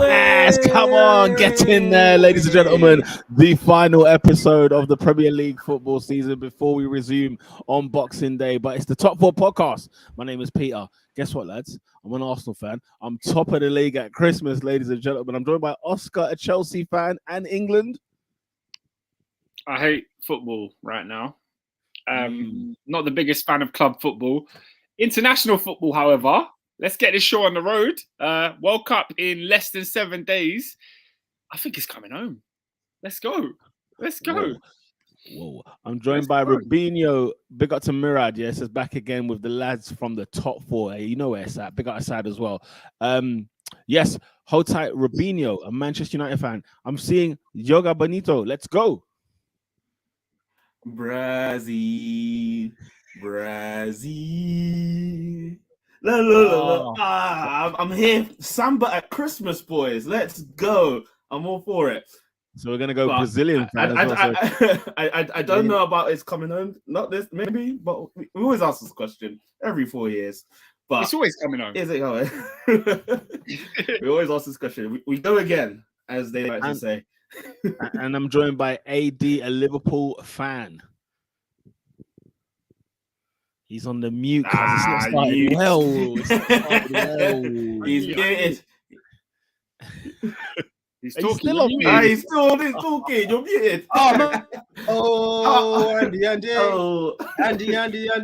Yes, come on, get in there, ladies and gentlemen. The final episode of the Premier League football season before we resume on Boxing Day. But it's the Top 4 podcast. My name is Peter. Guess what, lads? I'm an Arsenal fan. I'm top of the league at Christmas, ladies and gentlemen. I'm joined by Oscar, a Chelsea fan, and England. I hate football right now. Not the biggest fan of club football. International football, however, let's get this show on the road. World Cup in less than 7 days. I think it's coming home. Let's go. Whoa. I'm joined by Rubinho. Big up to Murad. Yes, is back again with the lads from the Top 4. Hey, you know where it's at. Big up aside as well. Yes, hold tight, Rubinho, a Manchester United fan. I'm seeing Yoga Bonito. Let's go. Brazil. I'm here. Samba at Christmas, boys. Let's go. I'm all for it. So we're gonna go Brazilian fan as well. I don't know about it's coming home. Not this, maybe, but we always ask this question every 4 years. But it's always coming home. Is it going? We always ask this question. We go again, as they like to say. And I'm joined by AD, a Liverpool fan. He's on the mute because it's not starting well. He's muted. He's talking. Still on mute. He's still talking. You're muted.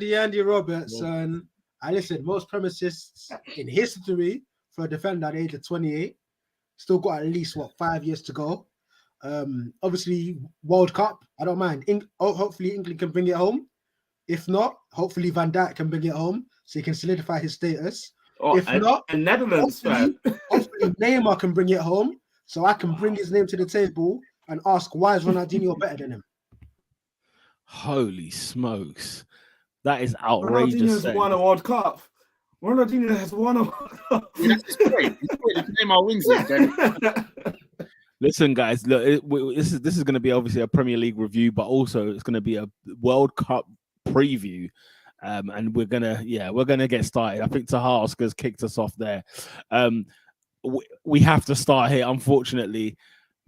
Andy Robertson. I listen, most premises in history for a defender at the age of 28. Still got at least 5 years to go. Obviously, World Cup. I don't mind. Hopefully, England can bring it home. If not, hopefully Van Dijk can bring it home so he can solidify his status. If not, and Netherlands hopefully Neymar can bring it home so I can bring his name to the table and ask why is Ronaldinho better than him? Holy smokes. That is outrageous. Ronaldinho has won a World Cup. Ronaldinho has won a World Cup. Yeah, that's great. Neymar wins it. Listen, guys, look, this is going to be obviously a Premier League review, but also it's going to be a World Cup preview. And we're gonna get started. I think Taha Oscar's kicked us off there. We have to start here. Unfortunately,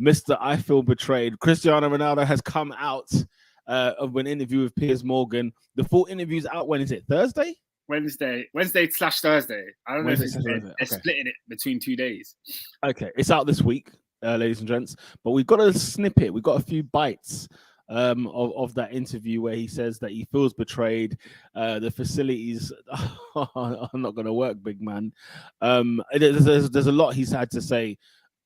Mr. I Feel Betrayed. Cristiano Ronaldo has come out of an interview with Piers Morgan. The full interview's out. When is it? Thursday? Wednesday/Thursday. I don't know if they're splitting it between 2 days. Okay, it's out this week, ladies and gents. But we've got a snippet. We've got a few bites of that interview where he says that he feels betrayed. The facilities are not going to work, big man. There's a lot he's had to say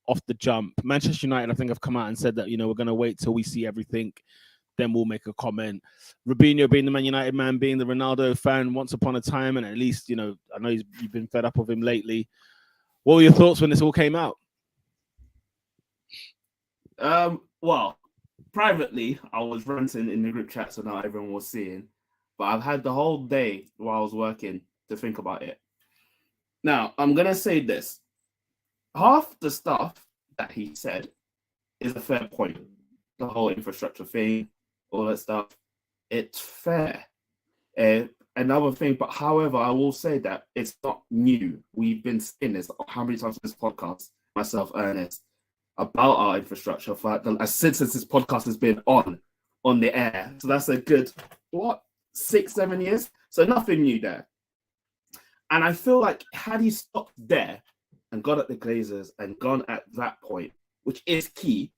off the jump. Manchester United, I think, have come out and said that, we're going to wait till we see everything, then we'll make a comment. Rubinho, being the Man United man, being the Ronaldo fan once upon a time, and at least, I know you've been fed up of him lately. What were your thoughts when this all came out? Well, privately, I was ranting in the group chat, so now everyone was seeing. But I've had the whole day while I was working to think about it. Now, I'm going to say this. Half the stuff that he said is a fair point. The whole infrastructure thing, all that stuff, it's fair. Another thing, but however, I will say that it's not new. We've been saying this how many times on this podcast, myself, Ernest, about our infrastructure since this podcast has been on the air. So that's a good 6-7 years. So nothing new there. And I feel like had he stopped there and gone at the Glazers and gone at that point, which is key,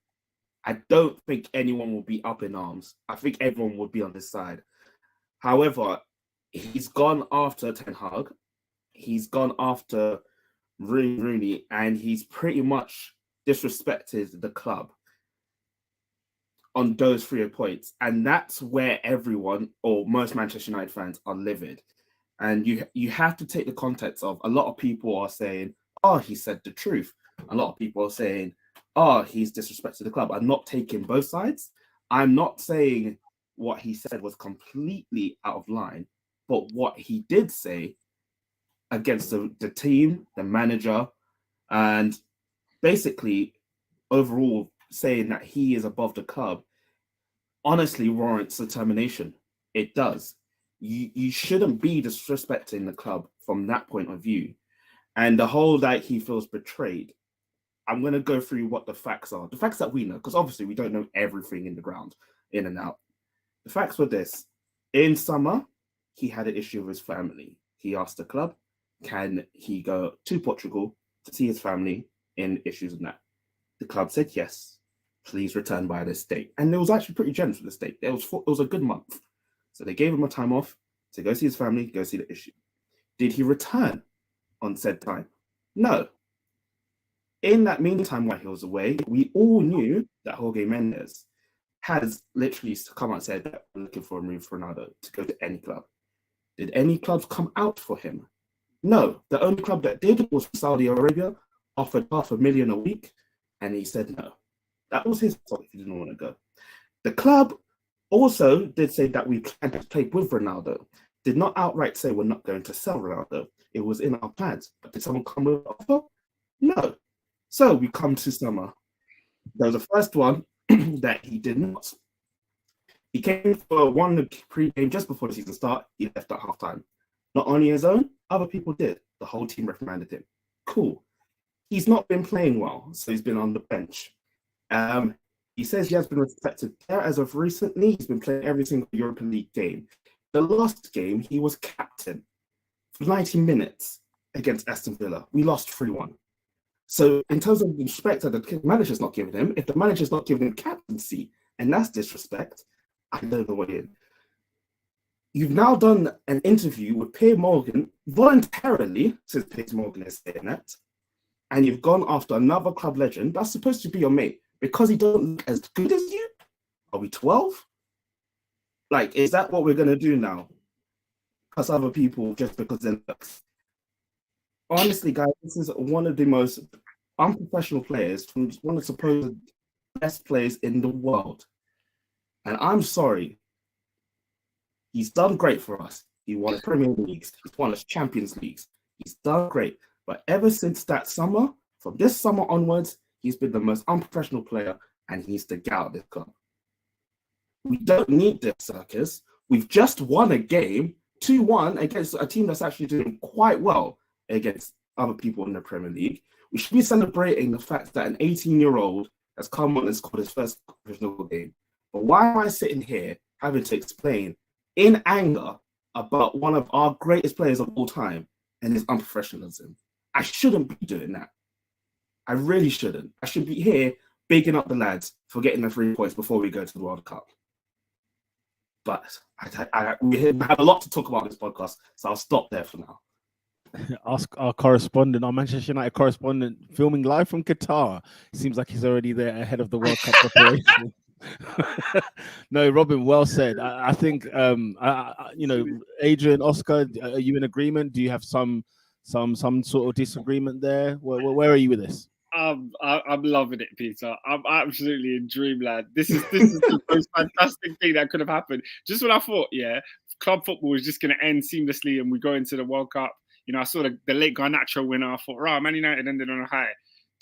I don't think anyone will be up in arms. I think everyone would be on this side. However, he's gone after Ten Hag. He's gone after Rooney, and he's pretty much disrespected the club on those 3 points, and that's where everyone or most Manchester United fans are livid. And you have to take the context of a lot of people are saying, "Oh, he said the truth." A lot of people are saying, "Oh, he's disrespected the club." I'm not taking both sides. I'm not saying what he said was completely out of line, but what he did say against the team, the manager, and basically overall saying that he is above the club honestly warrants a termination. It does. You shouldn't be disrespecting the club from that point of view. And the whole he feels betrayed. I'm going to go through what the facts are. The facts that we know, because obviously we don't know everything in the ground, in and out. The facts were this. In summer, he had an issue with his family. He asked the club, can he go to Portugal to see his family in issues and that? The club said yes. Please return by this date. And it was actually pretty generous with this date. It was a good month. So they gave him a time off to go see his family, go see the issue. Did he return on said time? No. In that meantime, while he was away, we all knew that Jorge Mendes has literally come out and said that we're looking for a move for Ronaldo to go to any club. Did any clubs come out for him? No. The only club that did was Saudi Arabia, offered $500,000 a week, and he said no. That was his fault if he didn't want to go. The club also did say that we planned to play with Ronaldo. Did not outright say we're not going to sell Ronaldo. It was in our plans. But did someone come with an offer? No. So we come to summer. There was the first one that he did not. He came for one pre-game just before the season start. He left at halftime. Not only his own, other people did. The whole team reprimanded him. Cool. He's not been playing well, so he's been on the bench. He says he has been respected there as of recently. He's been playing every single European League game. The last game, he was captain for 90 minutes against Aston Villa. We lost 3-1. So in terms of the respect that the manager's not giving him, if the manager's not giving him captaincy, and that's disrespect, I don't know what it is. You've now done an interview with Piers Morgan voluntarily, since Piers Morgan is saying that, and you've gone after another club legend that's supposed to be your mate because he doesn't look as good as you. Are we 12? Like, is that what we're going to do now? Cuss other people just because they're looks? Honestly, guys, this is one of the most unprofessional players from one of the supposed best players in the world. And I'm sorry. He's done great for us. He won Premier Leagues. He's won us Champions Leagues. He's done great. But ever since that summer, from this summer onwards, he's been the most unprofessional player and he needs to get out of this club. We don't need this circus. We've just won a game, 2-1, against a team that's actually doing quite well against other people in the Premier League. We should be celebrating the fact that an 18-year-old has come on and scored his first professional game. But why am I sitting here having to explain in anger about one of our greatest players of all time and his unprofessionalism? I shouldn't be doing that. I really shouldn't. I should be here bigging up the lads for getting the 3 points before we go to the World Cup. But we have a lot to talk about in this podcast, so I'll stop there for now. Ask our correspondent, our Manchester United correspondent, filming live from Qatar. Seems like he's already there ahead of the World Cup preparation. No, Robin, well said. I think, Adrian, Oscar, are you in agreement? Do you have some sort of disagreement there? Where are you with this? I'm loving it, Peter. I'm absolutely in dreamland. This is the most fantastic thing that could have happened. Just when I thought, club football was just going to end seamlessly and we go into the World Cup. I saw the late Garnacho winner. I thought, Man United ended on a high.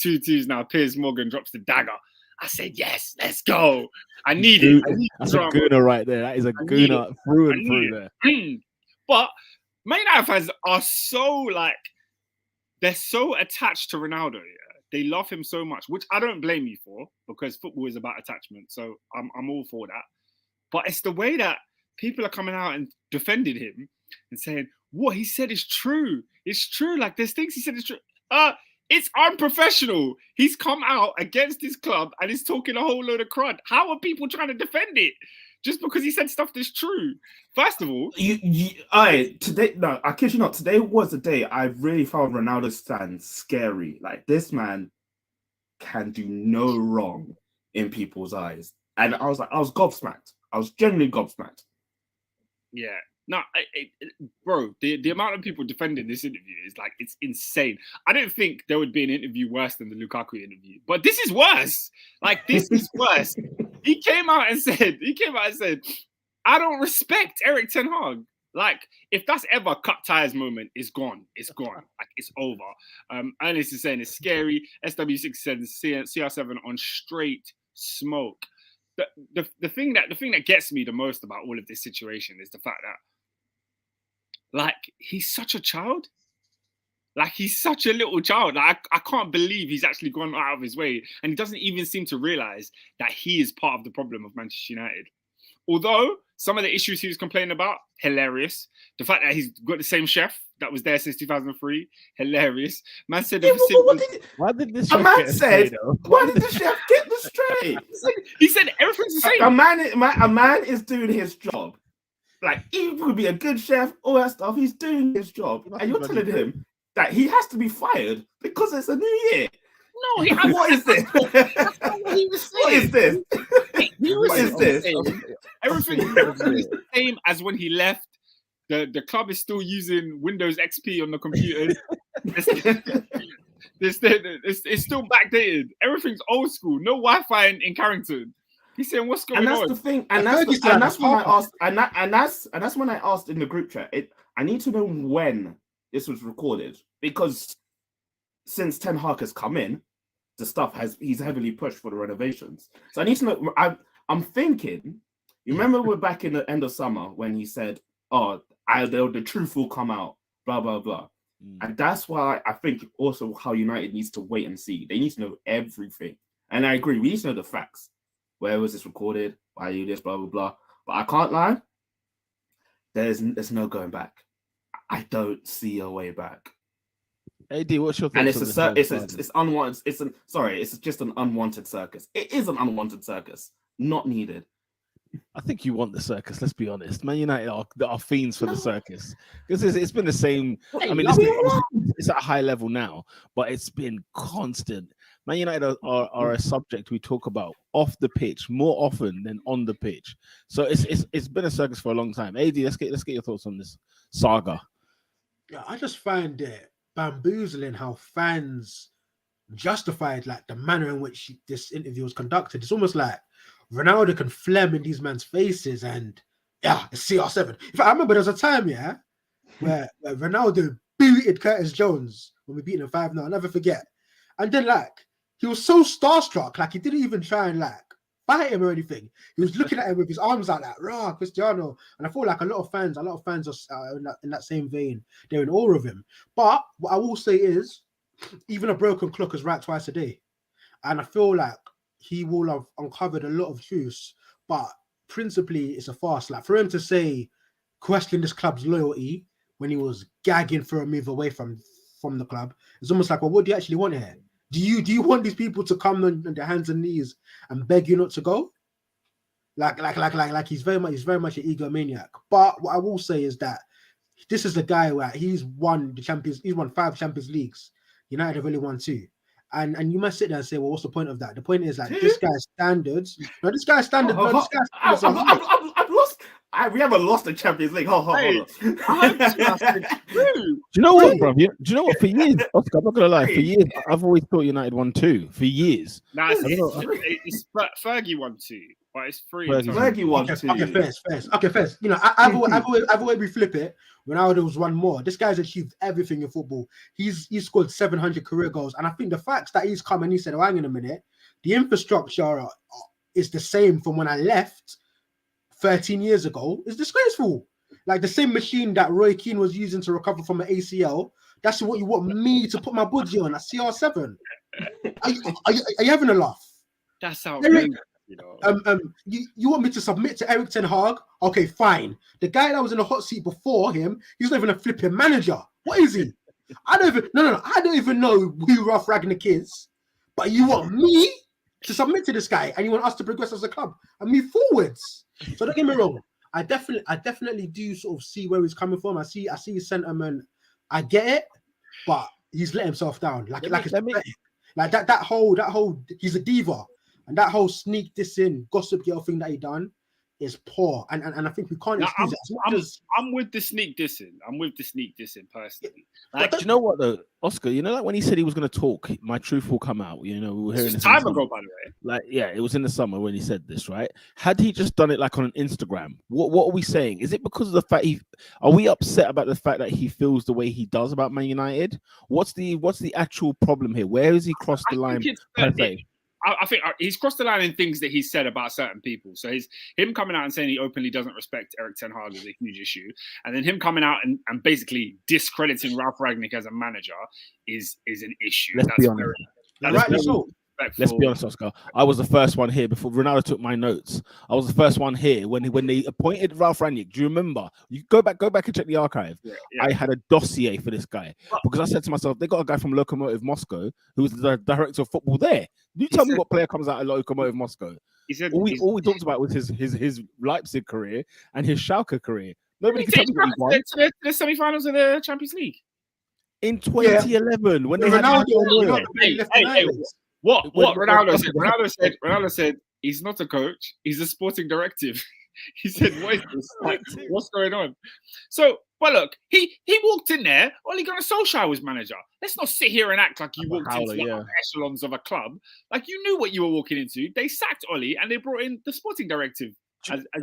2-2 now. Piers Morgan drops the dagger. I said, yes, let's go. I need it. That's a gooner right there. That is a gooner through and through there. But Man United fans are so they're so attached to Ronaldo. Yeah? They love him so much, which I don't blame you for because football is about attachment. So I'm all for that. But it's the way that people are coming out and defending him and saying, what he said is true. It's true. Like, there's things he said is true. It's unprofessional. He's come out against his club and he's talking a whole load of crud. How are people trying to defend it? Just because he said stuff that's true. First of all, I kid you not. Today was the day I really found Ronaldo's stand scary. Like, this man can do no wrong in people's eyes, and I was gobsmacked. I was genuinely gobsmacked. Yeah. No, bro, the amount of people defending this interview is it's insane. I didn't think there would be an interview worse than the Lukaku interview, but this is worse. This is worse. He came out and said, I don't respect Eric Ten Hag. If that's ever cut ties moment, it's gone. It's gone. It's over. Ernest is saying it's scary. SW6 said CR7 on straight smoke. The thing that gets me the most about all of this situation is the fact that he's such a child. Like, he's such a little child. Like, I can't believe he's actually gone out of his way. And he doesn't even seem to realise that he is part of the problem of Manchester United. Although some of the issues he was complaining about, hilarious. The fact that he's got the same chef that was there since 2003, hilarious. Man said, why did this? A man said, why did the chef get the straight? He said everything's the same. A man is doing his job. Like, he could be a good chef, all that stuff. He's doing his job, and you're telling him that he has to be fired because it's a new year. No, what is this? That's not what he was saying. What is this? What is this? Everything is the same as when he left. The club is still using Windows XP on the computers. It's still backdated. Everything's old school. No Wi-Fi in Carrington. He's saying, "What's going on?" And that's the thing. And that's when I asked. And that's when I asked in the group chat. I need to know when this was recorded, because since Ten Hag has come in, he's heavily pushed for the renovations. So I need to know. I'm thinking. You remember we're back in the end of summer when he said, "Oh, the truth will come out." Blah blah blah. And that's why I think also how United needs to wait and see. They need to know everything. And I agree. We need to know the facts. Where was this recorded? Why you this? Blah blah blah. But I can't lie. There's no going back. I don't see a way back. AD, what's your thoughts? And it's unwanted. It's just an unwanted circus. It is an unwanted circus, not needed. I think you want the circus. Let's be honest. Man United are fiends for the circus, because it's been the same. I mean, it's at a high level now, but it's been constant. Man United are a subject we talk about off the pitch more often than on the pitch. So it's been a circus for a long time. AD, let's get your thoughts on this saga. Yeah, I just find it bamboozling how fans justified like the manner in which this interview was conducted. It's almost like Ronaldo can phlegm in these men's faces, and yeah, it's CR7. In fact, I remember there was a time, where Ronaldo booted Curtis Jones when we beat him 5-0. I'll never forget. And then like he was so starstruck, like he didn't even try and like fight him or anything. He was looking at him with his arms out like, rah, Cristiano. And I feel like a lot of fans are in that same vein. They're in awe of him. But what I will say is, even a broken clock is right twice a day. And I feel like he will have uncovered a lot of truths, but principally it's a farce. Like for him to say, question this club's loyalty when he was gagging for a move away from the club, it's almost like, well, what do you actually want here? Do you want these people to come on their hands and knees and beg you not to go? Like he's very much an egomaniac. But what I will say is that this is the guy where he's won 5 Champions Leagues. United have only won 2. And you must sit there and say, well, what's the point of that? The point is like this guy's standards. No, this guy's standard. We haven't lost the Champions League. Hold on. Do you know what, bro? Do you know what? For years, Oscar, I'm not gonna lie. For years, I've always thought United won 2. For years. Nah, it's Fergie won 2, but it's 3. Fergie won 2. Okay, first. You know, I've always we flip it. Ronaldo was 1 more. This guy's achieved everything in football. He's scored 700 career goals, and I think the facts that he's come and he said, "Oh, hang on a minute, the infrastructure is the same from when I left 13 years ago. It's disgraceful. Like the same machine that Roy Keane was using to recover from an ACL. That's what you want me to put my body on at CR7. Are you having a laugh? That's how. You want me to submit to Eric Ten Hag? Okay, fine. The guy that was in the hot seat before him, he's not even a flipping manager. What is he? I don't even know who Ralph Ragnick is. But you want me to submit to this guy, and you want us to progress as a club and move forwards. So don't get me wrong. I definitely do sort of see where he's coming from. I see his sentiment. I get it, but he's let himself down. Like that whole he's a diva. And that whole sneak this in, gossip girl thing that he done is poor. And I think we can't excuse it. I'm with the sneak dissing. I'm with the sneak dissing personally. Like, do you know what though, Oscar? You know, like when he said he was going to talk, my truth will come out. You know, we were hearing this time ago, by the way. Like, yeah, it was in the summer when he said this, right? Had he just done it like on an Instagram, what are we saying? Is it because of the fact are we upset about the fact that he feels the way he does about Man United? What's the actual problem here? Where has he crossed the line? I think he's crossed the line in things that he's said about certain people. So him coming out and saying he openly doesn't respect Erik ten Hag is a huge issue, and then him coming out and basically discrediting Ralf Rangnick as a manager is an issue. Let's be honest. Let's be honest, Oscar. I was the first one here before Ronaldo took my notes. I was the first one here when they appointed Ralf Rangnick. Do you remember? You go back and check the archive. Yeah. I had a dossier for this guy because I said to myself, they got a guy from Lokomotiv Moscow who was the director of football there. You tell me what player comes out of Lokomotiv Moscow. All we talked about was his Leipzig career and his Schalke career. Nobody can tell me what he won. To the semi-finals of the Champions League in 2011 when they had Ronaldo. What Ronaldo said? Ronaldo said he's not a coach. He's a sporting directive. He said, "What is this? What's going on?" So, but look, he walked in there. Ole Gunnar Solskjaer was manager. Let's not sit here and act like you walked into the upper echelons of a club. Like you knew what you were walking into. They sacked Ole and they brought in the sporting directive.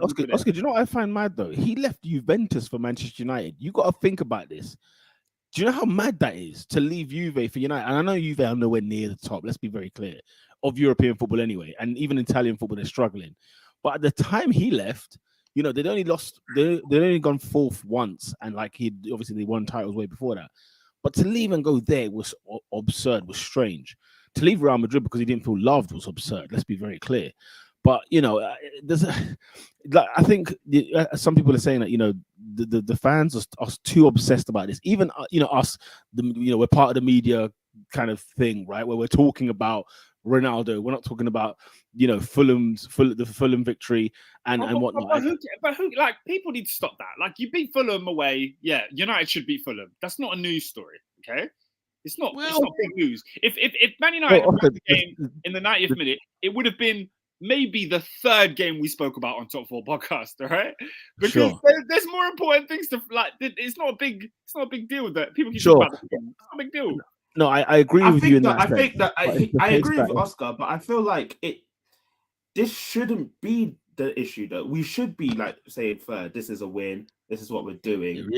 Oscar, do you know what I find mad though? He left Juventus for Manchester United. You got to think about this. Do you know how mad that is to leave Juve for United? And I know Juve are nowhere near the top. Let's be very clear of European football anyway, and even Italian football they're struggling. But at the time he left, you know, they'd only gone fourth once, and like they won titles way before that. But to leave and go there was absurd, was strange. To leave Real Madrid because he didn't feel loved was absurd. Let's be very clear. But you know, I think some people are saying that the fans are too obsessed about this. Even us, we're part of the media kind of thing, right? Where we're talking about Ronaldo, we're not talking about the Fulham victory and whatnot. But who? Like people need to stop that. Like you beat Fulham away, yeah. United should beat Fulham. That's not a news story, okay? It's not big news. If Man United won the game in the 90th minute, it would have been maybe the third game we spoke about on Top 4 podcast, all right? Because there's more important things to like. It's not a big deal that people keep talking about. It's not a big deal. No, I agree with you in that. I agree with Oscar, but I feel like this shouldn't be the issue though. We should be like saying, "Third, this is a win. This is what we're doing."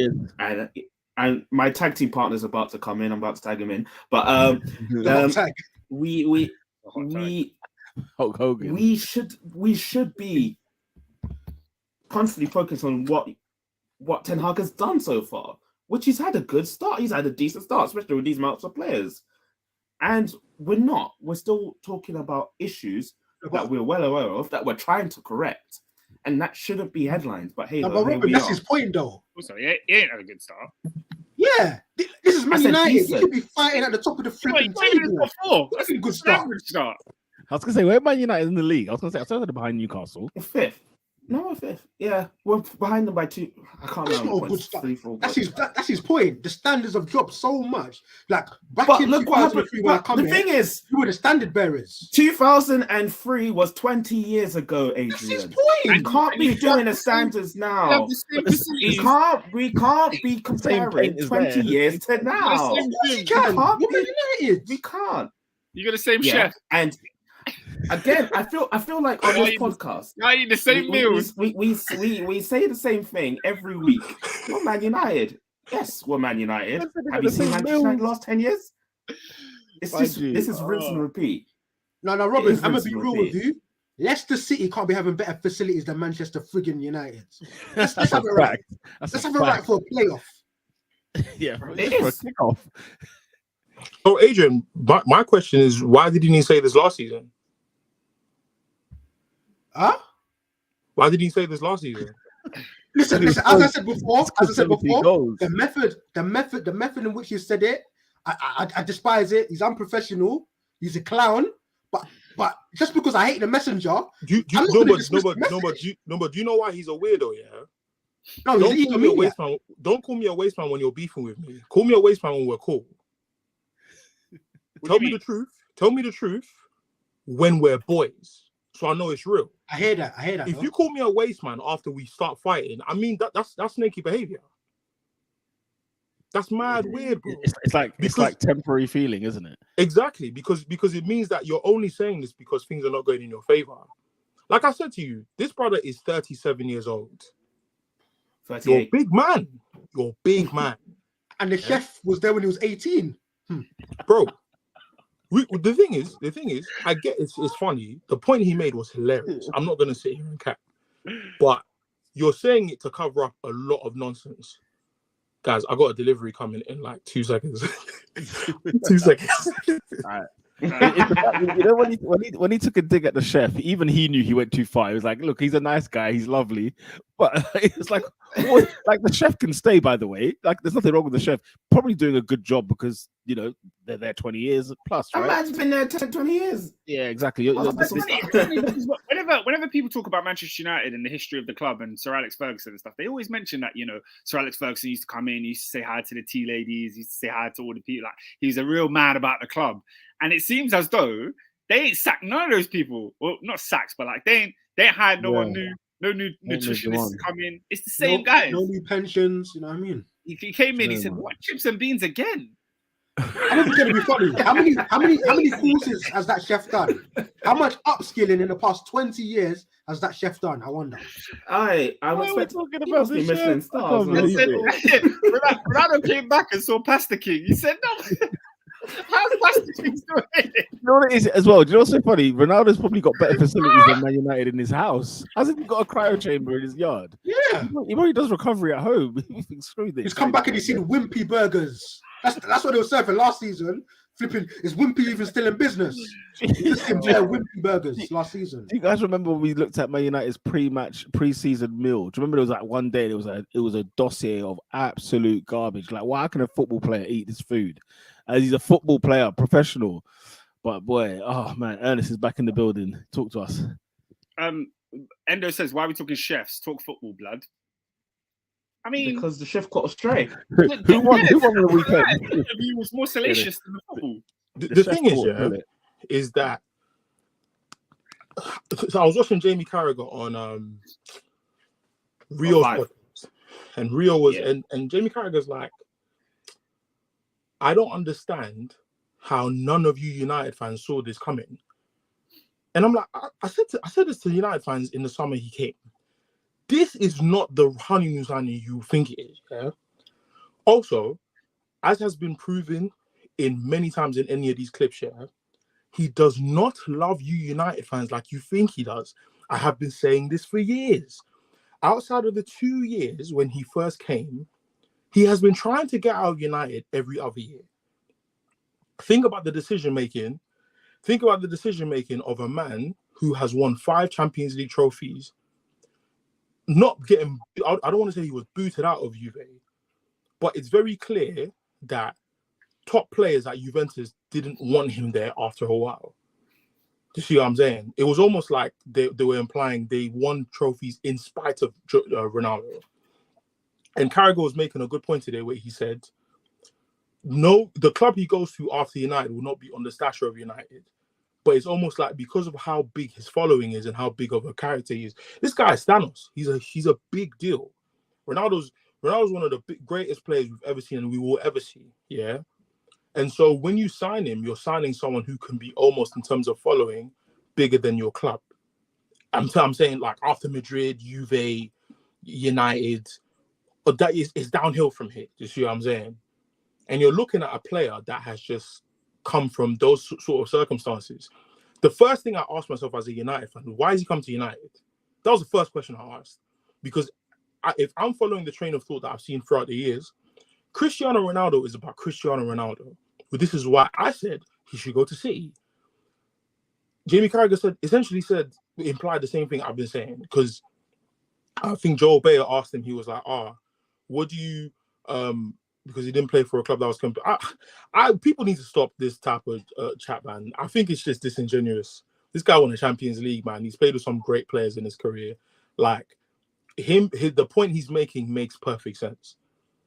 And my tag team partner's about to come in. I'm about to tag him in, but Hulk Hogan. We should be constantly focused on what Ten Hag has done so far, which he's had a good start. He's had a decent start, especially with these amounts of players. And we're not. We're still talking about issues that we're well aware of, that we're trying to correct. And that shouldn't be headlines. But hey, that's his point, though. Also, he ain't had a good start. Yeah, this is Man United. He should be fighting at the top of the freaking table. That's a good start. I was going to say, where Man United in the league? I was going to say, I started behind Newcastle. Fifth. No, fifth. Yeah, we're behind them by 2. I can't remember. Not a good start. That's his point. The standards have dropped so much. Like, look what happened. The thing is, you were the standard bearers. 2003 was 20 years ago, Adrian. That's his point. You can't be doing the standards now. We can't be comparing 20 years to now. We can't. We can't. You got the same chef. And again, I feel like on this podcast, I eat the same meals. We say the same thing every week. We're Man United. Yes, we're Man United. Have you seen Manchester United the last 10 years? This is rinse and repeat. No, Robin, I'm gonna be real with you. Leicester City can't be having better facilities than Manchester friggin' United. Let's have it right. Let's have it right for a playoff. Yeah, for a kickoff. So, Adrian, my question is, why didn't he say this last season? Huh? Why didn't he say this last season? Listen. As I said before, the method in which he said it, I despise it. He's unprofessional. He's a clown. But just because I hate the messenger, do you know why he's a weirdo? Yeah. No, don't call me a waste man. Don't call me a waste man when you're beefing with me. Call me a waste man when we're cool. Tell me the truth. Tell me the truth when we're boys, so I know it's real. I hear that. If you call me a waste man after we start fighting, I mean that's snaky behavior. That's mad weird, bro. It's like temporary feeling, isn't it? Exactly, because it means that you're only saying this because things are not going in your favor. Like I said to you, this brother is 37 years old. 38. You're a big man. You're a big man. And the chef was there when he was 18. Bro, The thing is, I get it's funny. The point he made was hilarious. I'm not gonna sit here and cap, but you're saying it to cover up a lot of nonsense. Guys, I got a delivery coming in like 2 seconds. 2 seconds. All right. When he took a dig at the chef, even he knew he went too far. He was like, "Look, he's a nice guy, he's lovely," but it's like, like the chef can stay. By the way, like there's nothing wrong with the chef. Probably doing a good job because they're there 20 years plus, right? Man's been there 10, 20 years. Yeah, exactly. Whenever people talk about Manchester United and the history of the club and Sir Alex Ferguson and stuff, they always mention that Sir Alex Ferguson used to come in, he used to say hi to the tea ladies, he used to say hi to all the people. Like he's a real man about the club. And it seems as though they ain't sacked none of those people. Well, not sacks, but like they ain't hired no one new, no new nutritionists to come in. It's the same guys. No new pensions. You know what I mean? He came in. He said, "What, chips and beans again?" I don't think it's gonna be funny. How many courses has that chef done? How much upskilling in the past 20 years has that chef done? I wonder. I'm talking about the Michelin stars. Ronaldo came back and saw Pasta King. He said, "No." How's Pasta King doing it? You know what it is as well? Do you know what's so funny? Ronaldo's probably got better facilities than Man United in his house. Hasn't he got a cryo chamber in his yard? Yeah. He probably does recovery at home. Screw this. He's come back and he's seen Wimpy burgers. That's what they were serving last season. Flipping, is Wimpy even still in business? Just Wimpy burgers last season. Do you guys remember when we looked at Man United's pre-season meal? Do you remember there was like one day it was a dossier of absolute garbage. Like, why can a football player eat this food? As he's a football player, professional. But boy, oh man, Ernest is back in the building. Talk to us. Endo says, "Why are we talking chefs? Talk football, blood." I mean, because the chef got astray. Who won the weekend? The interview was more salacious than the football. The thing is that so I was watching Jamie Carragher on Rio Sports, and Rio was and Jamie Carragher's like, I don't understand how none of you United fans saw this coming. And I'm like, I said this to United fans in the summer he came. This is not the honeymoon signing you think it is. Yeah. Also, as has been proven in many times in any of these clips, he does not love you United fans like you think he does. I have been saying this for years. Outside of the 2 years when he first came, he has been trying to get out of United every other year. Think about the decision making. Think about the decision making of a man who has won 5 Champions League trophies. Not getting, I don't want to say he was booted out of Juve, but it's very clear that top players at Juventus didn't want him there after a while. Do you see what I'm saying? It was almost like they were implying they won trophies in spite of Ronaldo. And Carragher was making a good point today where he said, no, the club he goes to after United will not be on the stature of United. But it's almost like because of how big his following is and how big of a character he is, this guy is Thanos. He's a big deal. Ronaldo's one of the greatest players we've ever seen and we will ever see. Yeah. And so when you sign him, you're signing someone who can be almost in terms of following bigger than your club. I'm saying like after Madrid, Juve, United, but that is downhill from here. Do you see what I'm saying? And you're looking at a player that has just come from those sort of circumstances. The first thing I asked myself as a United fan, why has he come to United? That was the first question I asked. Because if I'm following the train of thought that I've seen throughout the years, Cristiano Ronaldo is about Cristiano Ronaldo. But this is why I said he should go to City. Jamie Carragher implied the same thing I've been saying. Because I think Joel Bayer asked him, he was like, what do you... because he didn't play for a club that was people need to stop this type of chat, man. I think it's just disingenuous. This guy won the Champions League, man. He's played with some great players in his career. Like the point he's making makes perfect sense,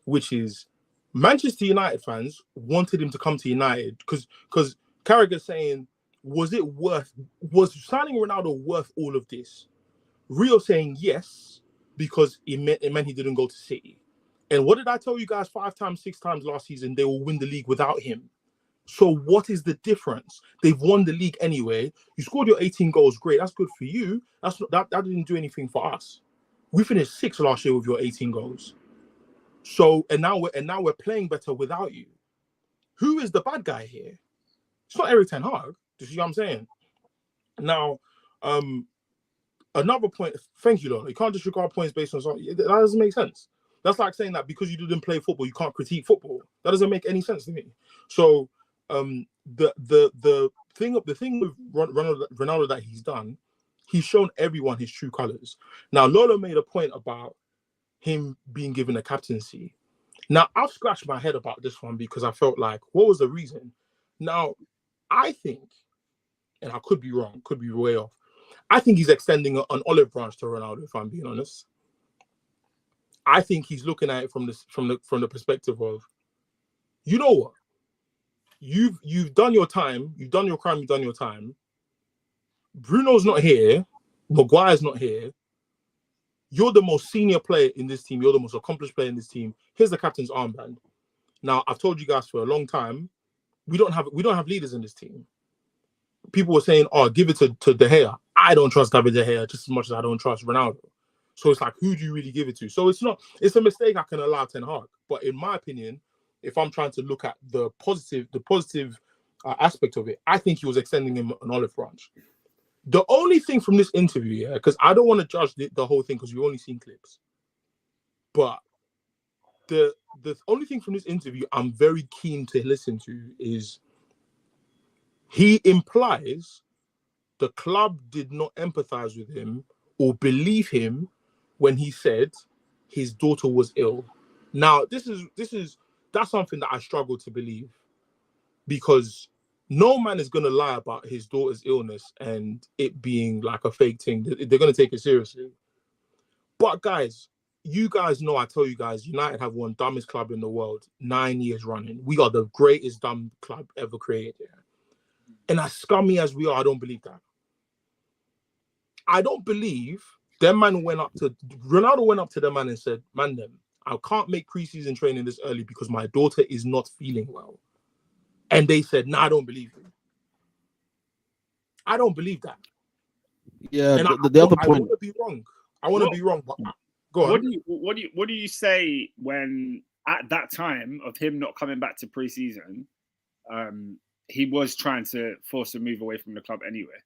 which is Manchester United fans wanted him to come to United because Carragher saying, was signing Ronaldo worth all of this? Rio saying yes, because it meant he didn't go to City. And what did I tell you guys 5 times, 6 times last season? They will win the league without him. So what is the difference? They've won the league anyway. You scored your 18 goals. Great. That's good for you. That didn't do anything for us. We finished 6th last year with your 18 goals. So and now we're playing better without you. Who is the bad guy here? It's not Eric Ten Hag. Do you see what I'm saying? Now, another point. Thank you, Lola. You can't disregard points based on something. That doesn't make sense. That's like saying that because you didn't play football, you can't critique football. That doesn't make any sense to me. So, the thing with Ronaldo that he's done, he's shown everyone his true colors. Now, Lola made a point about him being given a captaincy. Now, I've scratched my head about this one because I felt like, what was the reason? Now, I think, and I could be wrong, could be way off. I think he's extending an olive branch to Ronaldo, if I'm being honest. I think he's looking at it from the perspective of, you know what? You've done your time, you've done your crime, you've done your time. Bruno's not here, Maguire's not here. You're the most senior player in this team, you're the most accomplished player in this team. Here's the captain's armband. Now, I've told you guys for a long time, we don't have leaders in this team. People were saying, oh, give it to De Gea. I don't trust David De Gea just as much as I don't trust Ronaldo. So it's like, who do you really give it to? So it's a mistake I can allow Ten Hag. But in my opinion, if I'm trying to look at the positive aspect of it, I think he was extending him an olive branch. The only thing from this interview, because I don't want to judge the whole thing because we've only seen clips. But the only thing from this interview I'm very keen to listen to is he implies the club did not empathize with him or believe him when he said his daughter was ill. Now, that's something that I struggle to believe, because no man is going to lie about his daughter's illness and it being like a fake thing. They're going to take it seriously. But guys, you guys know, I tell you guys, United have one dumbest club in the world, 9 years running. We are the greatest dumb club ever created. And as scummy as we are, I don't believe that. I don't believe Ronaldo went up to them man and said, man, I can't make preseason training this early because my daughter is not feeling well. And they said, I don't believe you. I don't believe that. Yeah, and the other point. I want to be wrong. I want to be wrong. But go on. What do you say when at that time of him not coming back to preseason, he was trying to force a move away from the club anyway?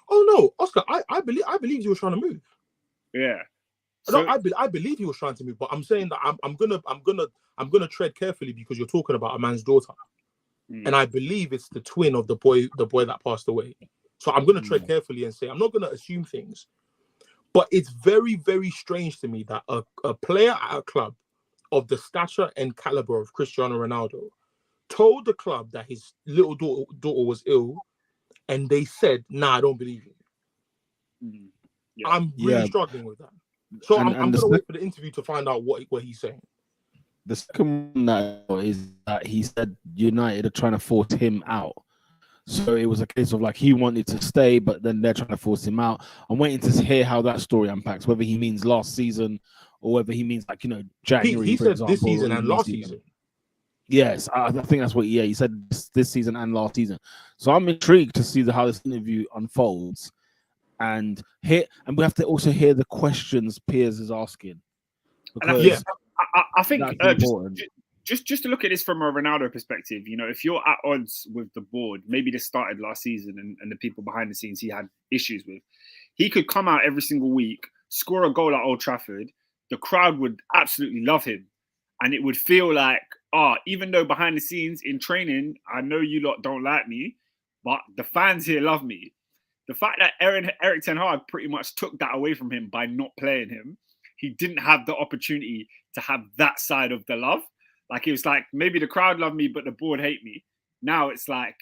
Oh no, Oscar, I believe he was trying to move. Yeah. So, no, I believe he was trying to move, but I'm saying that I'm gonna tread carefully because you're talking about a man's daughter, and I believe it's the twin of the boy that passed away. So I'm gonna tread carefully and say I'm not gonna assume things, but it's very, very strange to me that a player at a club of the stature and caliber of Cristiano Ronaldo told the club that his little daughter was ill, and they said, I don't believe you. Yeah. I'm really struggling with that. So I'm going to wait for the interview to find out what he's saying. The second one is that he said United are trying to force him out. So it was a case of like he wanted to stay, but then they're trying to force him out. I'm waiting to hear how that story unpacks, whether he means last season or whether he means like, January. He said this season and last season. Yes, I think that's what he said this season and last season. So I'm intrigued to see how this interview unfolds. And we have to also hear the questions Piers is asking. And I think just to look at this from a Ronaldo perspective, if you're at odds with the board, maybe this started last season and the people behind the scenes he had issues with, he could come out every single week, score a goal at Old Trafford, the crowd would absolutely love him. And it would feel like, even though behind the scenes in training, I know you lot don't like me, but the fans here love me. The fact that Eric Ten Hag pretty much took that away from him by not playing him, he didn't have the opportunity to have that side of the love. Like, it was like, maybe the crowd love me, but the board hate me. Now it's like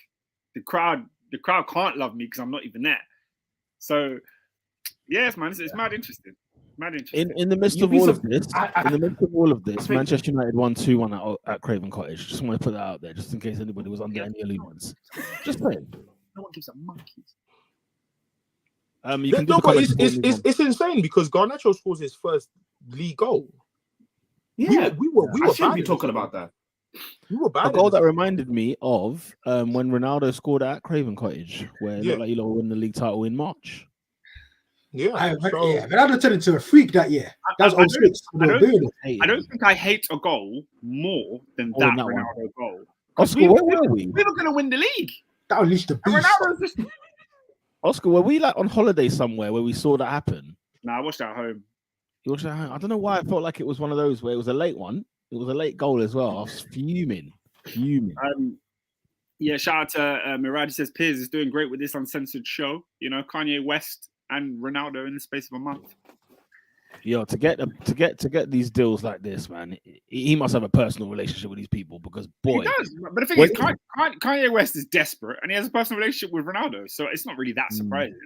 the crowd can't love me because I'm not even there. So, yes, man, it's mad interesting. In the midst of all of this, Manchester United won 2-1 at Craven Cottage. Just want to put that out there, just in case anybody was under any illusions. Just saying. No one gives a monkeys. It's insane because Garnacho scores his first league goal. Yeah, we were. I shouldn't be talking about that. We were bad. A goal that reminded me of when Ronaldo scored at Craven Cottage, where it looked like you won the league title in March. Ronaldo turned into a freak that year. That was 06. I don't think I hate a goal more than that Ronaldo goal. Oscar, we where were we? were going to win the league. That unleashed the And beast. Ronaldo's just... Oscar, were we like on holiday somewhere where we saw that happen? Nah, I watched that at home. You watched that at home? I don't know why I felt like it was one of those where it was a late one. It was a late goal as well. I was fuming. Yeah, shout out to Miraj. Says Piers is doing great with this uncensored show. You know, Kanye West and Ronaldo in the space of a month. Yo, to get these deals like this, man, he must have a personal relationship with these people because boy, He does. But the thing is, Kanye West is desperate and he has a personal relationship with Ronaldo, so it's not really that surprising.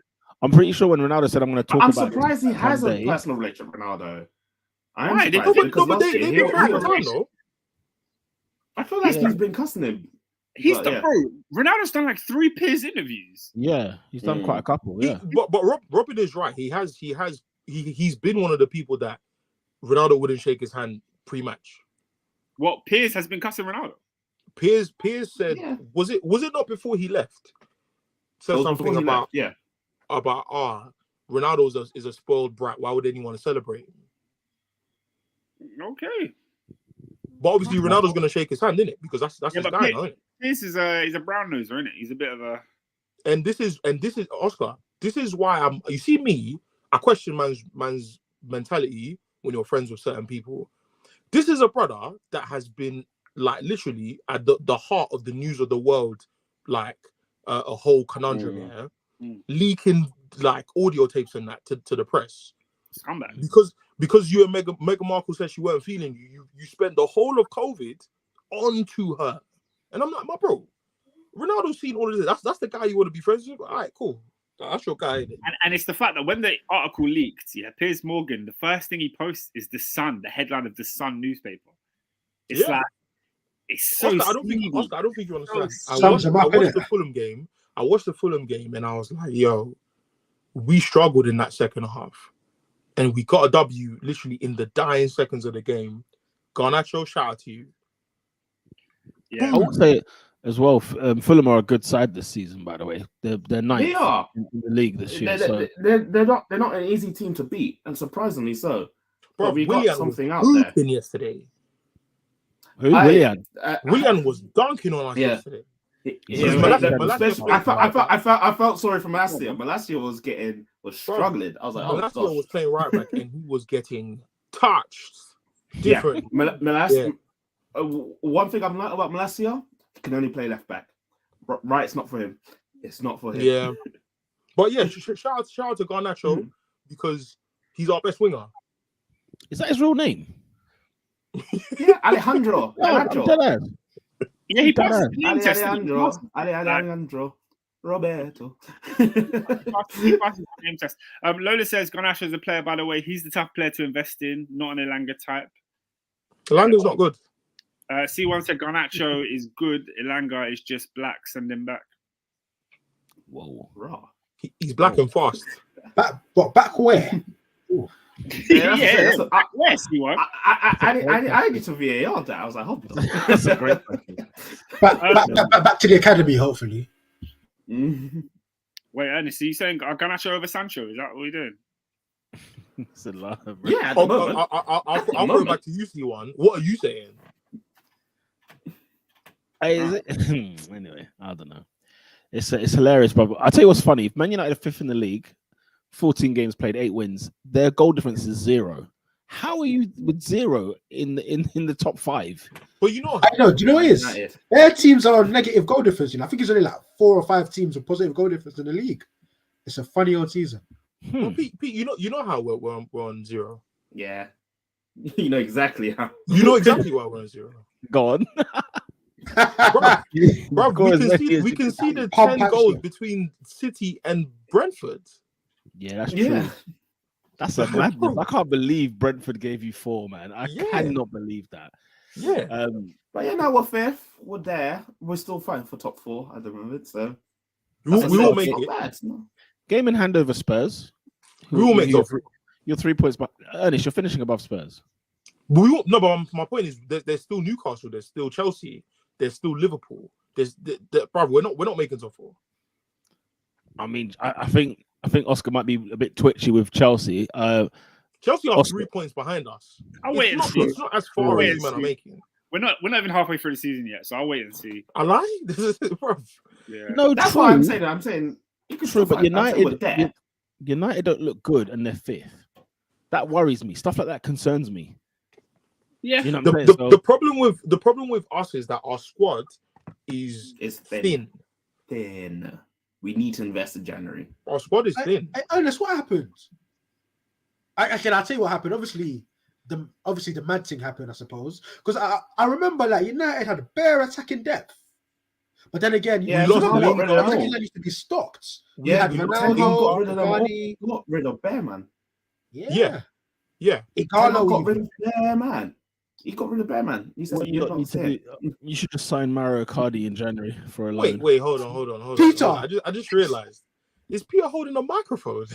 I'm pretty sure when Ronaldo said I'm going to talk I'm about surprised he has someday, a personal relationship with Ronaldo. I Why? am They- surprised no, because last they've year been married for time, though. I feel like Yeah. he's been cussing him. He's But, done, yeah. bro. Ronaldo's done like 3 Piers interviews. Yeah, he's done quite a couple. Yeah, But Robin is right. He's been one of the people that Ronaldo wouldn't shake his hand pre-match. What Piers has been cussing Ronaldo? Piers said, Yeah. was it not before he left? Said It was something before he about left, yeah. Ronaldo is a spoiled brat. Why would anyone to celebrate him? Okay. But obviously Ronaldo's going to shake his hand, isn't it? Because that's Yeah, his but guy, now, isn't it? Piers is he's a brown noser, isn't it? He's a bit of a... And this is Oscar. This is why you see me. I question man's mentality when you're friends with certain people. This is a brother that has been like literally at the heart of the news of the world, like a whole conundrum leaking like audio tapes and that to the press. Scumbag. Because you and Meghan Markle said she weren't feeling you spent the whole of COVID onto her. And I'm like, my bro, Ronaldo's seen all of this. That's the guy you want to be friends with. All right, cool. That's your guy. And it's the fact that when the article leaked, Piers Morgan, the first thing he posts is The Sun, the headline of The Sun newspaper. It's like, it's so Oscar, I don't think you understand. I Sums him up, watched innit? the Fulham game. I watched the Fulham game and I was like, yo, we struggled in that second half. And we got a W literally in the dying seconds of the game. Garnacho, shout out to you. Yeah. I would say as well. Fulham are a good side this season, by the way. They're ninth They are. in the league this year. So They're not an easy team to beat, and surprisingly so. Bro, But we got Willian something out was there. hooping yesterday. who? Willian? Willian was dunking on us yesterday. I felt sorry for Malacia. Malacia was struggling. I was like, oh Malacia gosh. was playing right back and he was getting touched. Different. Malacia. One thing I've learned about Malacia, he can only play left back. Right's not for him. It's not for him. Yeah. But yeah, shout out to Garnacho because he's our best winger. Is that his real name? Yeah, Alejandro. Yeah, he passed the name test. Alejandro. Roberto. He passes the name test. Lola says Garnacho is a player, by the way. He's the tough player to invest in, not an Elanga type. Elanga's not good. C1 said Garnacho is good. Elanga is just black. Send him back. Whoa. Raw. He's black and fast. Back where? Where, C1? I need to VAR that. I was like, hold on. That's a great question. Back to the academy, hopefully. Wait, Ernest, are you saying Garnacho over Sancho? Is that what we're doing? It's a lot, bro. Yeah, at the moment. I'll go back to you, C1. What are you saying? Hey, is it? Anyway, I don't know. It's hilarious, bro. I'll tell you what's funny. If Man United are fifth in the league, 14 games played, 8 wins, their goal difference is 0. How are you with 0 in the top 5? But you know, I know. Do you know what it is? Their teams are on negative goal difference. I think it's only like 4 or 5 teams with positive goal difference in the league. It's a funny old season. Well, Pete, you know how we're on 0. Yeah. You know exactly how. You know exactly why we're on 0. Go on. Bro, we can see the 10 goals between City and Brentford. Yeah, that's true. That's a madness. I can't believe Brentford gave you 4, man. I cannot believe that. Yeah. But yeah, now we're 5th. We're there. We're still fighting for top 4 at the moment. So we will make it. Bad, no? Game in hand over Spurs. We will make top 4. You're 3 points back. Ernest, you're finishing above Spurs. But my point is there's still Newcastle, there's still Chelsea, there's still Liverpool. Brother, we're not making top 4. I mean, I think Oscar might be a bit twitchy with Chelsea. Chelsea are Oscar. 3 points behind us. I'll wait and see. It's not as far as you men are making. We're not even halfway through the season yet, so I'll wait and see. I lie. This is rough. Yeah. No, That's true. why I'm saying you can True, still but fight. I'm saying we're there. United don't look good and they're fifth. That worries me. Stuff like that concerns me. Yeah. You know what I'm saying? The problem with us is that our squad is thin. Thin. We need to invest in January. Our squad is thin. Ernest, what happened? I'll tell you what happened. Obviously the mad thing happened, I suppose. Because I remember like United had a bare attacking depth. But then again, Yeah, you we got rid of them all. that used to be stocked. We Yeah, had we Ronaldo, got rid of Bear, man. Yeah. Igalo got rid of Bear, man. He got rid of Bear, man. What you lot need to do, you should just sign Mario Cardi in January for a loan. Wait, hold on. Peter! I just realized. Is Peter holding a microphone?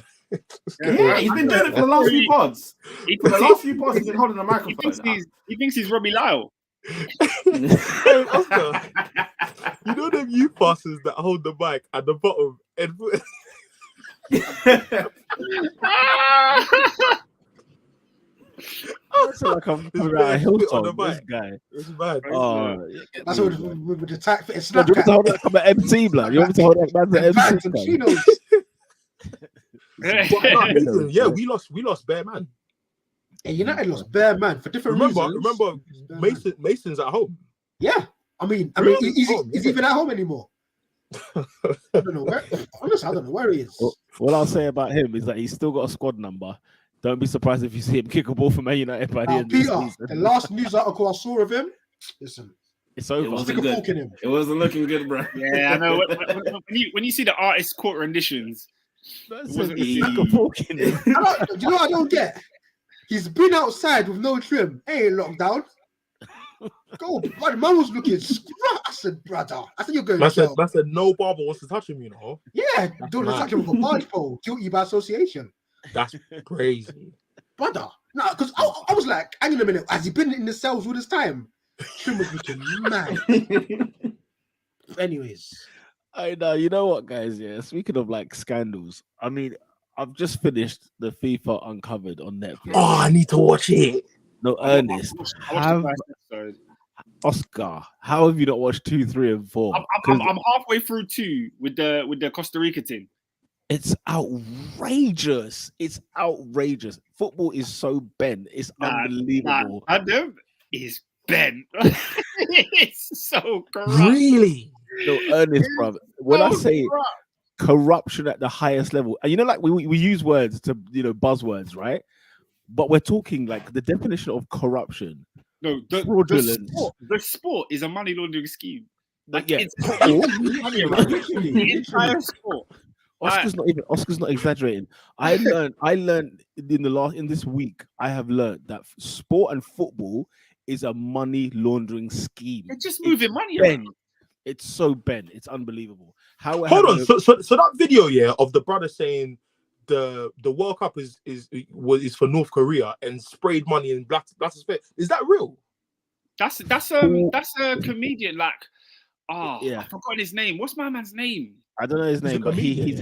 Yeah, he's been doing it for the last few pods. He's been holding a microphone. He thinks he's Robbie Lyle. Hey, Oscar, you know them youth passes that hold the mic at the bottom and I feel like I'm talking about a hilltop. on the This mic. guy. It's bad. That's what with the tag fit. Do you want me to hold that from an MC, blood? You want me to hold that man to MC? Listen, yeah, we lost Bear, man. And United lost bare man for different reasons. Remember, Mason's at home. Yeah, I mean, is even at home anymore? I don't know where. Honestly, I don't know where he is. What I'll say about him is that he's still got a squad number. Don't be surprised if you see him kick a ball for Man United by the end of the season. The last news article I saw of him, listen, it's over. Stick a fork in him. It wasn't looking good, bro. Yeah, I know. When you see the artist court renditions, stick a fork in him. You know what I don't get? He's been outside with no trim. Ain't lockdown. Go, man was looking scrap. I said, brother. I said, you're going to I said, no barber wants to touch him, you know. Yeah, don't touch him with a barge pole. Guilty by association. That's crazy. Brother. No, because I was like, hang on a minute. Has he been in the cells all this time? Trim was looking mad. Anyways. I know. You know what, guys? Yeah, speaking of like scandals, I mean, I've just finished the FIFA Uncovered on Netflix. Oh, I need to watch it. No, Ernest. Oscar, how have you not watched 2, 3, and 4? I'm halfway through 2 with the Costa Rica team. It's outrageous. It's outrageous. Football is so bent. It's unbelievable. Adam is bent. It's so corrupt. Really? No, Ernest, brother. When I say corruption at the highest level, and you know, like we use words to, buzzwords, right? But we're talking like the definition of corruption. No, the sport is a money laundering scheme. Like, yeah, the entire sport. Oscar's not exaggerating. I learned in this week. I have learned that sport and football is a money laundering scheme. They're just moving money around. It's so bent. It's unbelievable. Hold on. So that video, of the brother saying the World Cup is for North Korea and sprayed money in Blatter's face. Is that real? That's a comedian. Like, yeah. I forgot his name. What's my man's name? I don't know his name, but he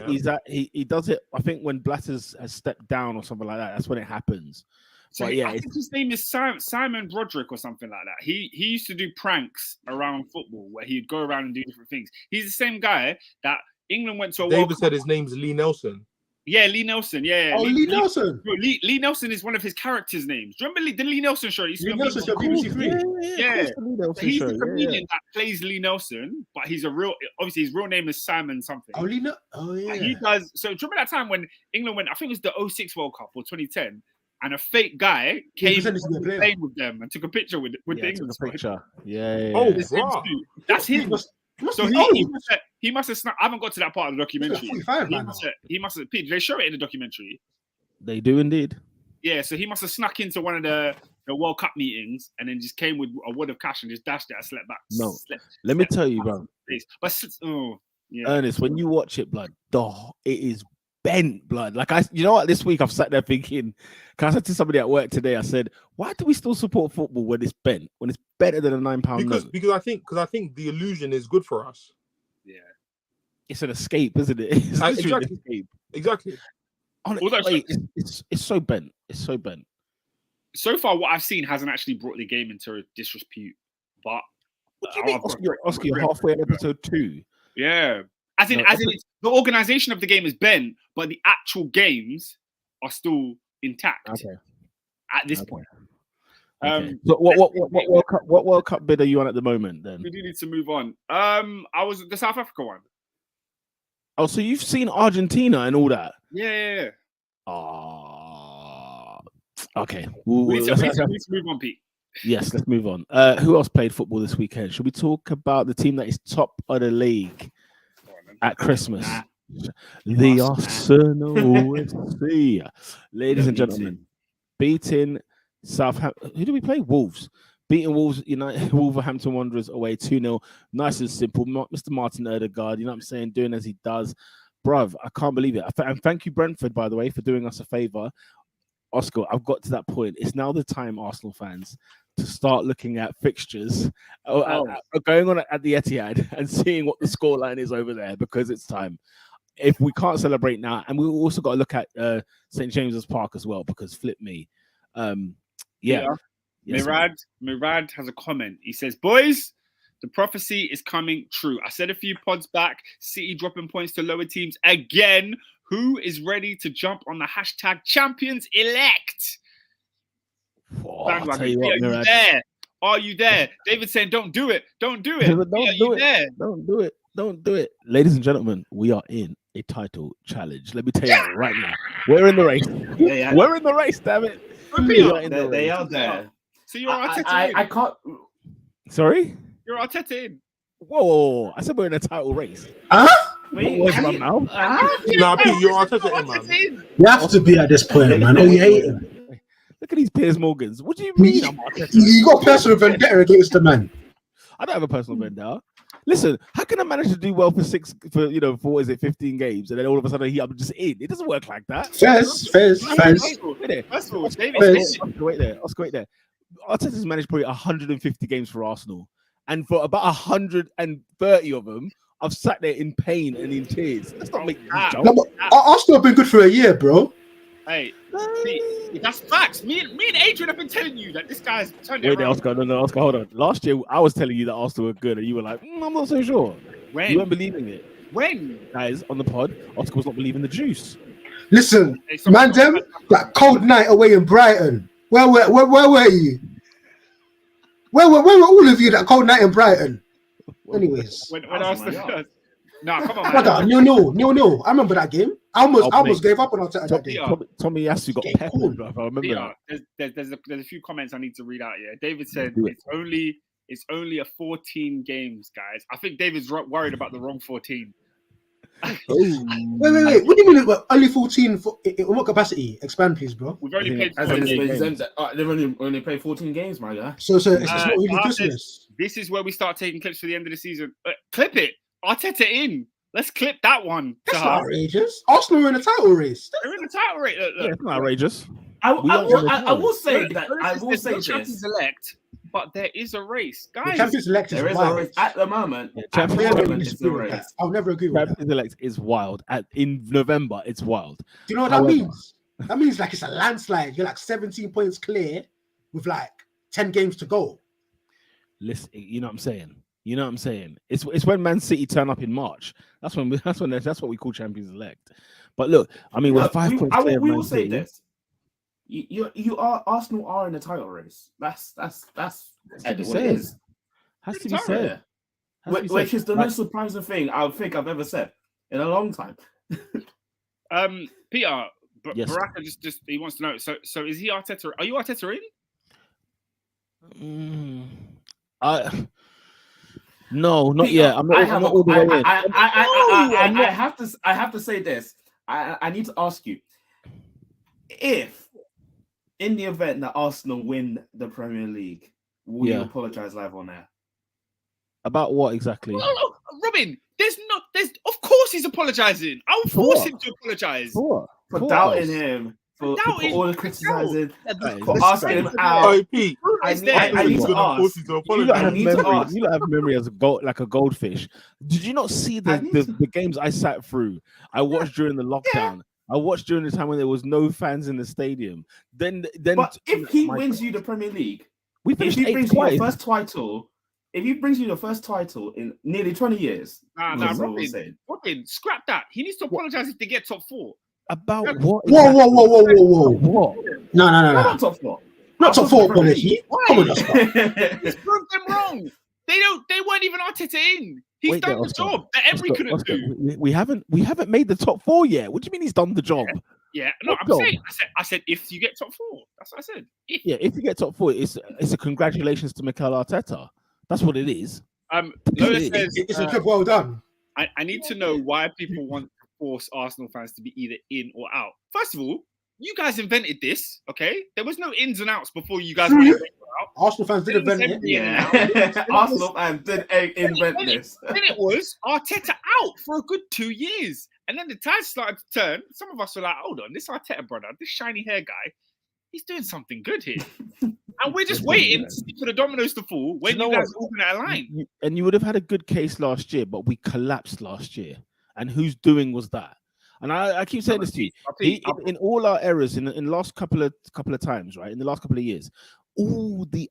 does it. I think when Blatters has stepped down or something like that, that's when it happens. So but yeah, I think his name is Simon Broderick or something like that. He used to do pranks around football where he'd go around and do different things. He's the same guy that England went to a David said his name's Lee Nelson. Yeah, Lee Nelson. Yeah. Oh, Lee Nelson. Lee Nelson is one of his characters' names. Do you remember the Lee Nelson show? Lee Nelson show, BBC Three. Yeah. He's a comedian that plays Lee Nelson, but he's obviously his real name is Simon something. Oh, Oh, yeah. And he does. So do you remember that time when England went? I think it was the 06 World Cup or 2010, and a fake guy came playing with them and took a picture with the England picture. Yeah. Oh, that's him. So he must have snuck. I haven't got to that part of the documentary. He must have. Pete, did they show it in the documentary? They do indeed. Yeah, so he must have snuck into one of the World Cup meetings and then just came with a wad of cash and just dashed it and slept back. No, let me tell you, bro. But Ernest, when you watch it, blood, it is bent, blood. Like you know what? This week I've sat there thinking. Because I said to somebody at work today, I said, "Why do we still support football when it's bent? When it's better than a £9 note?" Because I think the illusion is good for us. Yeah, it's an escape, isn't it? It's exactly. An escape. Exactly. It's so bent. It's so bent. So far, what I've seen hasn't actually brought the game into disrepute. but What do you mean, Oscar? You're halfway in episode 2. Yeah, as in it's, the organization of the game is bent, but the actual games are still intact at this point. Okay. So what World Cup bid are you on at the moment? Then we do need to move on. I was the South Africa one. Oh, so you've seen Argentina and all that? Yeah. Okay. We need to move on, Pete. Yes, let's move on. Who else played football this weekend? Should we talk about the team that is top of the league at Christmas? The Arsenal FC. Ladies and gentlemen, beating Southampton. Who do we play? Wolves. Beating Wolves United, Wolverhampton Wanderers away 2-0. Nice and simple. Mr. Martin Odegaard, you know what I'm saying? Doing as he does. Bruv, I can't believe it. And thank you, Brentford, by the way, for doing us a favour. Oscar, I've got to that point. It's now the time, Arsenal fans, to start looking at fixtures, going on at the Etihad and seeing what the scoreline is over there, because it's time. If we can't celebrate now, and we've also got to look at St. James's Park as well, because flip me. Yes, Murad has a comment. He says, boys, the prophecy is coming true. I said a few pods back, City dropping points to lower teams again. Who is ready to jump on the hashtag champions elect? Are you there? David saying, don't do it. Don't do it. Don't do it. Ladies and gentlemen, we are in a title challenge. Let me tell you right now. We're in the race. Yeah. We're in the race, damn it. They are there. So you're Arteta in. I can't. Sorry? You're Arteta in. Whoa. I said we're in a title race. Wait, What's my mouth? Nah, Pete, you're Arteta in, man. You have to be at this point, man. Oh, you hate him. Look at these Piers Morgans. What do you mean I'm Arteta? You got personal vendetta against the man. I don't have a personal vendetta. Listen, how can I manage to do well for 15 games, and then all of a sudden I'm just in? It doesn't work like that. Fairs. Wait there. Arteta's managed probably 150 games for Arsenal, and for about 130 of them, I've sat there in pain and in tears. Let's not make this joke. No, Arsenal have been good for a year, bro. Hey, see, that's facts. Me and Adrian have been telling you that this guy's turned it Wait there, around. Oscar. No, Oscar, hold on. Last year, I was telling you that Arsenal were good, and you were like, I'm not so sure. When? You weren't believing it. When? Guys, on the pod, Oscar was not believing the juice. Listen, man, them that cold night away in Brighton. Where were you? Where were all of you that cold night in Brighton? Anyways, when Arsenal. No, come on, man. No. I remember that game. I almost gave up on Arteta that day. Tommy Yasu got peppered, bro. I remember that. There's a few comments I need to read out here. David said it's only a 14 games, guys. I think David's worried about the wrong 14. Wait. What do you mean only 14? In what capacity? Expand, please, bro. We've only played 14 games. They've only played 14 games, my guy. So it's not really Christmas. This is where we start taking clips for the end of the season. Clip it. Arteta in. Let's clip that one. That's not outrageous. Arsenal are in a title race. They're in the title race. Look. Yeah, it's not outrageous. I will say this. Champions elect, but there is a race, guys. Champions elect there is a race at the moment. Champions elect I'll never agree with that. Champions elect is wild. In November, it's wild. Do you know what that means? That means like it's a landslide. You're like 17 points clear with like 10 games to go. Listen, you know what I'm saying? It's when Man City turn up in March. That's what we call Champions elect. But look, I mean, we're 5 points clear. We will say this. You are Arsenal are in a title race. That's Has to be said. Has to be said. Which is the most surprising thing I think I've ever said in a long time. Peter, yes. Baraka just he wants to know. So is he Arteta? Are you Arteta in? No, not yet. I'm not all the way in. I have to say this. I need to ask you if, in the event that Arsenal win the Premier League, will you apologize live on air? About what exactly? Well, Robin, there's of course he's apologizing. I'll force him to apologize. For doubting him. For all the criticizing, for asking him out. Oh, Pete, I need to ask. You don't have memory as a goldfish. Did you not see the games I sat through? I watched during the lockdown. I watched during the time when there was no fans in the stadium. Then, but if he wins you the Premier League, if he brings you your first title, if he brings you your first title in nearly 20 years, Nah, Robin, scrap that. He needs to apologize if they get top 4. About what? Whoa. What? No. Not top 4. Not top 4 apology. Come on, Oscar. He's proved them wrong. They weren't even Arteta in. He's done the job that Emery couldn't do. We haven't made the top 4 yet. What do you mean he's done the job? Yeah. No, I said if you get top 4. That's what I said. If you get top 4, it's a congratulations to Mikel Arteta. That's what it is. Lola says It's a job well done. I need to know why people want to force Arsenal fans to be either in or out. First of all, you guys invented this, okay? There was no ins and outs before you guys went out. Arsenal fans did invent it. Yeah. Arsenal fans did invent this. Then it was Arteta out for a good 2 years. And then the tides started to turn. Some of us were like, hold on, this Arteta brother, this shiny hair guy, he's doing something good here. And we're just waiting for the dominoes to fall when you guys are all going to align. And you would have had a good case last year, but we collapsed last year. And whose doing was that? And I keep saying this to you. In all our errors in the last couple of times, right? In the last couple of years, all the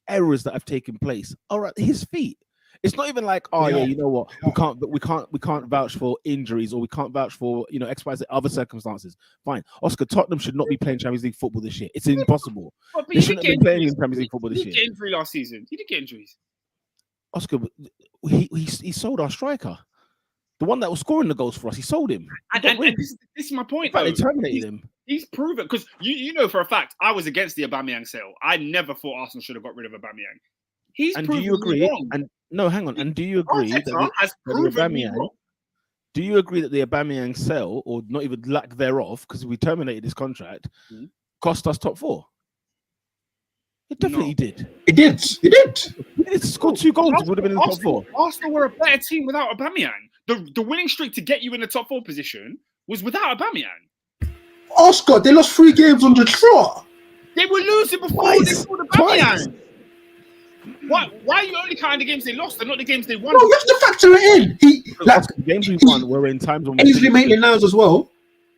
errors that have taken place are at his feet. It's not even like, you know what, we can't vouch for injuries, or we can't vouch for X, Y, Z other circumstances. Fine, Oscar, Tottenham should not be playing Champions League football this year. It's impossible. They shouldn't be playing in Champions League football this year. He did get injury last season. He did get injuries. Oscar, he sold our striker. The one that was scoring the goals for us, he sold him. And this is my point. They terminated him. He's proven, because you know for a fact I was against the Aubameyang sale. I never thought Arsenal should have got rid of Aubameyang. Do you agree? And no, hang on. And do you agree that do you agree that the Aubameyang sale, or not even lack thereof, because we terminated his contract, cost us top 4? It definitely did. It did. It scored 2 goals. It would have been in the top 4. Arsenal were a better team without Aubameyang. The winning streak to get you in the top 4 position was without Aubameyang. Oscar, they lost 3 games on the trot. They were losing before they scored Aubameyang. Why are you only counting the games they lost and not the games they won? No, you have to factor it in. The games we won were in times when Ainsley Maitland-Niles as well.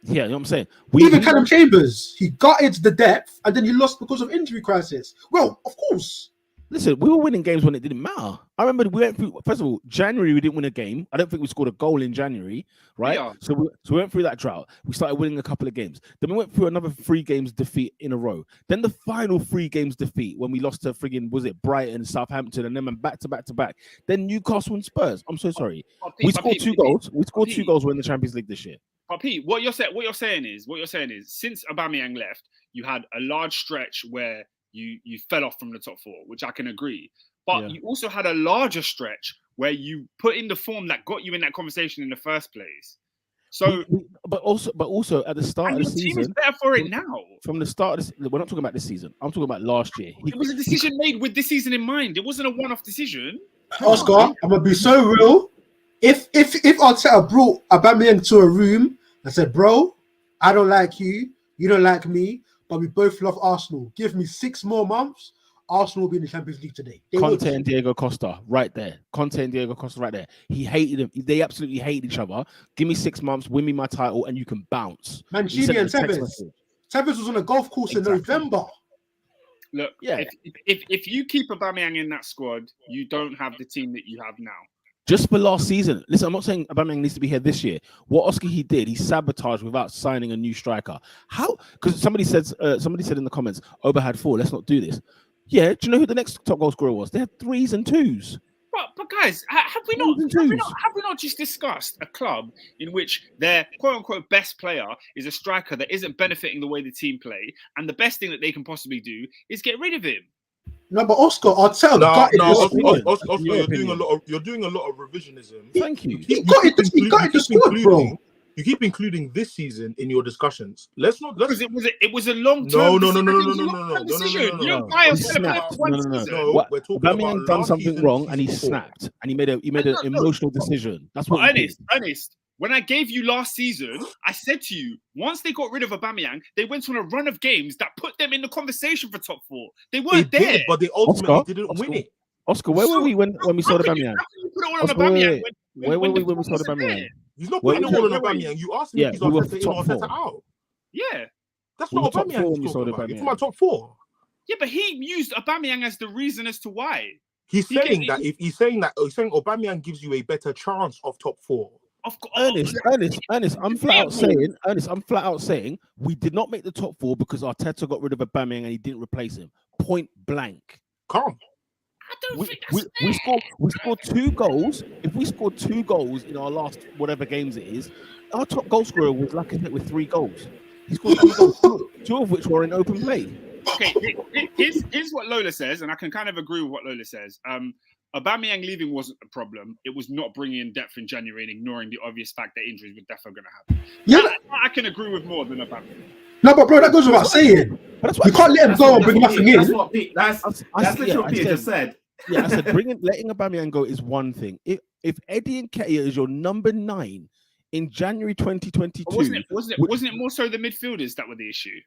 Yeah, you know what I'm saying? Even Callum Chambers, he got into the depth and then he lost because of injury crisis. Well, of course. Listen, we were winning games when it didn't matter. I remember we went through, first of all, January, we didn't win a game. I don't think we scored a goal in January, right? Yeah. So we went through that drought. We started winning a couple of games. Then we went through another 3 games defeat in a row. Then the final 3 games defeat when we lost to friggin', was it Brighton, Southampton, and then went back to back to back. Then Newcastle and Spurs. I'm so sorry. We scored 2 goals. We scored 2 goals. We're in the Champions League this year. But Pete, what you're saying is, since Aubameyang left, you had a large stretch where you fell off from the top 4, which I can agree. But you also had a larger stretch where you put in the form that got you in that conversation in the first place. So, but also at the start of the season, team is better for it now. From the start of this, we're not talking about this season. I'm talking about last year. It was a decision made with this season in mind. It wasn't a one-off decision. Oscar, I'm gonna be so real. If Arteta brought Aubameyang to a room and said, "Bro, I don't like you, you don't like me, but we both love Arsenal. Give me 6 more months. Arsenal will be in the Champions League today." Conte and Diego Costa, right there. He hated him. They absolutely hate each other. Give me 6 months, win me my title, and you can bounce. Mancini and Tevez. Tevez was on a golf course in November. Look, if you keep Aubameyang in that squad, you don't have the team that you have now. Just for last season. Listen, I'm not saying Aubameyang needs to be here this year. What Oscar he did, he sabotaged without signing a new striker. How? Because somebody said in the comments, Oba had 4. Let's not do this. Yeah, do you know who the next top goal scorer was? They had 3s and 2s. But guys, have we not just discussed a club in which their quote unquote best player is a striker that isn't benefiting the way the team play, and the best thing that they can possibly do is get rid of him? No, but Oscar, Oscar, you're doing a lot of revisionism. Thank you. He got it the squad, bro. You keep including this season in your discussions. Let's because it was a long term. No. Aubameyang done something wrong and he snapped and he made an emotional decision. That's what. Ernest. When I gave you last season, I said to you, once they got rid of Aubameyang, they went on a run of games that put them in the conversation for top 4. They weren't there, but they ultimately didn't win it. Oscar, where were we when we saw Aubameyang? How can you put it all on Aubameyang? Where were we when we saw Aubameyang? He's not putting it all on Aubameyang. You asked me if he's Arteta out. Yeah. That's not Aubameyang. It's my top 4. Yeah, but he used Aubameyang as the reason as to why. He's saying Aubameyang gives you a better chance of top 4. Of course, Ernest, I'm flat out saying we did not make the top 4 because Arteta got rid of Aubameyang and he didn't replace him. Point blank. Come. I don't think that's we scored 2 goals. If we scored 2 goals in our last whatever games it is, our top goal scorer was Lacazette with 3 goals. He scored 2 goals, 2 of which were in open play. Okay, here's what Lola says, and I can kind of agree with what Lola says. Aubameyang leaving wasn't the problem. It was not bringing in depth in January and ignoring the obvious fact that injuries were definitely going to happen. Yeah, That I can agree with more than Aubameyang. no, but bro, that goes without saying. You can't let him go and bring nothing in. That's what Peter just said. Yeah, I said letting Aubameyang go is one thing. If Eddie Nketiah is your number 9 in January 2022, wasn't it more so the midfielders that were the issue?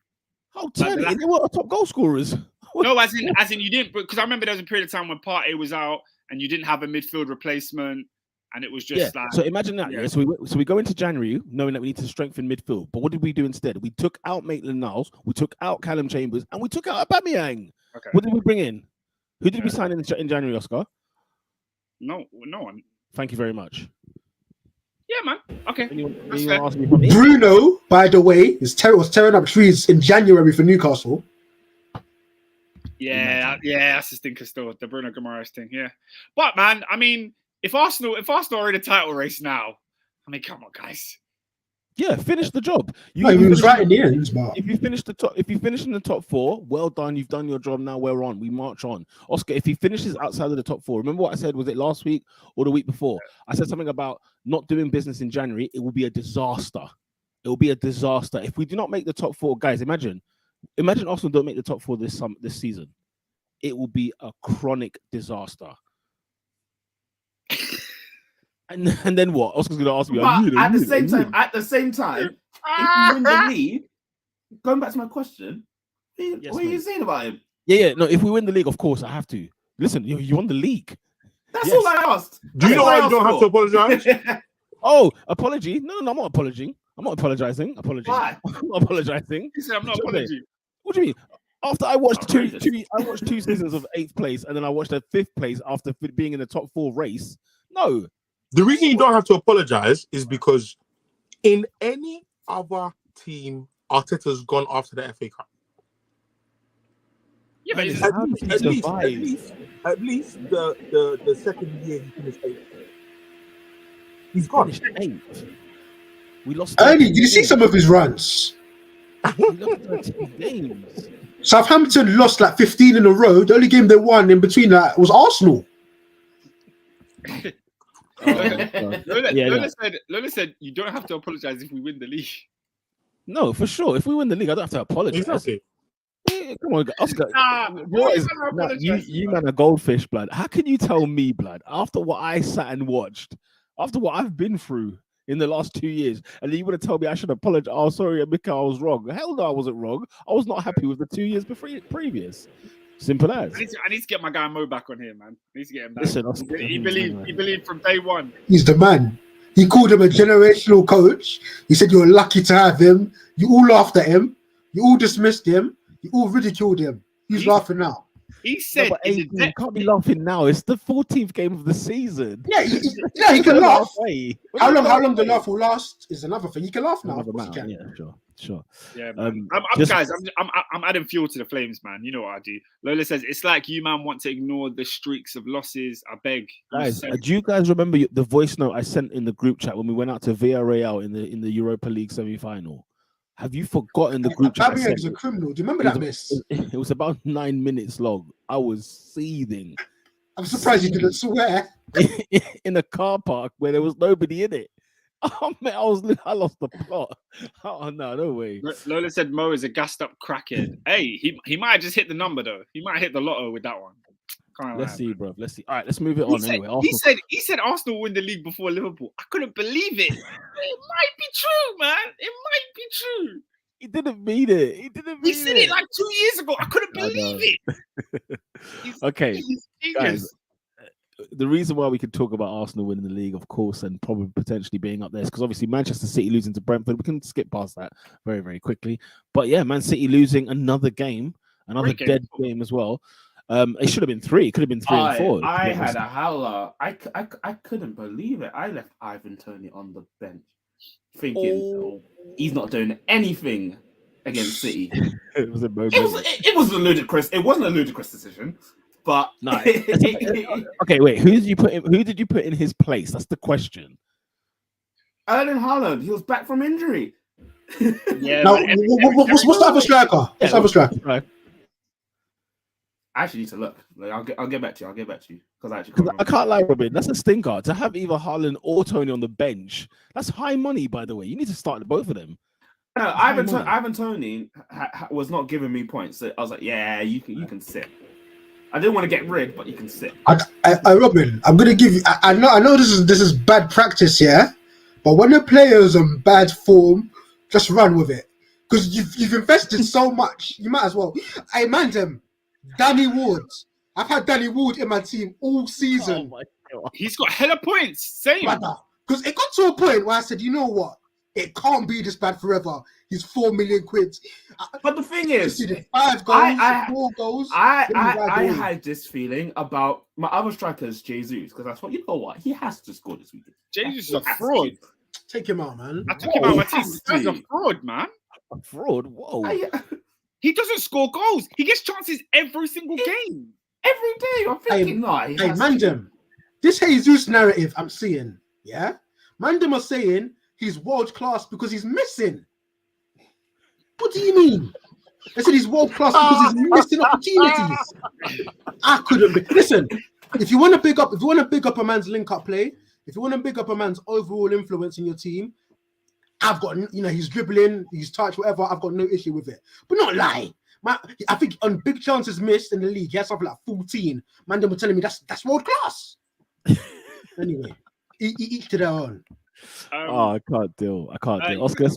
Oh, turn it. They were our top goal scorers. No, as in you didn't, because I remember there was a period of time when Partey was out and you didn't have a midfield replacement, and it was just like. So imagine that. Yeah. So we go into January knowing that we need to strengthen midfield, but what did we do instead? We took out Maitland-Niles, we took out Callum Chambers, and we took out Aubameyang. Okay. What did we bring in? Who did we sign in January, Oscar? No one. Thank you very much. Yeah, man. Okay. Anyone ask me from Bruno, by the way, was tearing up trees in January for Newcastle. Yeah, that's the stinker still, the Bruno Guimaraes thing. Yeah, but man, I mean, if Arsenal are in a title race now, I mean, come on, guys. Yeah, finish the job. He was right in the end, but if you finish in the top 4, well done. You've done your job. Now we're on. We march on. Oscar, if he finishes outside of the top 4, remember what I said? Was it last week or the week before? I said something about not doing business in January. It will be a disaster. It will be a disaster if we do not make the top 4, guys. Imagine Arsenal don't make the top 4 this season. It will be a chronic disaster. And then what? Oscar's going to ask me. But at the same time, if you win the league, going back to my question, what are you saying about him? Yeah. No, if we win the league, of course, I have to. Listen, you won the league. That's all I asked. Do you know why you don't have to apologize? Oh, apology? No, I'm not apologizing. I'm not apologizing. Apology. Why? I'm not apologizing. He said, "I'm not apologizing." What do you mean? After I watched two seasons of 8th place, and then I watched a 5th place after being in the top 4 race. No. The reason you don't have to apologize is because in any other team, Arteta's gone after the FA Cup. Yeah, but at least the second year he finished 8th. He's gone. 8th. We lost. Ernie, did you see some of his runs? We lost 13 games. Southampton lost like 15 in a row. The only game they won in between that was Arsenal. Lola said you don't have to apologize if we win the league. No, for sure. If we win the league, I don't have to apologize. Exactly. Yeah, come on, Oscar. You man are goldfish, blood. How can you tell me, blood, after what I sat and watched, after what I've been through in the last 2 years, and then you would have told me I should apologize? Oh, sorry, Mika, I was wrong. Hell no, I wasn't wrong. I was not happy with the 2 years previous. Simple as. I need to get my guy Mo back on here, man. I need to get him back. Listen, Oscar, he believed from day one. He's the man. He called him a generational coach. He said you're lucky to have him. You all laughed at him. You all dismissed him. You all ridiculed him. He's laughing now. He said, you can't be laughing now. It's the 14th game of the season. Yeah, he can laugh. How long the laugh will last is another thing. He can laugh now. Yeah, sure. Yeah, man. I'm adding fuel to the flames, man. You know what I do. Lola says it's like you, man, want to ignore the streaks of losses. I beg, guys. Do you guys remember the voice note I sent in the group chat when we went out to Villarreal in the Europa League semi-final? Have you forgotten the group chat? Fabio's a criminal. Do you remember that miss? It was about 9 minutes long. I was seething. I'm surprised you didn't swear. In a car park where there was nobody in it. Oh man, I lost the plot. Oh no way. Lola said Mo is a gassed up crackhead. Hey, he might have just hit the number though. He might hit the lotto with that one. Let's see, bro. Let's see. All right, let's move it on anyway. He said Arsenal win the league before Liverpool. I couldn't believe it. It might be true, man. It might be true. He didn't mean it. He said it like 2 years ago. I couldn't believe it. Okay, guys. The reason why we could talk about Arsenal winning the league, of course, and probably potentially being up there is because obviously Manchester City losing to Brentford. We can skip past that very, very quickly. But yeah, Man City losing another game, another dead game as well. It should have been 3. It could have been 3 and 4. I had a howler. I couldn't believe it. I left Ivan Toney on the bench, thinking he's not doing anything against City. It was a moment. It was a ludicrous. It wasn't a ludicrous decision, but No. Okay, wait. Who did you put in his place? That's the question. Erling Haaland. He was back from injury. Yeah. Now, what's the other striker? What's the other striker? Right. I actually need to look. Like, I'll get back to you. Because I can't lie, Robin. That's a stinker to have either Haaland or Tony on the bench. That's high money, by the way. You need to start both of them. No, Ivan Toney was not giving me points. So I was like, yeah, you can sit. I didn't want to get rid, but you can sit. Robin, I'm gonna give you. I know this is bad practice, yeah. But when the player's on bad form, just run with it because you've invested so much. You might as well. I mind him, Danny Ward. I've had Danny Ward in my team all season. Oh my God. He's got hella points. Same. Because it got to a point where I said, you know what? It can't be this bad forever. He's 4 million quid. But the thing is, 5 goals, 4 goals. I had this feeling about my other strikers, Jesus, because I thought, you know what? He has to score this weekend. Jesus is a fraud. Take him out, man. I took him out of my team. He's a fraud, man. A fraud? Whoa. He doesn't score goals. He gets chances every single game. Every day. I'm thinking, hey, Mandem, this Jesus narrative I'm seeing, yeah? Mandem are saying he's world class because he's missing. What do you mean? They said he's world class because he's missing opportunities. I couldn't be. Listen, if you want to big up a man's link-up play, if you want to big up a man's overall influence in your team, I've got, he's dribbling, he's touch, whatever. I've got no issue with it. But not lie. I think on big chances missed in the league, he has something like 14. Man, they were telling me that's world class. Anyway, each to their own. I can't deal. Oscar,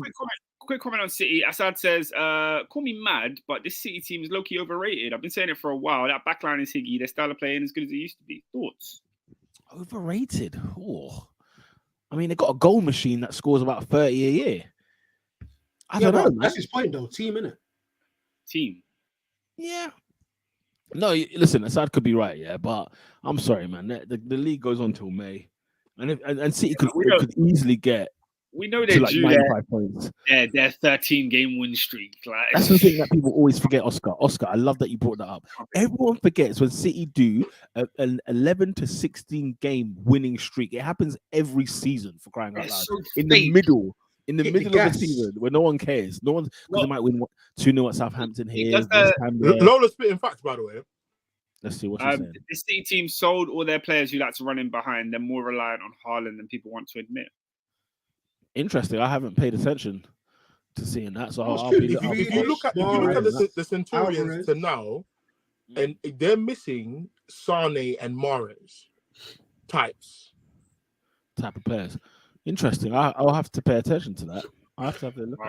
quick comment on City. Assad says, call me mad, but this City team is low-key overrated. I've been saying it for a while. That backline is Higgy. Their style of playing as good as it used to be. Thoughts? Overrated? Oh. I mean, they got a goal machine that scores about 30 a year. I don't know. That's his point, though. Team, innit? Team. Yeah. No, listen, Assad could be right, yeah, but I'm sorry, man. The league goes on till May. And City could easily get. We know they're due 95 points. Their 13-game win streak. Like. That's the thing that people always forget, Oscar. Oscar, I love that you brought that up. Everyone forgets when City do an 11 to 16 game winning streak. It happens every season, for crying out loud. So in the middle of the season, where no one cares. No one, because they might win 2-0 at Southampton here. Lola spitting facts, by the way. Let's see what she's saying. The City team sold all their players who like to run in behind. They're more reliant on Haaland than people want to admit. Interesting. I haven't paid attention to seeing that. So if you look at the Centurions to now, and they're missing Sane and Mahrez type of players. Interesting. I'll have to pay attention to that. I have to have a look.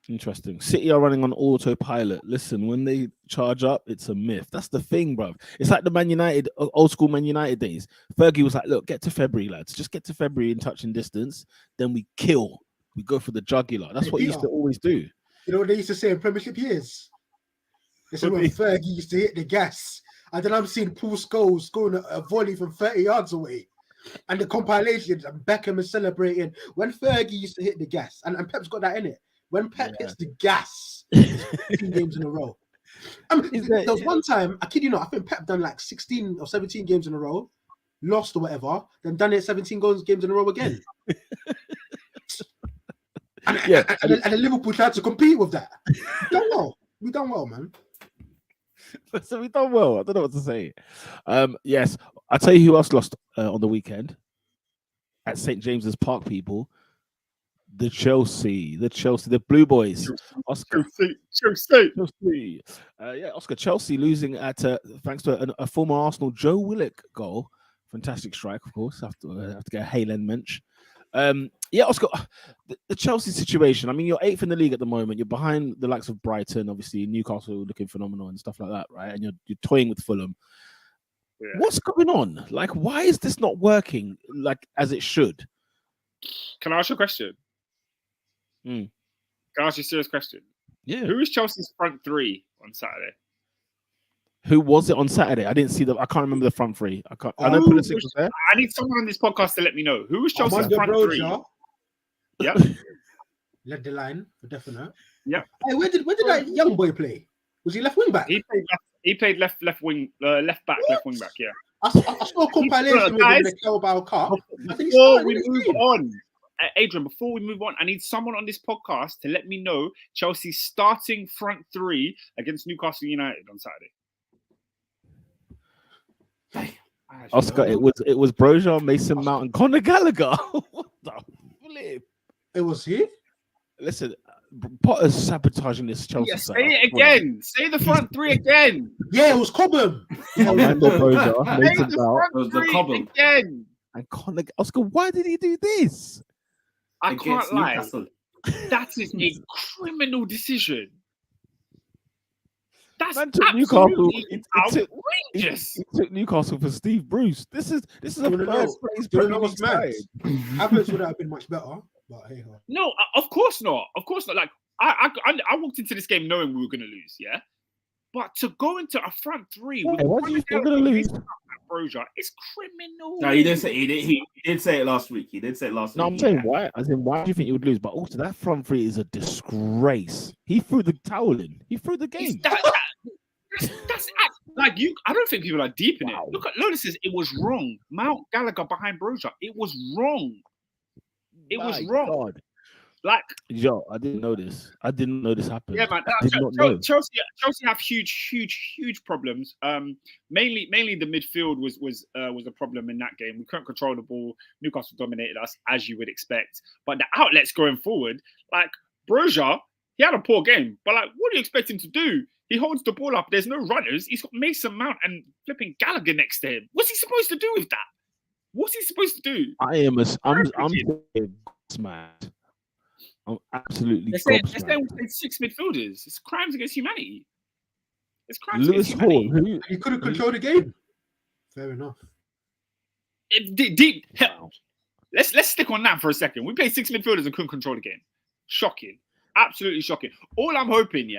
Interesting. City are running on autopilot. Listen, when they charge up, it's a myth. That's the thing, bro. It's like the Man United, old school Man United days. Fergie was like, look, get to February, lads. Just get to February in touching distance. Then we kill. We go for the jugular. That's what he used to always do. You know what they used to say in Premiership years? This is when Fergie used to hit the gas. And then I'm seeing Paul Scholes scoring a volley from 30 yards away. And the compilations, and Beckham is celebrating when Fergie used to hit the gas. And Pep's got that in it. When Pep hits the gas, 15 games in a row. There was one time, I kid you not, I think Pep done like 16 or 17 games in a row, lost or whatever, then done it 17 games in a row again. and then Liverpool tried to compete with that. We done well, man. So we done well. I don't know what to say. Yes, I'll tell you who else lost on the weekend at St. James's Park, people. The Chelsea, the Blue Boys. Oscar. Chelsea. Oscar, Chelsea losing at thanks to a former Arsenal Joe Willock goal. Fantastic strike, of course. Have to get a Haaland mensch. Oscar, the Chelsea situation. I mean, you're 8th in the league at the moment. You're behind the likes of Brighton, obviously Newcastle looking phenomenal and stuff like that, right? And you're toying with Fulham. Yeah. What's going on? Like, why is this not working like as it should? Can I ask you a question? Can I ask you a serious question? Yeah. Who is Chelsea's front three on Saturday? Who was it on Saturday? I didn't see I can't remember the front three. I know Pulisic was there. I need someone on this podcast to let me know who was Chelsea's Armando front three. Broja Yep. led the line for definite. Yep. Hey, where did that young boy play? Was he left wing back? He played left wing, left back, left wing back. Yeah. I saw a compilation with him in the Carabao Cup. Before we move on, Adrian, before we move on, I need someone on this podcast to let me know Chelsea's starting front three against Newcastle United on Saturday. Oscar, it was Broja, Mason Mount, and Conor Gallagher. What the flip? It was he? Listen, Potter's sabotaging this Chelsea Yeah, side. say it again. Say the front three again. Yeah, it was Cobham. Orlando Broja, Say Mason the Mount, front was the three Cobham. again. and Conor. Oscar, why did he do this? I Against can't lie. Newcastle. That is a criminal decision. That's Man took Newcastle. absolutely He outrageous. took Newcastle for Steve Bruce. This is a You know, first place you know Premier what's League mad? side. Havertz would have been much better, but hey ho. No, of course not. Of course not. Like I walked into this game knowing we were going to lose. Yeah, but to go into a front three with Hey, why do you think we're gonna lose? Broja, it's criminal. No, he didn't say he did say it last week. He did say it last No, week. I'm saying why. As in, why do you think you would lose? But also, that front three is a disgrace. He threw the towel in. He threw the game. That's like you. I don't think people are deep in Wow. it. Look at Lola says it was wrong. Mount Gallagher behind Broja. It was wrong. It was My wrong. God. Like Yo, I didn't know this. I didn't know this happened. yeah, man. I did not know. Chelsea have huge problems. Mainly the midfield was a problem in that game. We couldn't control the ball. Newcastle dominated us as you would expect. But the outlets going forward, like Broja, he had a poor game. But like, what do you expect him to do? He holds the ball up. There's no runners. He's got Mason Mount and flipping Gallagher next to him. What's he supposed to do with that? What's he supposed to do? I'm gobsmacked. I'm absolutely They're gobsmacked. saying we played 6 midfielders. It's crimes against humanity. It's crimes Lewis against Hall, humanity. who He couldn't control the game. Fair enough. Let's stick on that for a second. We played 6 midfielders and couldn't control the game. Shocking. Absolutely shocking. All I'm hoping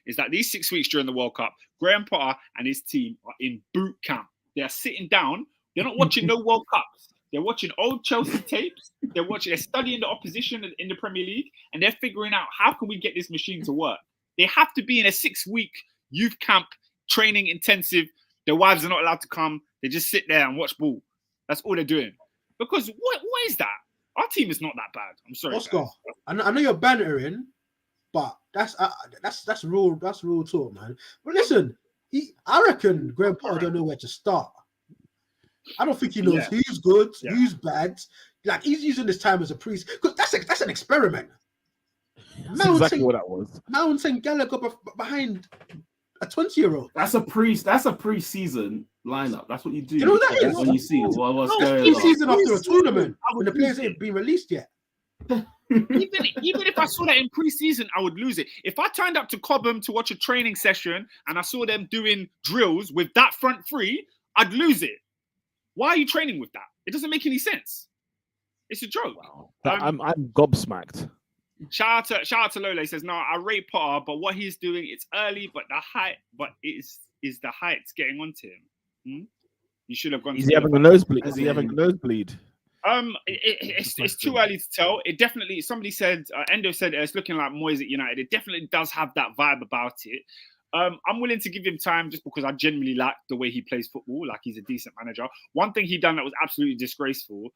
is that these 6 weeks during the World Cup, Graham Potter and his team are in boot camp. They are sitting down. They're not watching no World Cups. They're watching old Chelsea tapes. They're studying the opposition in the Premier League, and they're figuring out how can we get this machine to work. They have to be in a 6-week youth camp, training intensive. Their wives are not allowed to come. They just sit there and watch ball. That's all they're doing. Because what is that? Our team is not that bad. I'm sorry, Oscar, guys. I know you're bantering, but that's real talk, man. But listen, I reckon Graham Potter don't know where to start. I don't think he knows who's good, who's bad. Like he's using this time as a priest because that's an experiment. That's exactly what that was. Mount and Gallagher behind a 20-year-old. That's a pre-season lineup. That's what you do. You know what that is? When you see what's going on. Pre-season after a tournament when the players ain't been released yet. Even if I saw that in pre-season, I would lose it. If I turned up to Cobham to watch a training session and I saw them doing drills with that front three, I'd lose it. Why are you training with that? It doesn't make any sense. It's a joke. Wow. I'm gobsmacked. Shout out to Lola. He says, "No, I rate Potter, but what he's doing, it's early, but is the heights getting onto him? You should have gone. Is he having a nosebleed? Is he having a nosebleed? It's too early to tell. It definitely. Somebody said, Endo said it's looking like Moyes at United. It definitely does have that vibe about it. I'm willing to give him time just because I genuinely like the way he plays football. Like he's a decent manager. One thing he done that was absolutely disgraceful.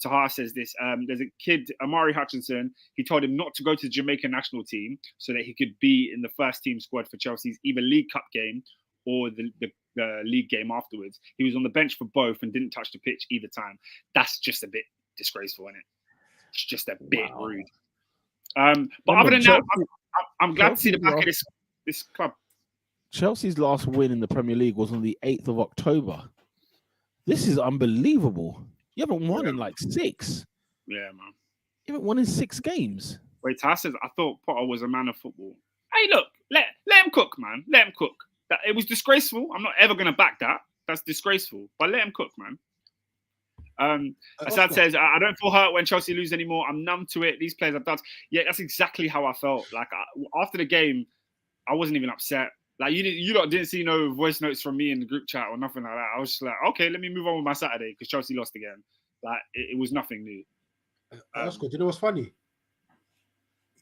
Taha says this. There's a kid, Amari Hutchinson. He told him not to go to the Jamaican national team so that he could be in the first team squad for Chelsea's either League Cup game or the league game afterwards. He was on the bench for both and didn't touch the pitch either time. That's just a bit disgraceful, isn't it? It's just a bit rude. But other than that, I'm glad to see the back of this club. Chelsea's last win in the Premier League was on the 8th of October. This is unbelievable. You haven't won in like 6. Yeah, man. You haven't won in 6 games. Wait, Ty says, I thought Potter was a man of football. Hey, look, let him cook, man. Let him cook. It was disgraceful. I'm not ever going to back that. That's disgraceful. But let him cook, man. Assad says, I don't feel hurt when Chelsea lose anymore. I'm numb to it. These players are done. Yeah, that's exactly how I felt. Like after the game, I wasn't even upset. Like you lot didn't see no voice notes from me in the group chat or nothing like that. I was just like, okay, let me move on with my Saturday because Chelsea lost again. Like it was nothing new. That's good. You know what's funny?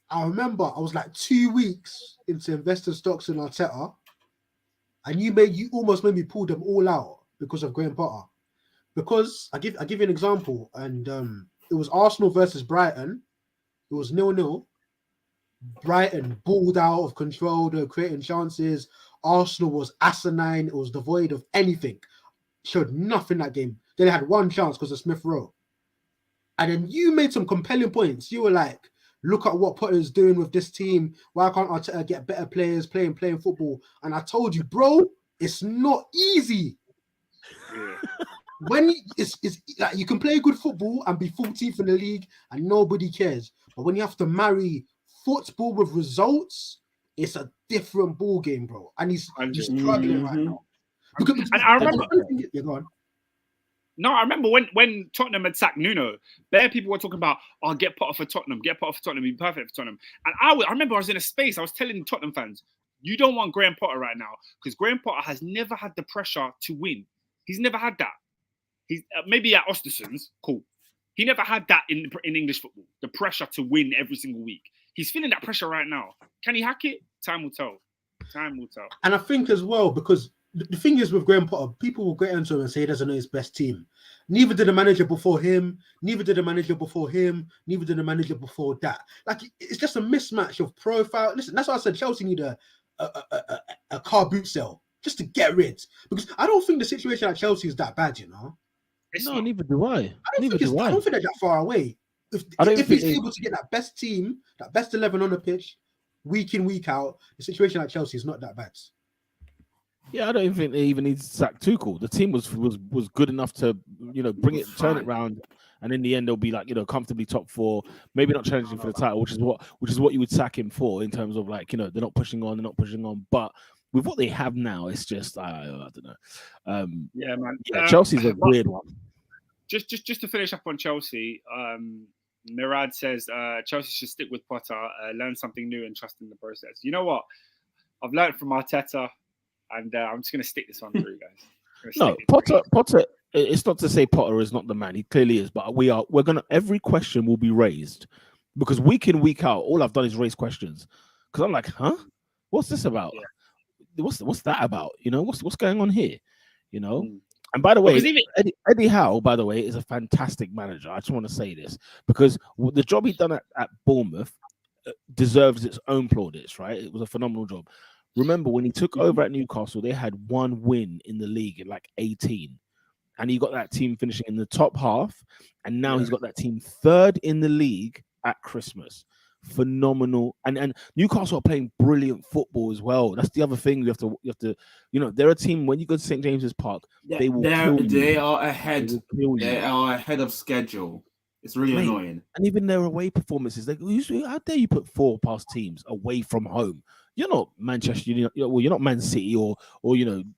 I remember I was like 2 weeks into investor stocks in Arteta, and you almost made me pull them all out because of Graham Potter. Because I give you an example, and it was Arsenal versus Brighton. It was 0-0. Brighton balled out of control. They were creating chances. Arsenal was asinine. It was devoid of anything. Showed nothing that game. They had one chance because of Smith Rowe. And then you made some compelling points. You were like, look at what Potter's doing with this team. Why can't Arteta get better players playing football? And I told you, bro, it's not easy. Yeah. When it's like you can play good football and be 14th in the league and nobody cares. But when you have to marry football with results, it's a different ball game, bro. And he's struggling right now. Because, and I remember, yeah, go on. No, I remember when Tottenham had sacked Nuno, bare people were talking about, oh, get Potter for Tottenham, he'd be perfect for Tottenham. And I remember I was in a space, I was telling Tottenham fans, you don't want Graham Potter right now because Graham Potter has never had the pressure to win. He's never had that. He's maybe at Ostersund's, cool. He never had that in English football, the pressure to win every single week. He's feeling that pressure right now. Can he hack it? Time will tell. Time will tell. And I think as well, because the thing is with Graham Potter, people will get into him and say he doesn't know his best team. Neither did the manager before him. Neither did the manager before him. Neither did the manager before that. Like, it's just a mismatch of profile. Listen, that's why I said Chelsea need a car boot sale just to get rid. Because I don't think the situation at Chelsea is that bad, you know? No, neither do I. I don't think they're that far away. If he's able to get that best team, that best 11 on the pitch, week in, week out, the situation at Chelsea is not that bad. Yeah, I don't even think they even need to sack TUchel. The team was good enough to, bring it, turn it around, and in the end they'll be like, comfortably top four, maybe not challenging for the title, which is what you would sack him for in terms of like, they're not pushing on, but with what they have now, it's just I don't know. Yeah, man. Yeah, Chelsea's a weird one. Just to finish up on Chelsea, Mirad says Chelsea should stick with Potter, learn something new, and trust in the process. You know what? I've learned from Arteta, and I'm just going to stick this one through, guys. No, Potter. It's not to say Potter is not the man. He clearly is, but we're gonna. Every question will be raised because week in, week out, all I've done is raise questions. Because I'm like, huh? What's this about? Yeah. What's that about? What's going on here? And by the way, Eddie Howe, by the way, is a fantastic manager. I just want to say this because the job he done at Bournemouth deserves its own plaudits, right? It was a phenomenal job. Remember, when he took over at Newcastle, they had one win in the league in like 18. And he got that team finishing in the top half. And now he's got that team third in the league at Christmas. Phenomenal. And Newcastle are playing brilliant football as well. That's the other thing you have to they're a team when you go to St. James's Park, they will kill you. They are ahead. They are ahead of schedule. It's really annoying. And even their away performances, how dare you put 4 past teams away from home? You're not Manchester, you're not Man City or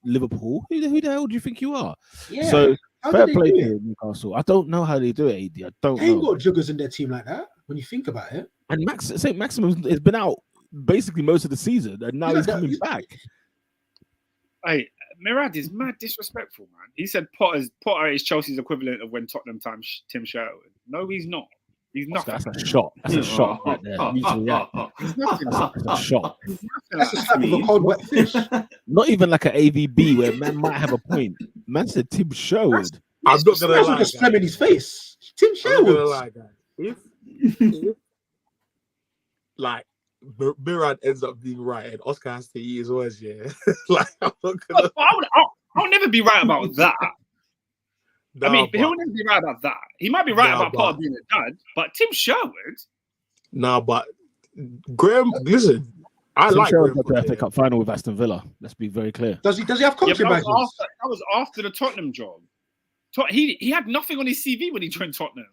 Liverpool. Who the hell do you think you are? Yeah. So fair play to Newcastle. I don't know how they do it, AD. I don't know. They ain't got juggers in their team like that when you think about it. And St. Maximum has been out basically most of the season, and now he's coming back. Hey, Mirad is mad disrespectful, man. He said Potter is Chelsea's equivalent of when Tottenham times Tim Sherwood. No, he's not. He's nothing. That's a shot. That's a shot right there. He's nothing. That's a shot. That's a slap of a cold wet fish. Not even like an AVB where man might have a point. Man said Tim Sherwood. I'm not gonna lie. Just slam in his face. Tim Sherwood. If like Mirad ends up being right and Oscar has to eat his words, like I'm not gonna. I'll never be right about that. He'll never be right about that. He might be right about Potter being a dad, but Tim Sherwood. Nah, but Graham, listen, I Tim like Sherwood Graham. got the FA Cup final with Aston Villa. Let's be very clear. Does he have coaching badges? That was after the Tottenham job. He had nothing on his CV when he joined Tottenham.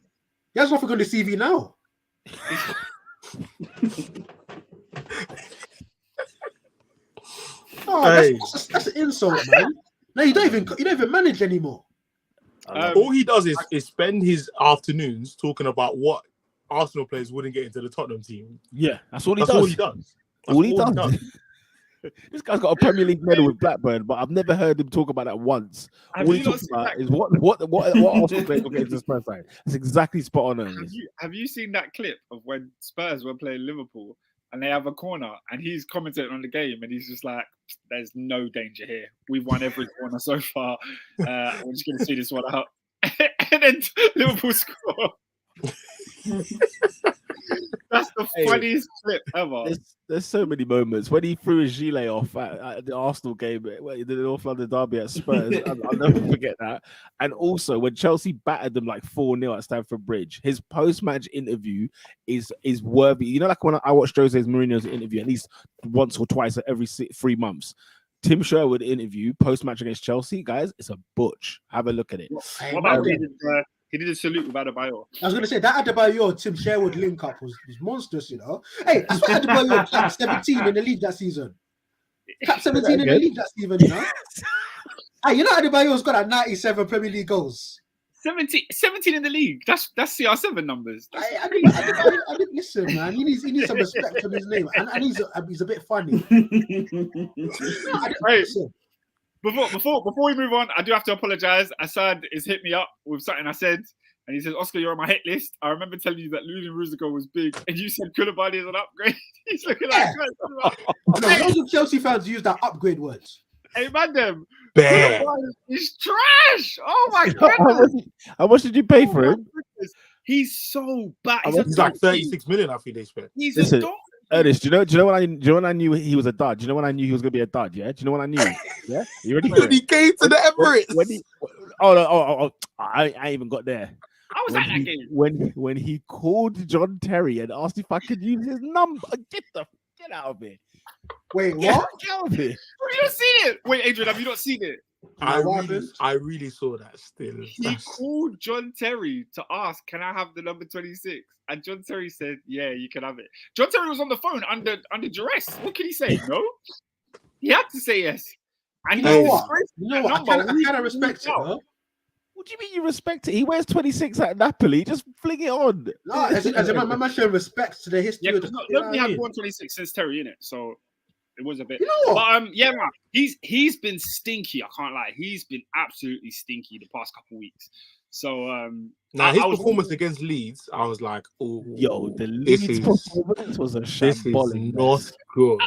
He has nothing on his CV now. That's an insult, man. No, you don't even manage anymore. All he does is spend his afternoons talking about what Arsenal players wouldn't get into the Tottenham team. Yeah, that's all he does. All he does. All he does. This guy's got a Premier League medal with Blackburn, but I've never heard him talk about that once. Have All you he not talks seen about that- is what Arsenal players will get into Spurs side. That's exactly spot on. Ernest. Have you seen that clip of when Spurs were playing Liverpool and they have a corner and he's commentating on the game and he's just like, "There's no danger here. We've won every corner so far. We're just going to see this one out." And then Liverpool score. That's the funniest clip ever. There's so many moments when he threw his gilet off at the Arsenal game, the North London derby at Spurs. I'll never forget that. And also when Chelsea battered them like 4-0 at Stamford Bridge, his post-match interview is worthy. You know, like when I watch Jose Mourinho's interview at least once or twice every 3 months. Tim Sherwood interview post-match against Chelsea, guys, it's a butch. Have a look at it. What about he did a salute with Adebayo? I was going to say that Adebayo Tim Sherwood link up was monstrous, you know. Hey, I swear Adebayo capped 17 in the league that season. Capped 17 in the league that season, you know. Hey, you know Adebayo's got at 97 Premier League goals. 17 in the league. That's CR7 numbers. I mean, listen, man. He needs some respect for his name, and he's a bit funny. Right. Before we move on, I do have to apologize. Assad has hit me up with something I said, and he says, "Oscar, you're on my hit list. I remember telling you that losing Ruzico was big, and you said Koulibaly is an upgrade." He's looking like, those of Chelsea fans use that upgrade words. "Hey, man, them Bad. Koulibaly is trash. Oh my god! How much did you pay for him? He's so bad. He's like 36 million. I think they spent. He's Listen, a dog. Ernest, do you know when I knew he was a dud? Do you know when I knew he was going to be a dud? Yeah. Do you know when I knew? Yeah. You ready for When he it? came to the Emirates. I ain't even got there. I was at that game. When he called John Terry and asked if I could use his number, get out of here. Wait, Get what? out of here. Have you not seen it? Wait, Adrian, have you not seen it? I really saw that still. He called John Terry to ask, "Can I have the number 26?" And John Terry said, "Yeah, you can have it." John Terry was on the phone under duress. What can he say? No? He had to say yes. And You know what? I kind of respect it, though. What do you mean you respect it? He wears 26 at Napoli. Just fling it on. No, as a man showing respect to the history. Yeah, of because the, nobody had 126 since Terry in it, so it was a bit. You know what? But yeah, man, he's been stinky. I can't lie. He's been absolutely stinky the past couple weeks. So his performance against Leeds, I was like, "Oh, yo, the Leeds performance was a shambolic. Not good."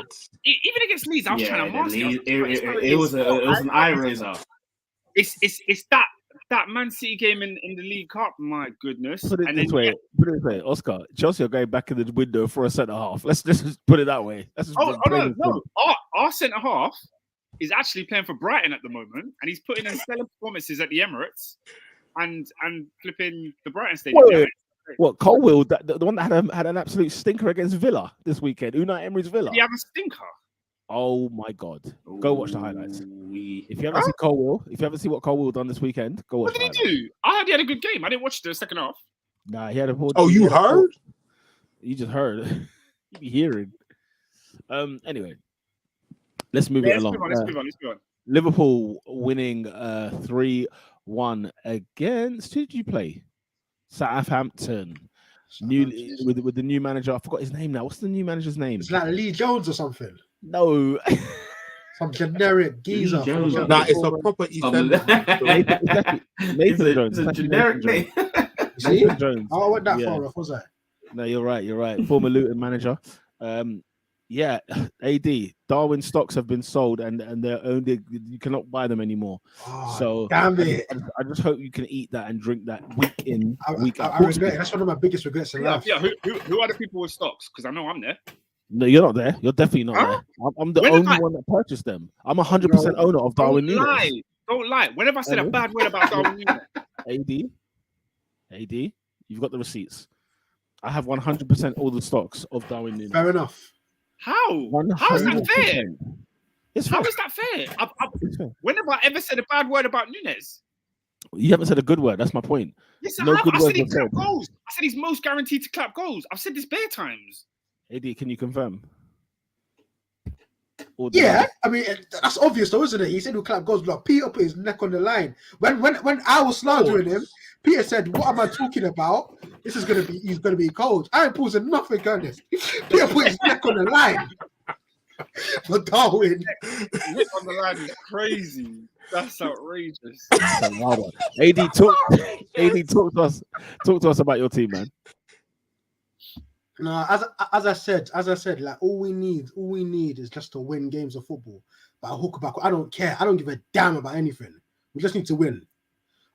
Even against Leeds, I was trying to mask it. It was an eye raiser. It's that Man City game in the League Cup. My goodness. Put it this way, Oscar. Chelsea are going back in the window for a centre half. Let's just put it that way. No. Our centre half is actually playing for Brighton at the moment, and he's putting in stellar performances at the Emirates and flipping the Brighton stadium. Wait. What, Colwill, the one that had an absolute stinker against Villa this weekend? Unai Emery's Villa. Did he have a stinker? Oh my God! Go watch the highlights. If you haven't seen Colwill, if you haven't seen what Colwill done this weekend, go watch. What did he do? I heard he had a good game. I didn't watch the second half. Nah, he had a. You heard? You just heard. You be hearing. Anyway, let's move it along. Let's move on. Liverpool winning 3-1 against. Who did you play? Southampton. With the new manager. I forgot his name now. What's the new manager's name? It's like Lee Jones or something. No. Some generic geezer. Nah, it's a proper East End. Nathan Jones. It's a generic name. Nathan Jones. Oh, I went that far off, was I? No, you're right. Former Luton manager. Yeah, AD. Darwin stocks have been sold and they're only you cannot buy them anymore. Oh, so damn it. I just hope you can eat that and drink that week in, week out. I regret it. That's one of my biggest regrets in life. Yeah, who are the people with stocks? Because I know I'm there. No, you're not there. You're definitely not there. I'm the only one that purchased them. I'm 100% owner of Darwin Nunez. Don't lie. Whenever I said a bad word about Darwin Nunez. AD, you've got the receipts. I have 100% all the stocks of Darwin Nunez. Fair enough. How? 100%. How is that fair? How is that fair? When have I ever said a bad word about Nunez? You haven't said a good word. That's my point. Yes, I said he clapped goals. I said he's most guaranteed to clap goals. I've said this bare times. AD, can you confirm? Yeah, I mean that's obvious though, isn't it? He said he'll clap goals. Like Peter put his neck on the line. When I was slandering him, Peter said, "What am I talking about? He's gonna be cold." I ain't pausing nothing, Ernest. Peter put his neck on the line. for Darwin. Hit on the line is crazy. That's outrageous. That's a wild one. AD, talk to us about your team, man. No, as I said, like all we need is just to win games of football. But I'll hook back. I don't care. I don't give a damn about anything. We just need to win.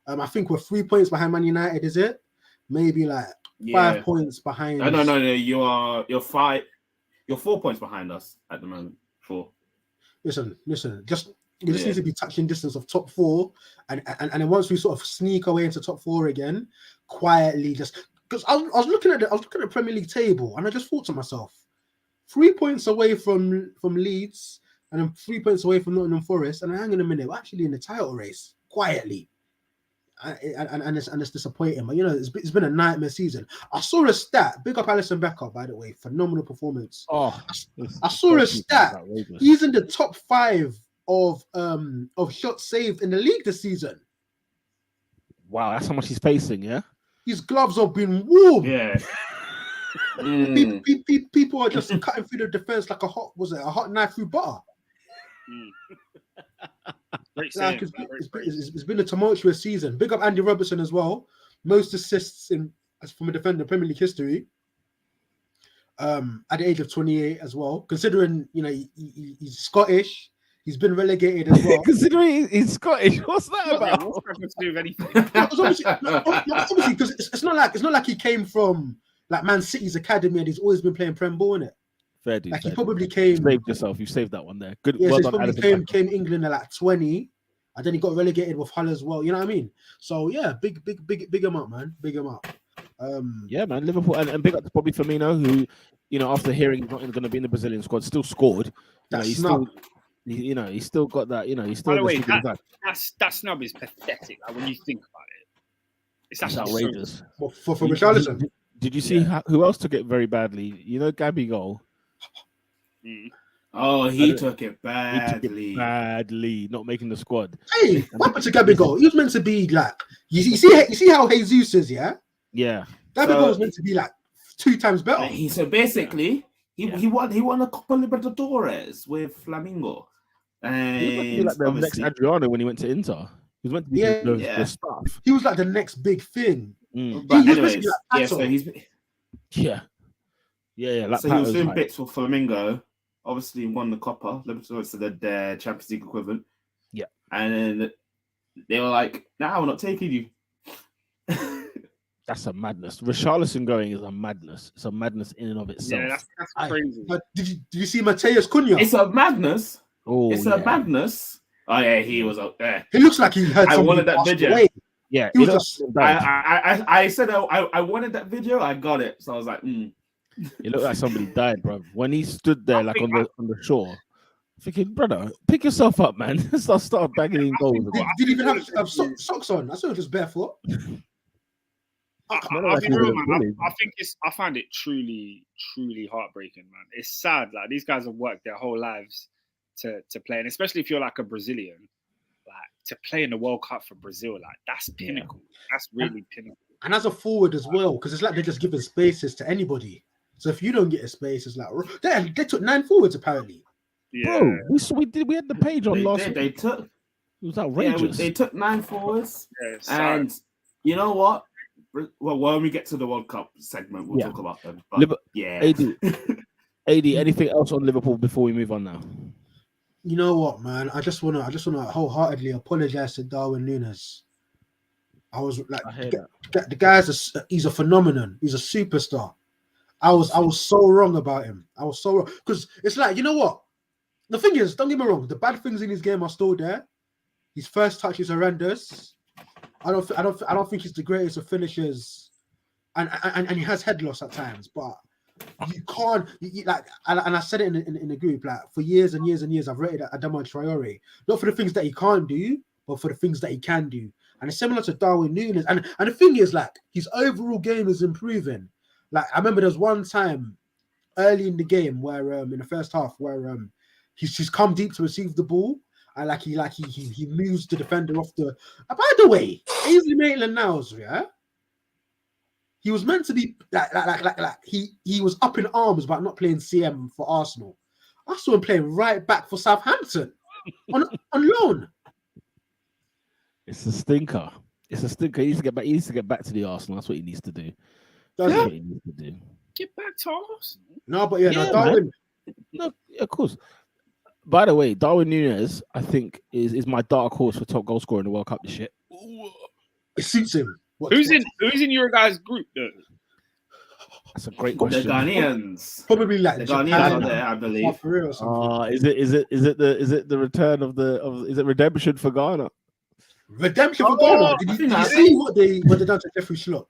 I think we're 3 points behind Man United. Is it? Maybe like 5 points behind. No. You're 4 points behind us at the moment. 4. Listen. You just need to be touching distance of top 4, and then once we sort of sneak away into top 4 again, quietly just. Because I was looking at the Premier League table, and I just thought to myself, 3 points away from Leeds, and then 3 points away from Nottingham Forest, and hang on a minute, we're actually in the title race quietly, and it's disappointing. But it's been a nightmare season. I saw a stat. Big up Alisson Becker, by the way, phenomenal performance. Oh, I saw a stat. He's in the top 5 of shots saved in the league this season. Wow, that's how much he's facing, yeah. His gloves have been warm. Yeah. People are just cutting through the defense like a hot knife through butter. Like it's been a tumultuous season. Big up Andy Robertson as well. Most assists from a defender in Premier League history. At the age of 28 as well. Considering he's Scottish. He's been relegated as well. Considering he's Scottish, what's that about? What's that got to do with anything? Obviously, because it's not like he came from like Man City's academy and he's always been playing Prem ball, innit? Fair dude. Like he probably came. You saved yourself. You saved that one there. Good. Yeah, Well so done, he probably came England at like 20, and then he got relegated with Hull as well. You know what I mean? So yeah, big him up, man. Big him up. Yeah, man. Liverpool and big up to Bobby Firmino, who after hearing he's not going to be in the Brazilian squad, still scored. He's still got that. He's still. By the way, that snub is pathetic. Like, when you think about it, it's actually outrageous. For Richarlison. Did you see who else took it very badly? Gabby Goal. Oh, he took it badly. Not making the squad. Hey, what happened to Gabby Goal? He was meant to be like you see how Jesus is, yeah? Yeah. Gabby Goal was meant to be like 2 times better. So basically, he won a Copa Libertadores with Flamengo. And he was meant to be like the next Adriano when he went to Inter. He was meant to be the stuff. He was like the next big thing. But anyways, so he's like so he was doing bits for Flamengo. Obviously, won the Copa Libertadores, so the Champions League equivalent. Yeah, and then they were like, "Nah, we're not taking you." That's a madness. Richarlison going is a madness. It's a madness in and of itself. Yeah, that's crazy. Did you see Mateus Cunha? It's a madness. Oh, it's a madness. Oh yeah, he was up there. He looks like he heard. I wanted that video. Away. Yeah, he was just. I said I wanted that video. I got it. So I was like, It looked like somebody died, bro. When he stood there, like on the shore, thinking, brother, pick yourself up, man. Start bagging in goals. Did he even have socks on? I saw it just barefoot. I'll be real, man. I find it truly, truly heartbreaking, man. It's sad. Like, these guys have worked their whole lives to play, and especially if you're like a Brazilian, like to play in the World Cup for Brazil, like that's pinnacle. Yeah. That's really pinnacle. And as a forward as well, because it's like they're just giving spaces to anybody. So if you don't get a space, it's like they took 9 forwards apparently. Yeah, bro, we had the page on last week. They took. It was outrageous. They took 9 forwards, and you know what? Well, when we get to the World Cup segment, we'll talk about them. But AD, anything else on Liverpool before we move on now? You know what, man? I just wanna wholeheartedly apologize to Darwin Nunez. I was like, the guy's he's a phenomenon. He's a superstar. I was so wrong about him. I was so wrong because it's like, you know what? The thing is, don't get me wrong. The bad things in his game are still there. His first touch is horrendous. I don't think he's the greatest of finishers, and he has head loss at times. But you can't and I said it in the group, like for years and years and years, I've rated Adama Traore not for the things that he can't do, but for the things that he can do. And it's similar to Darwin Nunez. And the thing is, like, his overall game is improving. Like, I remember there's one time early in the game where in the first half where he's come deep to receive the ball. And he moves the defender off the. By the way, Ainsley Maitland-Niles, yeah, he was meant to be like he was up in arms about not playing CM for Arsenal. I saw him playing right back for Southampton on loan. It's a stinker. It's a stinker. He needs to get back. He needs to get back to the Arsenal. That's what he needs to do. Does That's he? what he needs to do. Get back to Arsenal. No, but yeah, Yeah, no, Darwin. No, of course. By the way, Darwin Nunez, I think, is my dark horse for top goal scorer in the World Cup this year. It suits him. Who's in your guys' group though? That's a great The question. Ghanaians. Probably like The Japan, Ghanaians are there, I believe. South Korea or something. Is it the return of is it redemption for Ghana? Redemption for Ghana. Did you see what they done to Jeffrey Schlupp?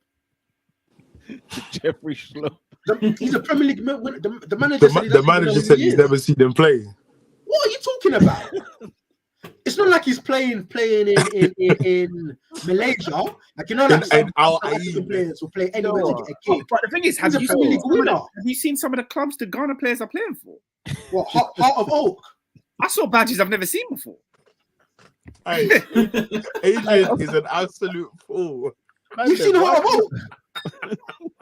Jeffrey Schlupp. He's a Premier League the manager. The manager said he's never seen them play. What are you talking about? It's not like he's playing in Malaysia. Like like some African players will play anywhere to get a gig. But the thing is, have you seen some of the clubs the Ghana players are playing for? What, Heart of Oak? I saw badges I've never seen before. Hey, Adrian is an absolute fool. You've seen Heart of Oak?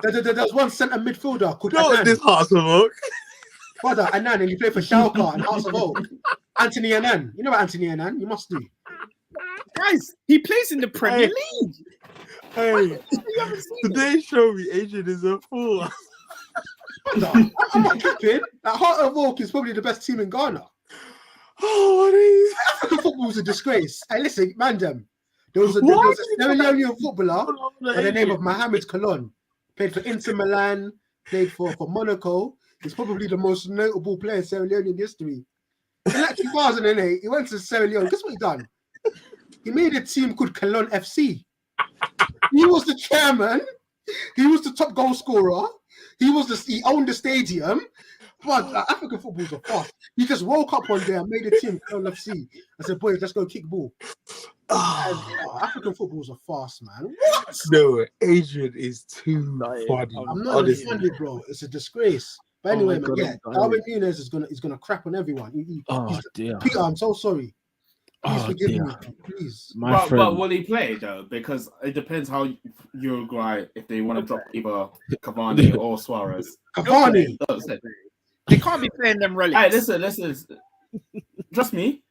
There's one centre midfielder called Not this Hearts of Oak. Brother, Annan, and he played for Schalke and Hearts of Oak. Anthony Annan. You know about Anthony Annan? You must do. Guys, he plays in the Premier League. Hey, today show me Adrian is a fool. Brother, I'm not capping. That Heart of Oak is probably the best team in Ghana. Oh, what is African football was a disgrace. Hey, listen, man, there was a Sierra Leonean footballer by the name of Mohamed Kalon. Played for Inter Milan, played for Monaco. He's probably the most notable player in Sierra Leone in history. In like 2008, he went to Sierra Leone. Guess what he done? He made a team called Kalon FC. He was the chairman. He was the top goal scorer. He owned the stadium. But African football's a fast. He just woke up one day and made a team Kalon FC. I said, boys, let's go kick ball. African football's a fast, man. What? No, Adrian is too funny. I'm not funny, bro. It's a disgrace. But anyway, man, Darwin Nunez is gonna crap on everyone. Dear. Peter, I'm so sorry. Please forgive me, please. But will he play though? Because it depends how Uruguay, if they want to drop either Cavani or Suarez. Cavani. They can't be playing them relics. Hey, listen. Trust me.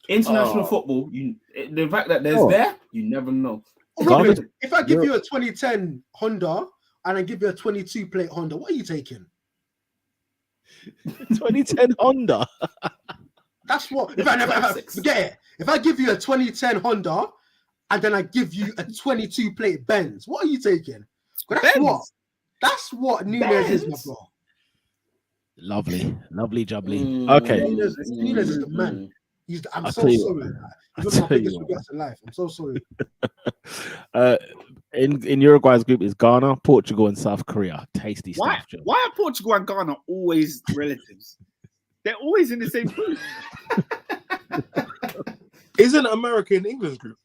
International football, the fact that there's there, you never know. Robin, if I give you a 2010 Honda and I give you a 22 plate Honda, what are you taking? 2010 Honda. That's what. Forget it. If I give you a 2010 Honda and then I give you a 22 plate Benz, what are you taking? That's what Nunez is, my bro. Lovely jubbly. Okay. Nunez is the man. I'm so sorry. He's one of my biggest regrets in life. I'm so sorry. In Uruguay's group is Ghana, Portugal, and South Korea. Tasty stuff. Joe. Why are Portugal and Ghana always relatives? They're always in the same group. Isn't America in England's group?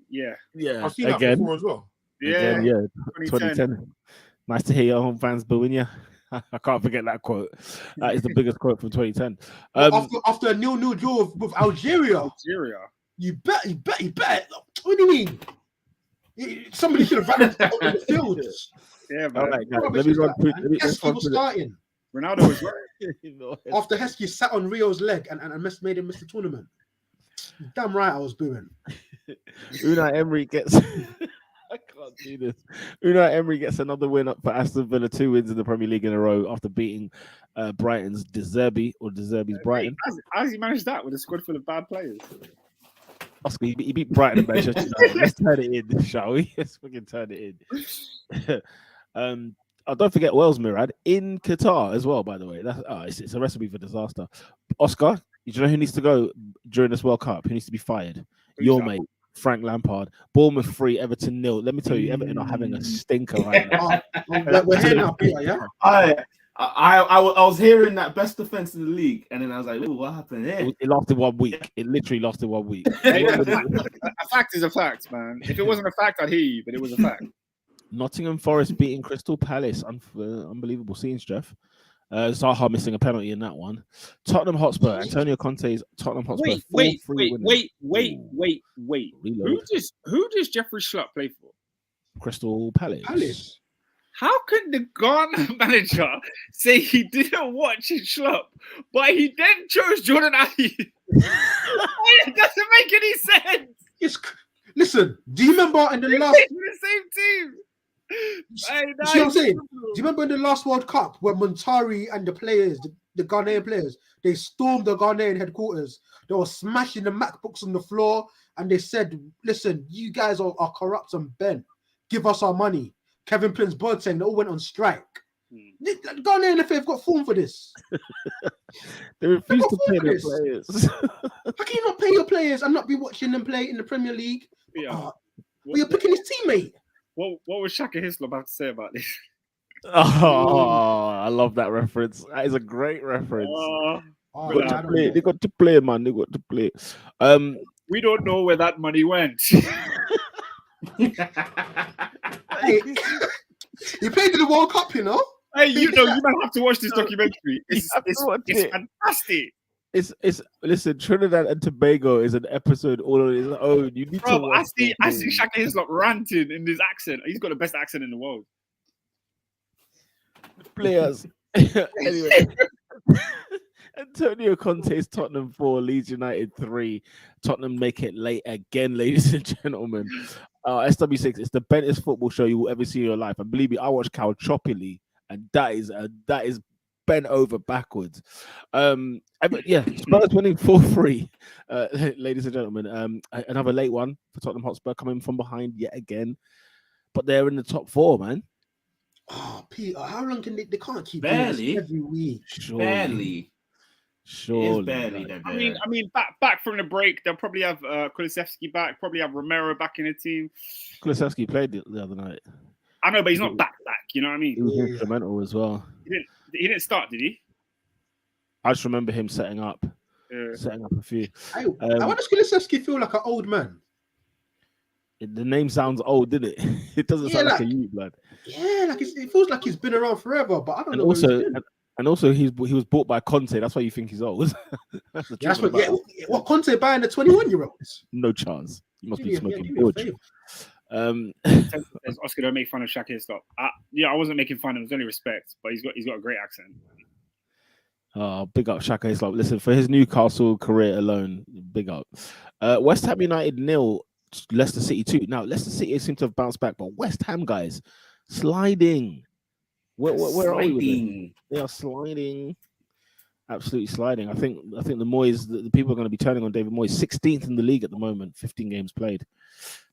Yeah. I've seen that before as well. Yeah. 2010. Nice to hear your home fans booing you. I can't forget that quote. That is the biggest quote from 2010. After a 0-0 draw with Algeria. You bet. What do you mean? Somebody should have ran out on the field. Yeah, man. All right, guys. Let me run through. Heskey was starting. Ronaldo was right. After Heskey sat on Rio's leg and made him miss the tournament. Damn right I was booing. Unai Emery gets... I can't do this. Unai Emery gets another win up for Aston Villa, 2 wins in the Premier League in a row after beating Brighton's Deserby's Brighton. How does he manage that with a squad full of bad players? Oscar, he beat Brighton and Manchester United. Let's turn it in, shall we? Let's fucking turn it in. Don't forget Wales Mirad in Qatar as well, by the way. It's a recipe for disaster. Oscar, do you know who needs to go during this World Cup? Who needs to be fired? Your mate, Frank Lampard. Bournemouth 3, Everton 0. Let me tell you, Everton are having a stinker right now. We're here now, Peter, yeah? I was hearing that best defense in the league, and then I was like, what happened here? It lasted 1 week. It literally lasted 1 week. A fact is a fact, man. If it wasn't a fact, I'd hear you, but it was a fact. Nottingham Forest beating Crystal Palace. Unbelievable scenes, Jeff. Zaha missing a penalty in that one. Tottenham Hotspur. Antonio Conte's Tottenham Hotspur. Wait. Who does Jeffrey Schlupp play for? Crystal Palace. How could the Ghana manager say he didn't watch his schlop, but he then chose Jordan Ayew? It doesn't make any sense. Listen, do you remember in the last the same team? Hey, you see what I'm saying? Do you remember in the last World Cup when Montari and the players, the Ghanaian players, they stormed the Ghanaian headquarters? They were smashing the MacBooks on the floor and they said, listen, you guys are corrupt and bent. Give us our money. Kevin Prince Boateng, they all went on strike. The Ghanaian FA have got form for this. They refuse to pay their players. How can you not pay your players and not be watching them play in the Premier League? Yeah. But you're picking his teammate. What was Shaka Hislop have to say about this? Oh, I love that reference. That is a great reference. They got to play, man. They got to play. We don't know where that money went. Hey, he played in the World Cup, you know. Hey, you might have to watch this documentary. It's fantastic. It's listen, Trinidad and Tobago is an episode all on its own. You need to watch I see Shaka Hislop ranting in his accent. He's got the best accent in the world. Players. Anyway. Antonio Conte's Tottenham 4, Leeds United 3. Tottenham make it late again, ladies and gentlemen. SW6, it's the bentest football show you will ever see in your life. And believe me, I watch Cal choppily, and that is bent over backwards. Spurs winning 4-3, ladies and gentlemen. Another late one for Tottenham Hotspur, coming from behind yet again, but they're in the top 4, man. Oh, Peter, how long can they can't keep barely every week? Barely. Surely. Barely. I mean, back from the break, they'll probably have Kulusevski back, probably have Romero back in the team. Kulusevski played the other night. I know, but he's not back. You know what I mean? He was instrumental as well. He didn't start, did he? I just remember him setting up a few. Why does Kulusevski feel like an old man? The name sounds old, didn't it? It doesn't sound like a youth, blood. Yeah, like it feels like he's been around forever, but I don't know. Also, he was bought by Conte. That's why you think he's old. What Conte buying the 21-year-olds? No chance. You must be smoking George. Oscar, don't make fun of Shaka Hislop. I wasn't making fun of him. It was only respect, but he's got a great accent. Oh, big up Shaka Hislop. Listen, for his Newcastle career alone, big up. West Ham United 0, Leicester City 2. Now, Leicester City seem to have bounced back, but West Ham guys sliding. Where are we? They are sliding, absolutely sliding. I think the Moyes, the people are going to be turning on David Moyes. 16th in the league at the moment, 15 games played.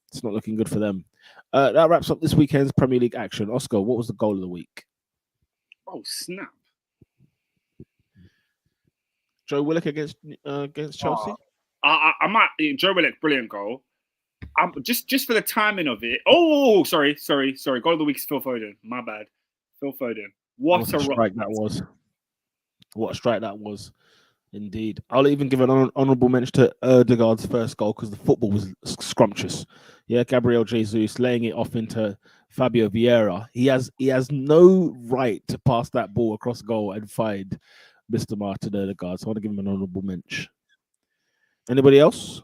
It's not looking good for them. That wraps up this weekend's Premier League action. Oscar, what was the goal of the week? Oh, snap. Joe Willock against Chelsea? I might. Joe Willock, brilliant goal. Just for the timing of it. Oh, sorry. Goal of the week is Phil Foden. My bad. Phil Foden. What a strike that was. What a strike that was. Indeed. I'll even give an honourable mention to Erdegaard's first goal because the football was scrumptious. Yeah, Gabriel Jesus laying it off into Fabio Vieira. He has no right to pass that ball across goal and find Mr. Martin Erdegaard. So I want to give him an honourable mention. Anybody else?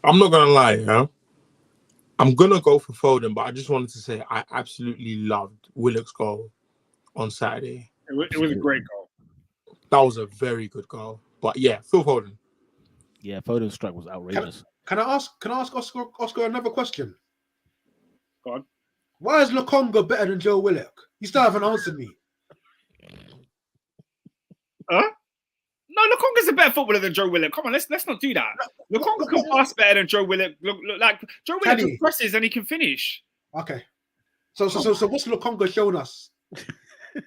I'm not going to lie, yeah? I'm going to go for Foden, but I just wanted to say I absolutely loved Willock's goal on Saturday. It was a great goal. That was a very good goal. But yeah, Phil Foden. Yeah, Foden's strike was outrageous. Can I ask Oscar another question? Go on. Why is Lokonga better than Joe Willock? You still haven't answered me. Huh? No, Lokonga's a better footballer than Joe Willock. Come on, let's not do that. Lokonga can pass better than Joe Willock. Look, like Joe Willock presses and he can finish. Okay. So what's Lokonga shown us?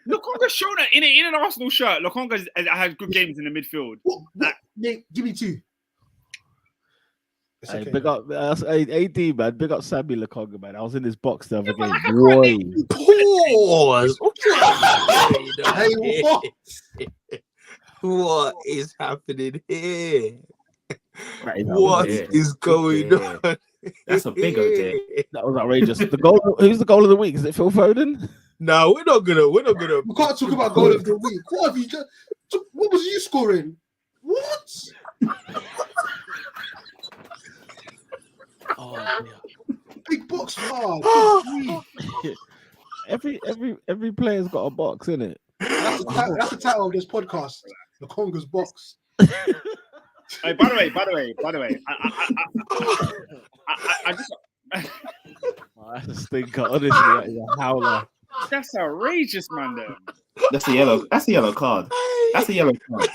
Lokonga's shown it in an Arsenal shirt. Lokonga has good games in the midfield. Nate, give me two. Hey, okay. Big up AD, man. Big up Sammy Lokonga, man. I was in his box the other game. Pause. Hey, what? What is happening here? What is going on? That's a big OJ. That was outrageous. The goal. Who's the goal of the week? Is it Phil Foden? No, we're not gonna. We can't talk about goal of the week. What have you done? What was you scoring? What? Oh, big box. every player's got a box, isn't it? That's the title of this podcast. The Congo's box. Hey, by the way, I just. That's a stinker, honestly. That is a howler. That's outrageous, man. Then. That's a yellow. That's a yellow card. That's a yellow card.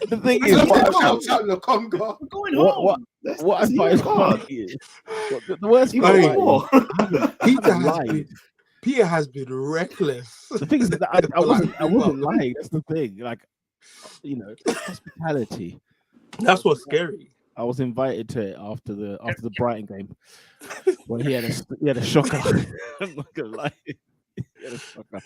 The thing is, Shout out the Congo. We're going home. what I find is funny is the worst part. Peter has been reckless. The thing is that I wasn't lying. That's the thing. Like, you know, hospitality. That's what's scary. I was invited to it after the Brighton game when he had a shocker. I'm not gonna lie. He had a shocker.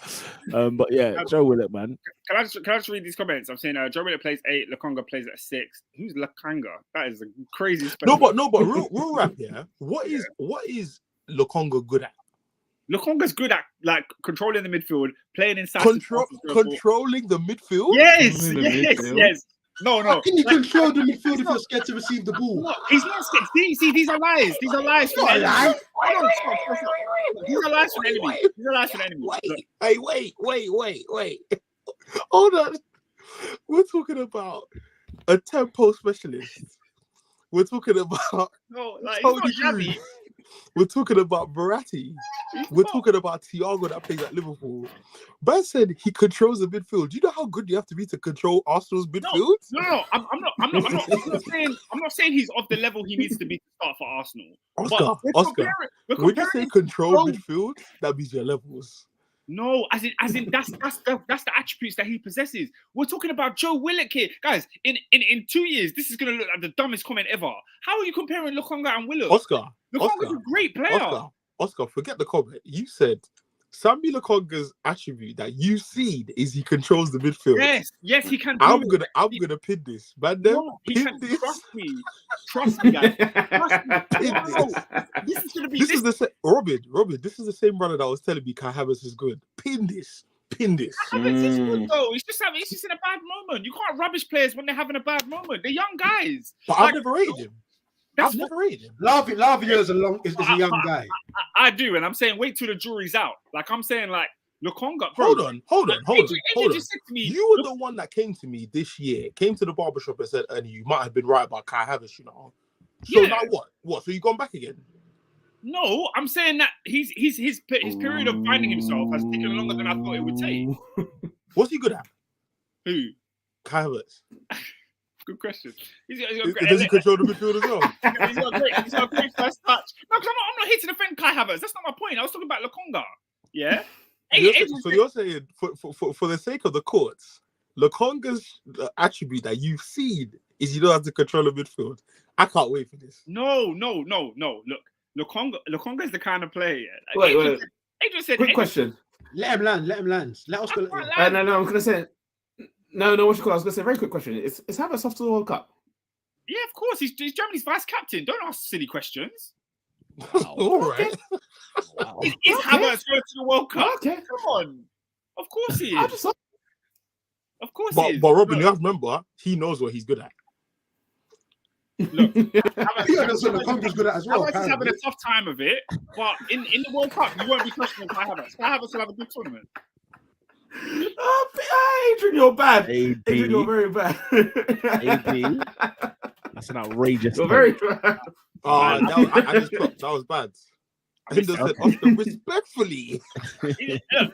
But yeah, Joe Willett, man. Can I just read these comments? I'm saying Joe Willett plays 8, Lokonga plays at 6. Who's Lokonga? That is a crazy. No, but real rap. Yeah, what is Lokonga good at? Lokonga's good at like controlling the midfield, playing inside. Controlling the midfield. Yes. No. How can you control the midfield if you're scared to receive the ball? No, he's not scared. See, these are lies. These are lies from the enemy. These are lies from the enemy. These are lies from the enemy. Wait. Hold on. We're talking about a tempo specialist. We're talking about Tony Cruz. We're talking about Verratti. We're talking about Thiago that plays at Liverpool. Ben said he controls the midfield. Do you know how good you have to be to control Arsenal's midfield? No. I'm not saying he's of the level he needs to be to start for Arsenal. Oscar. When you say control midfield, that means your levels. No, as in that's the attributes that he possesses. We're talking about Joe Willett here. Guys, in 2 years, this is gonna look like the dumbest comment ever. How are you comparing Lokonga and Willett? Lokonga's a great player. Oscar, forget the comment. You said Sammy Lokonga's attribute that you've seen is he controls the midfield. Yes, he can. I'm gonna pin this, man. No, he can. This. Trust me, guys. Pin this. This is gonna be. This is the same. Robin. This is the same runner that was telling me Kai Havertz is good. Pin this. Havertz is good though. He's just in a bad moment. You can't rubbish players when they're having a bad moment. They're young guys. But I've never rated him. I've never rated him. Lavia is a young guy. I do, and I'm saying wait till the jury's out. Like I'm saying, like Lokonga. Hold on. Just said to me, you were the one that came to me this year, came to the barbershop and said, "Ernie, you might have been right about Kai Havertz, you know." So now what? So you gone back again? No, I'm saying that his period of finding himself has taken longer than I thought it would take. What's he good at? Who? Kai Havertz. Good question. Does he control the midfield as well? He's got a great first touch. No, because I'm not here to defend Kai Havertz. That's not my point. I was talking about Lokonga. Yeah. So you're saying for the sake of the courts, Lokonga's attribute that you've seen is you don't have to control the midfield. I can't wait for this. No. Look, Lokonga is the kind of player. Wait. Adrian said. Quick question. Let him land. Let us go. No. I'm gonna say. No. What you call? I was gonna say very quick question. Is Havertz off to the World Cup? Yeah, of course. He's Germany's vice captain. Don't ask silly questions. All right. Wow. Is Havertz going to the World Cup? Okay. Come on. Of course he is. Of course he is. But Robin, you have to remember, he knows what he's good at. Look, Lokonga's good at as well. Havertz is having a tough time of it, but in the World Cup, you won't be questioning Kai Havertz. Kai Havertz will have a good tournament. Adrian, you're bad. AD. Adrian, you're very bad. AD. That's an outrageous. You're very bad. I just clocked. That was bad. I think Oscar respectfully.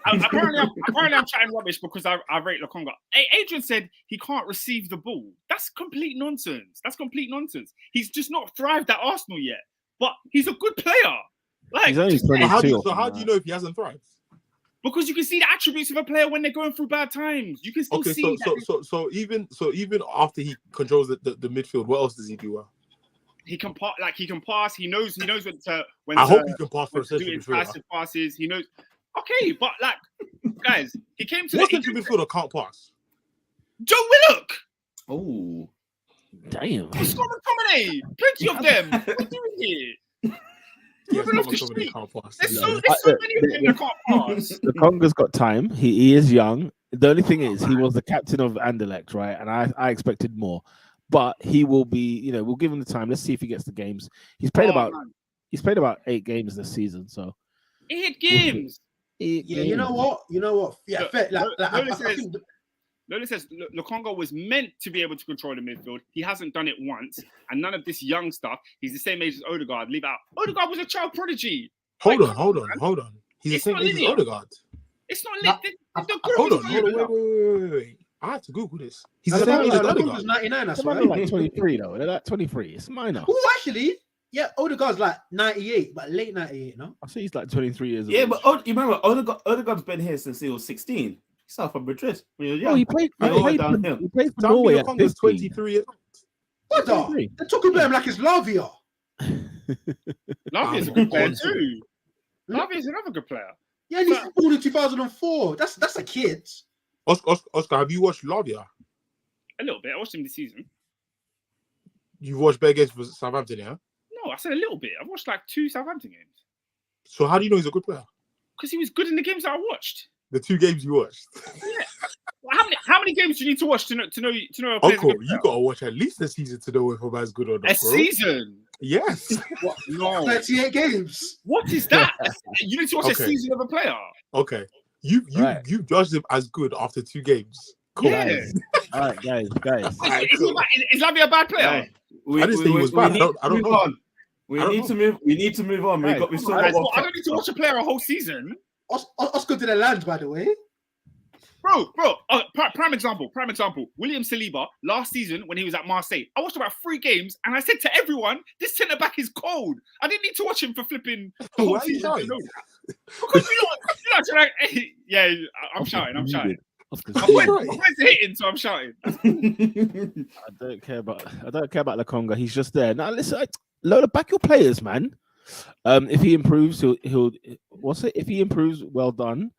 Apparently, I'm chatting rubbish because I rate Lokonga. Adrian said he can't receive the ball. That's complete nonsense. He's just not thrived at Arsenal yet, but he's a good player. Like, he's only 22. So how do you know if he hasn't thrived? Because you can see the attributes of a player when they're going through bad times. You can still see. So even after he controls the midfield, what else does he do well? He can pass. He knows when. I hope he can pass for a central midfielder. Passes. He knows. Okay, but like, guys, he came to. What central midfielder can't pass? Joe Willock. Oh, damn. Scott McTominay. Plenty of them. What are you doing here? Yes, can't pass. There's so many of them that can't pass. The Congo's got time. He is young. The only thing is, he was the captain of Anderlecht, right? And I expected more. But he will be, we'll give him the time. Let's see if he gets the games. He's played about 8 games this season. So 8 games. Yeah, you know what? Yeah, Look, fair. Lola says Lukonga was meant to be able to control the midfield. He hasn't done it once, and none of this young stuff. He's the same age as Odegaard. Leave out. Odegaard was a child prodigy. Hold on. He's the same age as Odegaard. It's not lit. Hold on. Wait. I have to Google this. He's the same age as Odegaard. 99, that's right. They're like 23 though. They're like 23. It's minor. Oh, actually, yeah, Odegaard's like 98, but late 98, no? I see he's like 23 years old. Yeah, but you remember Odegaard's been here since he was 16. He's out from Madrid. Oh, he played for Norway at 15. 23 years old. What? They're talking about him like it's Lavia. Lavia's a good player too. Lavia's another good player. Yeah, and he's born in 2004. That's a kid. Oscar, have you watched Lavia? A little bit. I watched him this season. You've watched bare games for Southampton, yeah? No, I said a little bit. I've watched like 2 Southampton games. So how do you know he's a good player? Because he was good in the games that I watched. The 2 games you watched. Yeah. Well, how many games do you need to watch to know a player's Uncle, a good player? you gotta watch at least a season to know if a man's good or not. A season? Yes. What? No. 38 games. What is that? You need to watch a season of a player. Okay. You judged him as good after 2 games. Cool. Yeah. All right, guys. Is Lavia a bad player? I didn't say he was bad. I don't know. We need to move on. I don't need to watch a player a whole season. Oscar did a land, by the way. Bro. Prime example. William Saliba last season when he was at Marseille. I watched about 3 games and I said to everyone, "This centre back is cold." I didn't need to watch him for flipping the whole season to know that. Because yeah, I'm shouting. My friends are hitting, so I'm shouting. I don't care about Lukonga. He's just there. Now listen, load up back your players, man. If he improves, he'll if he improves, well done.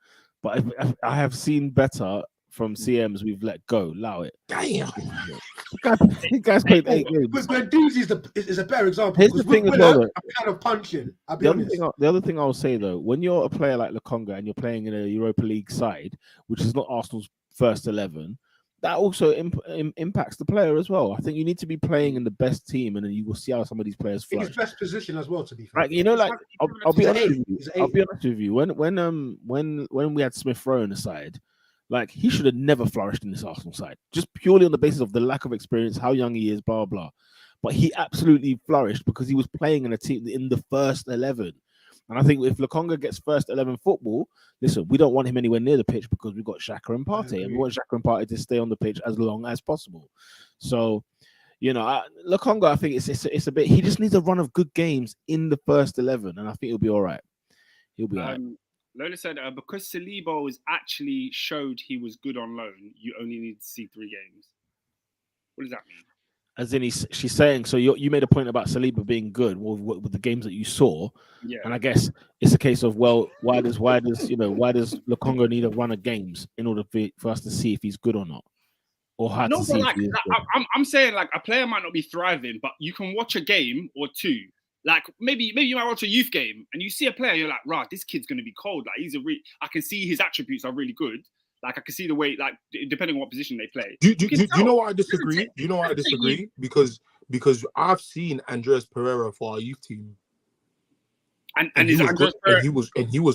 But I have seen better from CMs we've let go. Allow it. Damn. You guys played 8 games. But Guendouzi is a better example. Here's the thing as well, I'm kind of punching. I'll be honest. The other thing I'll say though, when you're a player like Lukonga and you're playing in a Europa League side, which is not Arsenal's first 11, that also impacts the player as well. I think you need to be playing in the best team, and then you will see how some of these players in flourish. his best position as well. To be fair, Like I'll be honest with you. I'll be honest with you. When we had Smith Rowe on the side, like he should have never flourished in this Arsenal side, just purely on the basis of the lack of experience, how young he is, blah blah. But he absolutely flourished because he was playing in a team in the first 11. And I think if Lukonga gets first 11 football, listen, we don't want him anywhere near the pitch because we've got Xhaka and Partey, and we want Xhaka and Partey to stay on the pitch as long as possible. So, Lukonga, I think it's a bit. He just needs a run of good games in the first 11, and I think he'll be all right. He'll be all right. Lola said because Saliba was actually showed he was good on loan, you only need to see 3 games. What does that mean? As in, she's saying, so you made a point about Saliba being good with the games that you saw, and I guess it's a case of why does Lukonga need a run of games in order for us to see if he's good or not, or how to see? I'm saying like a player might not be thriving, but you can watch a game or 2. Like maybe you might watch a youth game and you see a player, you're like, right, this kid's gonna be cold. Like I can see his attributes are really good. Like I can see the way, like depending on what position they play. Do you know why I disagree? Do you know why I disagree? Because I've seen Andres Pereira for our youth team, and he was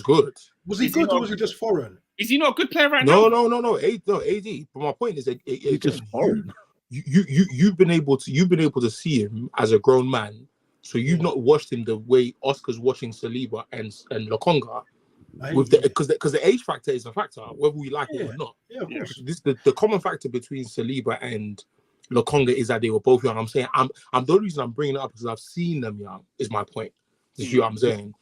good. Was he good or was he just foreign? Is he not a good player right now? No. AD. But my point is that he's just foreign. You've been able to see him as a grown man, so you've not watched him the way Oscar's watching Saliba and Lukonga. Because the age factor is a factor, whether we like it or not. Yeah, of course. The common factor between Saliba and Lukonga is that they were both young. I'm saying I'm the only reason I'm bringing it up because I've seen them young. Is my point. You see what I'm saying?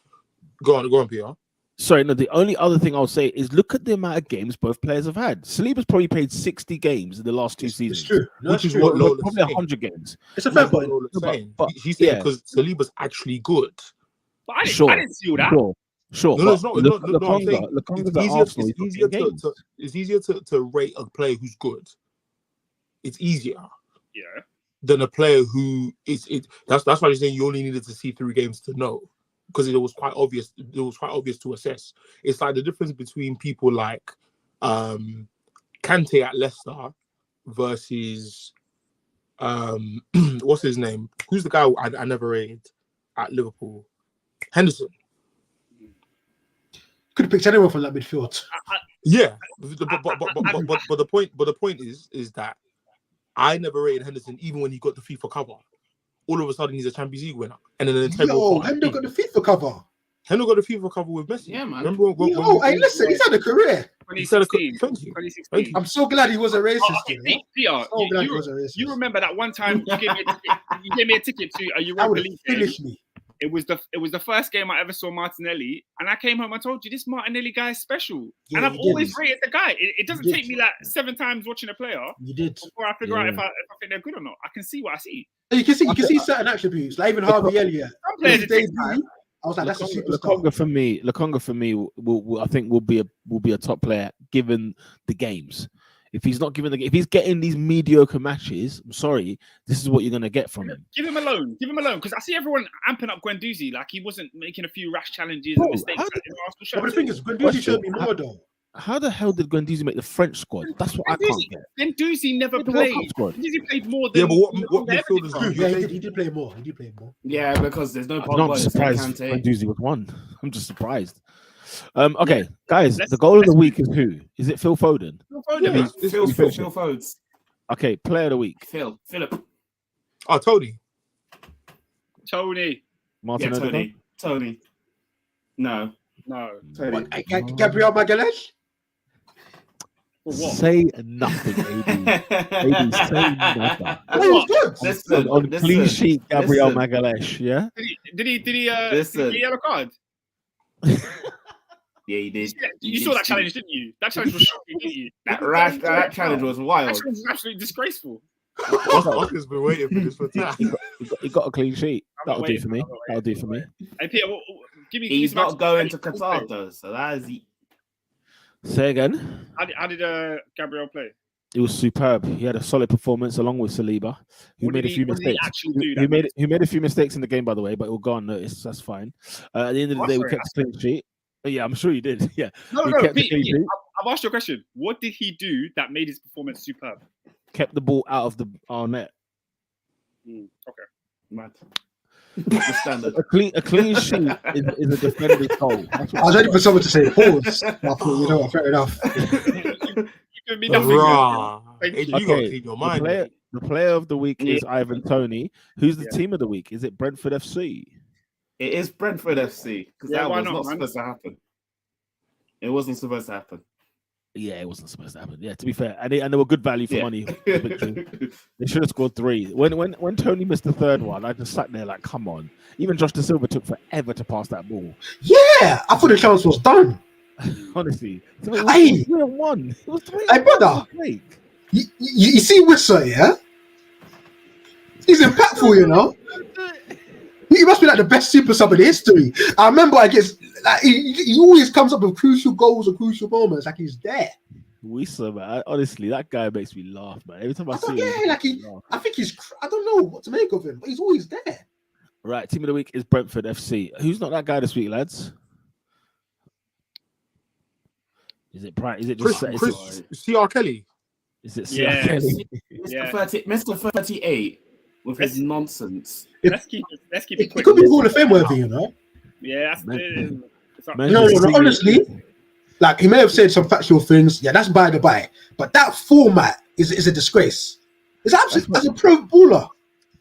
Go on, Pierre. Sorry, no. The only other thing I'll say is look at the amount of games both players have had. Saliba's probably played 60 games in the last 2 seasons. It's true. Which is what Lola's probably saying. 100 games. It's a fair point. But he's saying because Saliba's actually good. But I didn't see all that. Sure. No, it's not. It's easier to rate a player who's good. It's easier. Yeah. Than a player who is it. That's why you're saying you only needed to see 3 games to know, because it was quite obvious. It was quite obvious to assess. It's like the difference between people like Kante at Leicester versus what's his name? Who's the guy I never rated at Liverpool? Henderson. Could have picked anyone from that midfield. Yeah, but the point is that I never rated Henderson even when he got the FIFA cover. All of a sudden, he's a Champions League winner, and then an integral. Hendo got the FIFA cover. Hendo got the FIFA cover with Messi. Yeah, man. Remember when Listen, he's had a career. 2016. Thank you. 2016. I'm so glad he wasn't racist. Peter, So glad he wasn't racist. you remember that one time you gave me a ticket to a That Europa would League have game? finished me. It was the first game I ever saw Martinelli, and I came home and told you this Martinelli guy is special, Yeah, and I've you always did. rated the guy. It doesn't You did. take me like 7 times watching a player You did. before I figure out if I think they're good or not. I can see what I see. You can see certain attributes, like even Harvey Elliott. Some players His it takes debut, time. I was like, that's a superstar. Lokonga for me, will I think will be a top player given the games. If he's not given if he's getting these mediocre matches, I'm sorry, this is what you're gonna get from him. Give him alone, because I see everyone amping up Guendouzi like he wasn't making a few rash challenges and mistakes. how in the Arsenal shirt But the too. thing is, Guendouzi showed me more though. How the hell did Guendouzi make the French squad? That's what I can't get. Guendouzi never The World Cup played. squad. Guendouzi played more than. Yeah, but what midfielders Everton. do? Yeah, he did play more. Yeah, because there's no I'm Pogba, not there's no surprised Kante. Guendouzi was one. I'm just surprised. Okay, guys, Let's- the goal of the let's- week is who? Is it Phil Foden? Yeah. Phil finished it. Fodes. Okay, player of the week. Philip. Oh, Tony. Tony. Martin Yeah, Odegaard? Tony. No. Tony. What, Gabriel Magalhaes? For what? Say nothing, AD. AD, say nothing. Oh, he was good. Listen, On clean sheet, Gabriel listen. Magalhaes, yeah? Did he Listen. get a yellow card? Yeah, he did. You saw that challenge, didn't you? That challenge was shocking, didn't you? That challenge was That wild. challenge was absolutely disgraceful. Oscar's been waiting for this for time. He got a clean sheet. I'm not That'll do waiting, for me. I'm not That'll do for me. Hey Peter, give me. He's give me not some- going to Qatar though, so that is Say again. How did Gabriel play? It was superb. He had a solid performance along with Saliba, who What made did a few what did he mistakes. actually do? Who made a few mistakes in the game, by the way, but it will go unnoticed. That's fine. At the end of the day, we kept a clean sheet. Yeah, I'm sure you did. Yeah. No, He no, kept the Pete, clean sheet. I've asked you a question. What did he do that made his performance superb? Kept the ball out of our net. Okay. mad. The standard. A clean sheet is a defender's goal. That's I what was ready for someone to say pause. I thought, you know what, fair enough. You give me nothing. Rah. Thank Hey, you. you gotta Okay, keep your the mind. player of the week is Ivan Toney. Who's the Yeah. team of the week? Is it Brentford FC? It is Brentford FC because Yeah, that why was not, not man? supposed to happen. It wasn't supposed to happen. Yeah, it wasn't supposed to happen. Yeah, to be fair, and they were good value for Yeah. money. The victory. They should have scored 3. When Tony missed the third one, I just sat there like, come on. Even Josh De Silva took forever to pass that ball. Yeah, I thought the chance was done. Honestly, it was Aye. 3-1. It was 3-1. Hey, brother. You see Witzer, yeah? He's impactful, you know? He must be like the best super sub in history. I remember he always comes up with crucial goals or crucial moments, like he's there. Man. Honestly, that guy makes me laugh, man. Every time I see him, I think I don't know what to make of him, but he's always there. Right, team of the week is Brentford FC. Who's not that guy this week, lads? Is it Chris C.R. Kelly. Is it Yes. Kelly? Yeah. Mr. 38 with his nonsense. Let's keep it It quick. could be Hall of Fame worthy, you know? Yeah, that's Man. it's up- Man. No, honestly, like he may have said some factual things. Yeah, that's by the by. But that format is a disgrace. It's absolutely as a pro baller.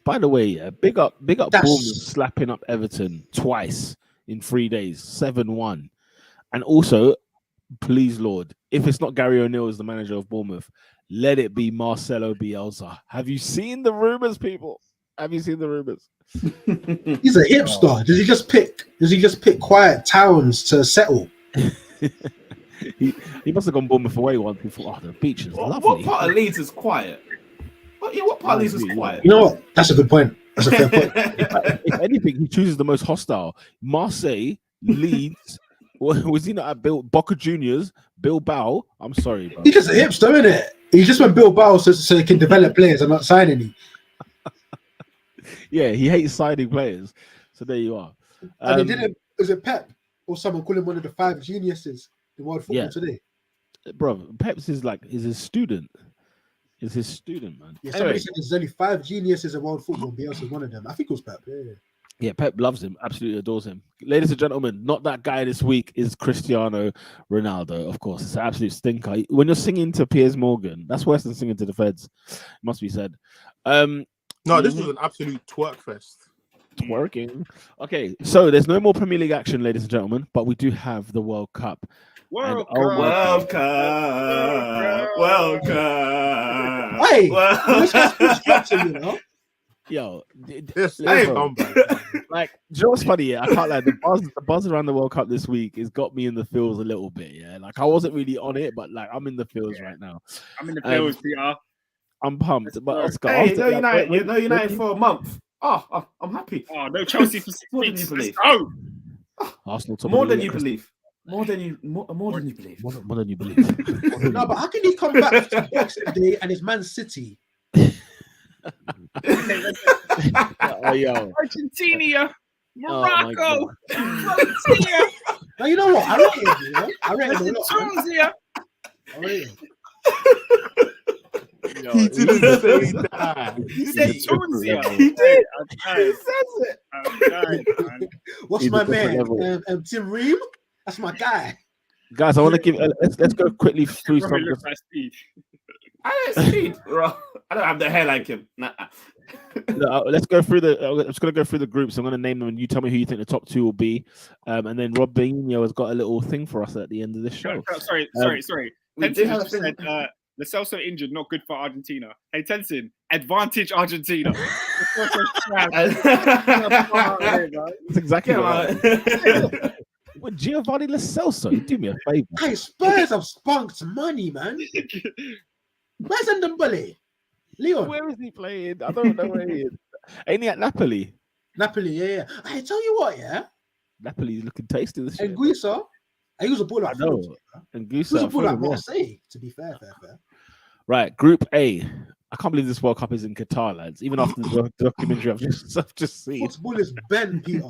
By the way, yeah, big up That's- Bournemouth slapping up Everton twice in 3 days, 7-1. And also, please, Lord, if it's not Gary O'Neill as the manager of Bournemouth, let it be Marcelo Bielsa. Have you seen the rumors, people? Have you seen the rumors? He's a hipster. Does he just pick quiet towns to settle? He must have gone Bournemouth away once before. Oh, the beach is What lovely. part of Leeds is quiet? What part of Leeds is quiet? You know what? That's a good point. That's a fair point. If anything, he chooses the most hostile. Marseille, Leeds. Was he not at Boca Juniors, Bilbao? I'm sorry, bro. He's just a hipster, isn't it? He just went Bilbao so he can develop players and not sign any. Yeah, he hates signing players. So there you are. Was it Pep or someone call him one of the 5 geniuses in world football today? Bro, Pep's is his student. Is his student, man. Yeah, Anyway, somebody said there's only 5 geniuses in world football, and Bielsa's one of them. I think it was Pep. Yeah. Yeah, Pep loves him, absolutely adores him. Ladies and gentlemen, not that guy this week is Cristiano Ronaldo, of course. It's an absolute stinker. When you're singing to Piers Morgan, that's worse than singing to the Feds, must be said. No, this was an absolute twerk fest. Twerking. Okay, so there's no more Premier League action, ladies and gentlemen, but we do have the World Cup. World Welcome. Hey, Well- this guy's structure, you know. Yo, This Hey. like, do you know what's funny? Yeah, I can't lie. The buzz around the World Cup this week has got me in the feels a little bit. Yeah, like I wasn't really on it, but like I'm in the feels right now. I'm in the fields, Peter. I'm pumped. But Oscar, Hey, after, no like, United, when- no United for a month. Oh, I'm happy. Oh, no Chelsea for 6 More than weeks. you believe. Let's go. Arsenal top of More the than league, you Chris- believe. More than you believe. More than you believe. No, but how can he come back to Boxing Day and it's Man City? Oh, yo. Argentina, Oh, my Morocco, God. Valencia, Now you know what? I rate him, you know? I rate him a lot. man. Tunisia. I rate him. Yo, He didn't say that. He said He's a different Tunisia. level. He did. I'm He dying. says it. I'm dying, man. What's He's my a different man? level. Tim Ream? That's my guy. Guys, I want to give. Let's go quickly through Probably some. looks like Speed. I don't speed. I don't have the hair like him. Nah. Let's go through the. I'm just going to go through the groups. I'm going to name them, and you tell me who you think the top two will be. And then Rob Benigno has got a little thing for us at the end of this show. Sorry. We Tenzin do have a just thing. said the Celso injured, not good for Argentina. Hey, Tenzin, advantage Argentina. That's exactly what. Yeah, With Giovanni Lo Celso, do me a favor. Hey, Spurs have spunked money, man. Where's Ndombele? Leon. Where is he playing? I don't know where he is. Ain't he at Napoli? Napoli, yeah. I tell you what, yeah. Napoli's looking tasty this year. And Guisa, he was a baller. I at know. Fulham, And He was a Gusa. baller at yeah. Marseille, to be fair. Right, Group A. I can't believe this World Cup is in Qatar, lads. Even after the documentary I've just seen. Football is Ben, Peter.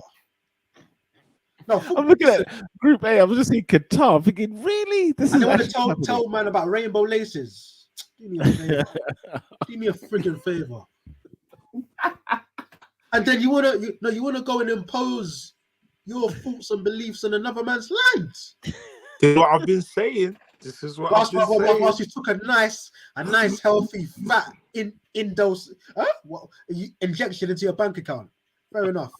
No, I'm looking at Group A. I'm just seeing Qatar. I'm thinking, really? This and is they want to actually happening? tell man about rainbow laces. Do me a favor. Do me a freaking favor. And then you wanna go and impose your thoughts and beliefs on another man's land. This is what I've been saying. This is what I've been saying. Whilst you took a nice, healthy, fat dose injection into your bank account. Fair enough.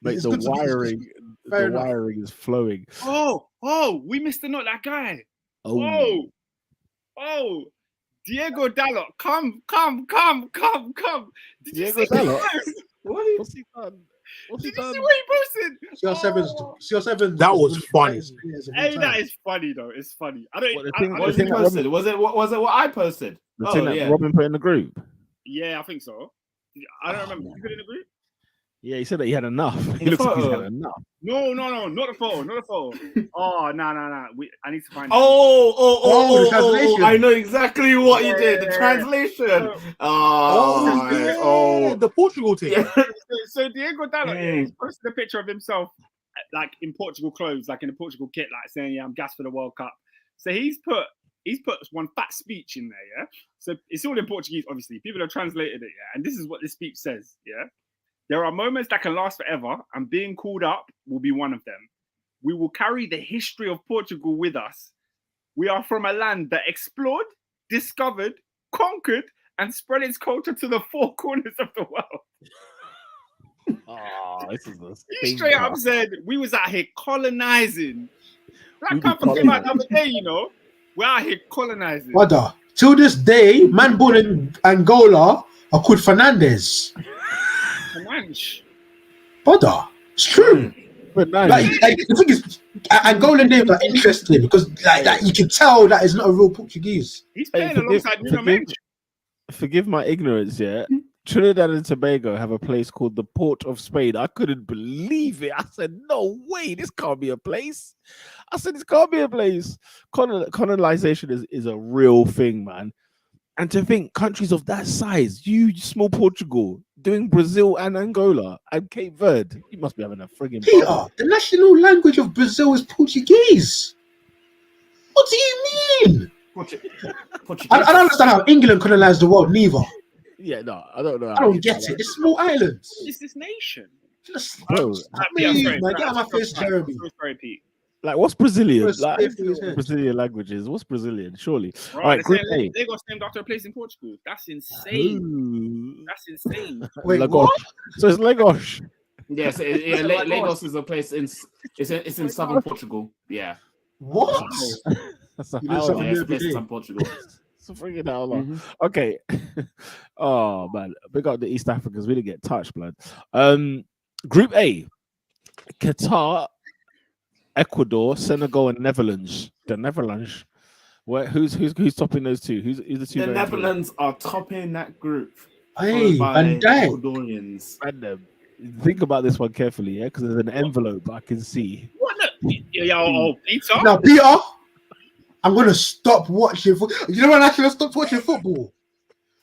Mate, It's the good to be- wiring, fair the enough. wiring is flowing. Oh, we missed not that guy. Oh, Diego Dalot, come. Did Diego you see Dalot? what What's he done? What's he Did you done? see what he posted? CR7's That was funny. Hey, that is funny though. It's funny. I don't. What, the I, thing- I what What don't the he thing that posted? Was it what I posted? The Oh, thing that yeah. Robin put in the group. Yeah, I think so. I don't remember. Did you put it in the group? Yeah, he said that he had enough. He the looks like he's photo. had enough. No, not the photo. Oh, no. I need to find. the translation. I know exactly what you did. The Yeah. translation. Yeah, the Portugal team. Yeah. So Diego Dalot Mm. he's posted a picture of himself, like in Portugal clothes, like in a Portugal kit, like saying, "Yeah, I'm gassed for the World Cup." So he's put one fat speech in there, yeah. So it's all in Portuguese, obviously. People have translated it, yeah. And this is what this speech says, yeah. There are moments that can last forever, and being called up will be one of them. We will carry the history of Portugal with us. We are from a land that explored, discovered, conquered, and spread its culture to the four corners of the world. Oh, this is a He straight up said, we was out here colonizing. We Black be Panther came out the other day, you know. We're out here colonizing. Brother, till this day, man born in Angola are called Fernandez. Comanche. Brother, it's true. But no, Like the thing is, Angolan names are interesting because like you can tell that it's not a real Portuguese. He's Hey, playing alongside Nuno Mendes. forgive my ignorance, yeah. Trinidad and Tobago have a place called the Port of Spain. I couldn't believe it. I said, no way, this can't be a place. I said, this can't be a place. Colonization is a real thing, man. And to think countries of that size, you Oh, small Portugal, doing Brazil and Angola and Cape Verde, you must be having a friggin' Peter, bubble. the national language of Brazil is Portuguese. What do you mean? I don't understand how England colonized the world, neither. Yeah, no, I don't know. I don't get it. They're small islands. It's this nation. Just Bro, please, man, get out of my face, Jeremy. Sorry, Pete. like, what's Brazilian? First Like, fifth in his head. Brazilian languages. What's Brazilian? Surely. Right, All right, Group they're saying A. Lagos named after a place in Portugal. That's insane. Ooh. That's insane. Wait, Lagos. what? So it's Lagos. Yes, Lagos is a place in it's in southern Portugal. Yeah, What? That's a You know howler. something yeah, it's a every place in day. southern Portugal. It's a freaking howler. Mhm. Okay. Oh man, big up the East Africans. We didn't get touched, blood. Group A: Qatar, Ecuador, Senegal, and Netherlands. The Netherlands. Who's topping those two? Who's the two? The going through? Netherlands are topping that group. Hey, followed by Van Dijk. Ecuadorians. Random. Think about this one carefully, yeah, because there's an envelope I can see. What the? Yo, Peter. Now, Peter, I'm gonna stop watching. You know when I actually stopped watching football?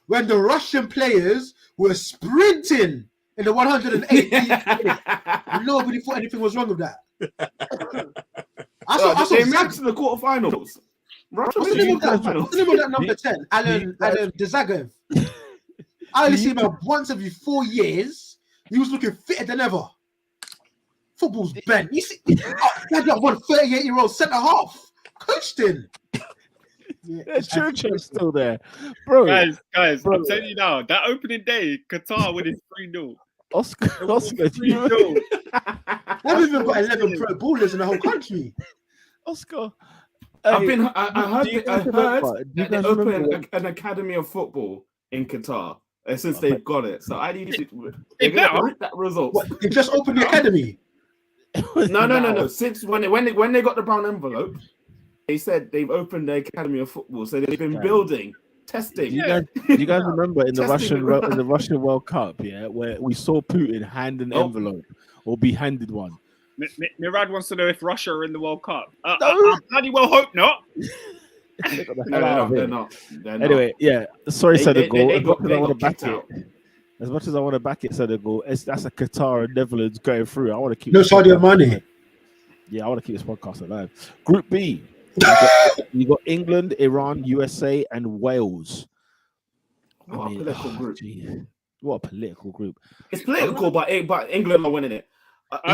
When the Russian players were sprinting in the 108th minute. Nobody thought anything was wrong with that. I saw they made it Zag. to the quarterfinals. Russia What's the made name it of to that? the What's the name of that number 10? Alan Dezagev. I only see him once every 4 years. He was looking fitter than ever. Football's bent. You see, he had that one 38-year-old centre half. Coached him. Yeah, Churchill's still there, bro. Guys, Bro. I'm telling you now, that opening day, Qatar winning 3-0. Oscar, do you 3-0. They've even got 11 pro ballers in the whole country. Oscar? I Hey, heard do you that they guys opened remember- an academy of football in Qatar since they've got it. So I need to They better. reap that result. What? They just opened the academy. No. Since when they got the brown envelope, they said they've opened the academy of football. So they've been building, testing. Do you guys remember in the Testing Russian World Cup, yeah, where we saw Putin hand an envelope or be handed one? Mirad wants to know if Russia are in the World Cup. No. I bloody well hope not. They got the No, hell out of they're it. not. They're Anyway, yeah, sorry, They Senegal. got As much as I want to back kicked it, out. as much as I want to back it, Senegal, that's a Qatar and Netherlands going through. I want to keep No this Sadio podcast Mane. alive. Yeah, I want to keep this podcast alive. Group B, you got England, Iran, USA, and Wales. What a political group. Gee, what a political group. It's political, but England are winning it.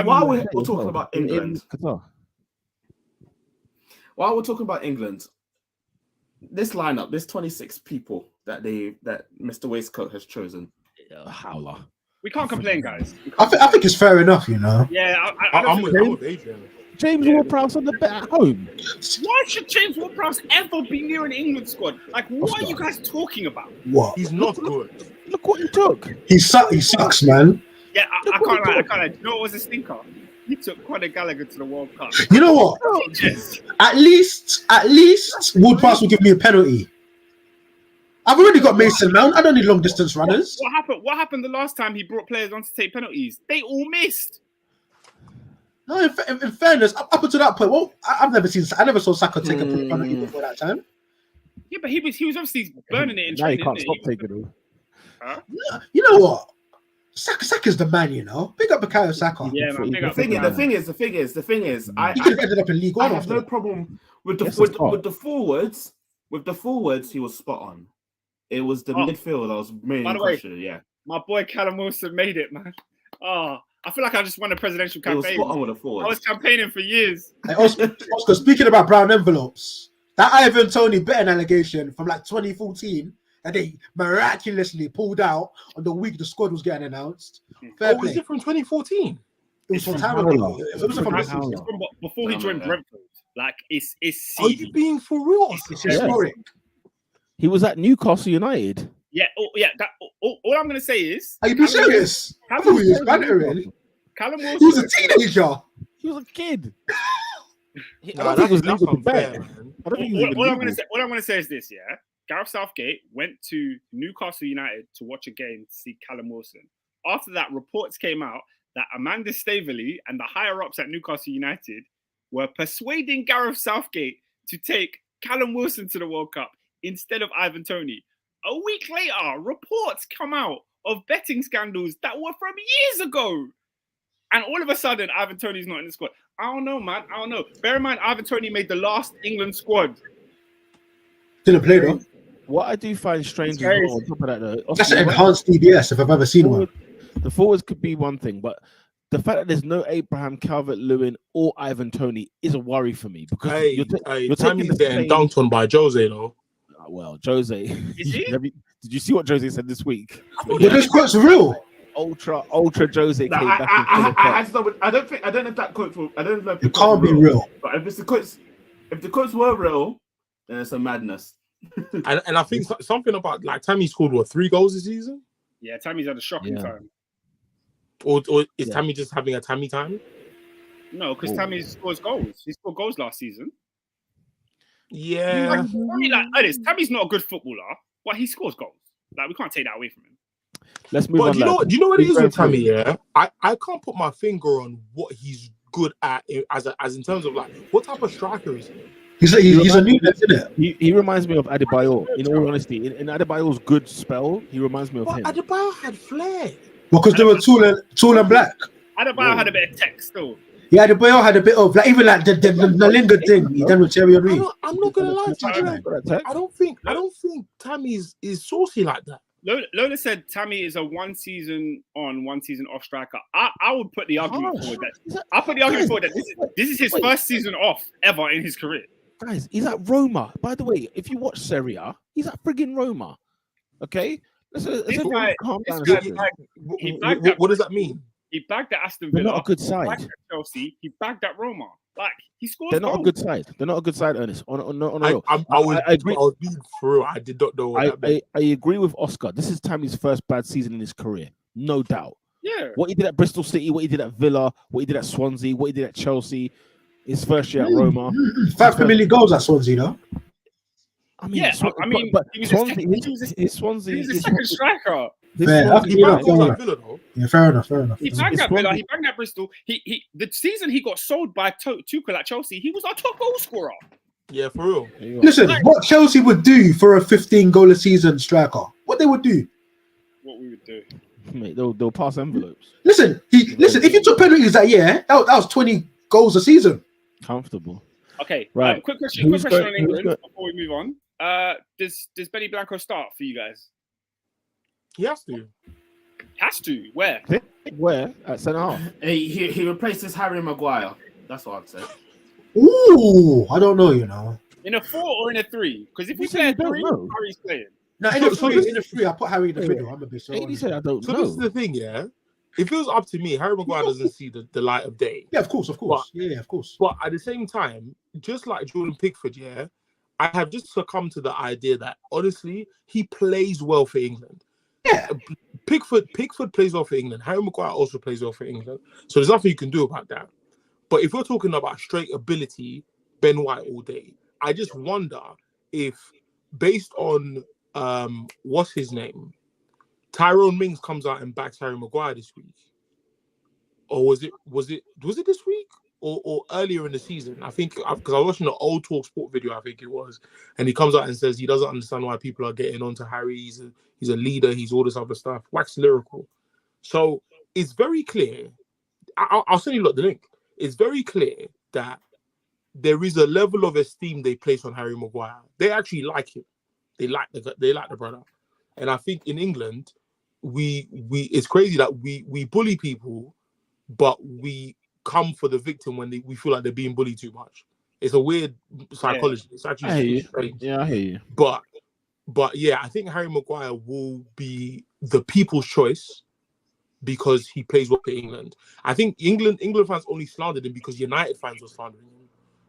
While we're talking about England, Qatar. while we're talking about England, this lineup, this 26 people that Mr. Waistcoat has chosen. Howler. We can't complain, guys. I think it's fair enough, you know. Yeah, I don't I'm think with Adrian. James Ward-Prowse on the bet at home. Why should James Ward-Prowse ever be near an England squad? Like, what are you guys talking about? What? He's not good. Look what he took. He sucks, man. Yeah, I can't lie. You know what was a stinker? He took Conor Gallagher to the World Cup. You know what? Yes. At least Wood-Prowse will give me a penalty. I've already got Mason Mount. I don't need long distance runners. What happened? What happened the last time he brought players on to take penalties? They all missed. No, in fairness, up until that point, well, I never saw Saka take a penalty before that time. Yeah, but he was obviously burning it in Now you training. can't Isn't stop he? taking them. Huh? You know what? Saka's the man, you know. Big up Bukayo Saka. Yeah, man. Big up. The thing is, He could have ended up in League I One have after no that. problem with the Yes, it's not. with the forwards. With the forwards, he was spot on. It was the midfield I was mainly By the way, questioning. Yeah, My boy Callum Wilson made it, man. Oh, I feel like I just won a presidential he was campaign. spot on with the I forwards. was campaigning for years. Hey, Oscar, speaking about brown envelopes, that Ivan Toney betting allegation from like 2014 that they miraculously pulled out on the week the squad was getting announced. Fair Was play. it from 2014? It was from It's time from ago. Howler. It was from It's this from season. Howler. From before he joined Yeah. Brentford. Like it's Are you seedy. being for real? It's Yeah. historic. He was at Newcastle United. Yeah, all I'm gonna say is Are you being serious? I thought he was bantering. Callum He was Wilson. a teenager. He was a kid. I Nah, don't think it was that's legal to unfair, bet. man. I don't think it was All I'm legal. gonna say is this, yeah. Gareth Southgate went to Newcastle United to watch a game to see Callum Wilson. After that, reports came out that Amanda Staveley and the higher ups at Newcastle United were persuading Gareth Southgate to take Callum Wilson to the World Cup instead of Ivan Toney. A week later, reports come out of betting scandals that were from years ago. And all of a sudden, Ivan Toney's not in the squad. I don't know, man. I don't know. Bear in mind, Ivan Toney made the last England squad. Didn't play though. What I do find strange as It's well, on top of that, though, That's an Oscar, enhanced DBS if I've ever seen one. the forwards could be one thing, but the fact that there's no Abraham, Calvert-Lewin, or Ivan Toney is a worry for me because you're taking Tammy's the getting same... dunked on by Jose, though. Well, Jose, Is he? did you see what Jose said this week? Yeah, this quote's real. Ultra Jose No, came back. I don't know if that quote. I don't know if It can't be real. But if the quotes were real, then it's a madness. and I think something about like Tammy scored 3 goals this season, Yeah, Tammy's had a shocking time. or is Tammy just having a Tammy time? No, because Tammy scores goals. He scored goals last season. Yeah, Tammy's not a good footballer, but he scores goals. Like, we can't take that away from him. Let's move but on. do you know what it is with Tammy? Yeah, I can't put my finger on what he's good at as in terms of like what type of striker is he? He's a Nunez, isn't it? He reminds me of Adebayo. In all honesty, in Adebayo's good spell, he reminds me of him. Adebayo had flair Because they were tall and black. Adebayo had a bit of tech still. Yeah, Adebayo had a bit of like even like the Nalinga thing he done with Thierry Henry. I'm not gonna lie to you. I don't think Tammy is saucy like that. Lola said Tammy is a 1 season on, 1 season off striker. I would put the argument forward that I'll put the argument forward that this is his first season off ever in his career. Guys, he's at Roma. By the way, if you watch Serie A, he's at friggin' Roma. Okay? Let's calm down. What does that mean? He bagged at Aston They're Villa. not a good He side. bagged at Chelsea. He bagged at Roma. Like, he scores They're not goals. a good side. They're not a good side, Ernest. On a real. I agree. I was being for real. I did not know what that meant. I agree with Oscar. This is Tammy's first bad season in his career. No doubt. Yeah. What he did at Bristol City, what he did at Villa, what he did at Swansea, what he did at Chelsea, his first year at Roma. 5 Premier League goals at Swansea, though. I mean, Yeah, but he was Swansea, a second striker. Fair enough. Yeah, fair enough. He banged at Villa. He banged at Bristol. The season he got sold by TUchel at Chelsea, he was our top goal scorer. Yeah, for real. Listen, what Chelsea would do for a 15-goal a season striker, what they would do. What we would do. Mate, they'll pass envelopes. Listen, if you took penalties that year, that was 20 goals a season. Comfortable. Okay, right. Quick question on England before we move on. Does Benny Blanco start for you guys? He has to. Has to. Where? Where? At centre half. He replaces Harry Maguire. That's what I'd say. Ooh, I don't know, you know. In a 4 or in a 3? Because if we play a 3, Harry's playing. No, in a 3, I put Harry in the middle. I'm a bit so. He said I don't know. This is the thing, yeah. If it was up to me, Harry Maguire doesn't see the light of day. Yeah, of course. Of course. But at the same time, just like Jordan Pickford, yeah, I have just succumbed to the idea that honestly, he plays well for England. Yeah. Pickford plays well for England. Harry Maguire also plays well for England. So there's nothing you can do about that. But if we're talking about straight ability, Ben White all day. I just wonder if, based on what's his name, Tyrone Mings comes out and backs Harry Maguire this week, or was it this week or earlier in the season? I think because I was watching an old Talk Sport video, I think it was, and he comes out and says he doesn't understand why people are getting onto Harry. He's a leader. He's all this other stuff. Wax lyrical. So it's very clear. I'll send you the link. It's very clear that there is a level of esteem they place on Harry Maguire. They actually like him. They like the brother. And I think in England, we it's crazy that we bully people, but we come for the victim when we feel like they're being bullied too much. It's a weird psychology. It's actually strange. Yeah, I hear you. But yeah, I think Harry Maguire will be the people's choice because he plays well for England. I think England fans only slandered him because United fans were slandering him.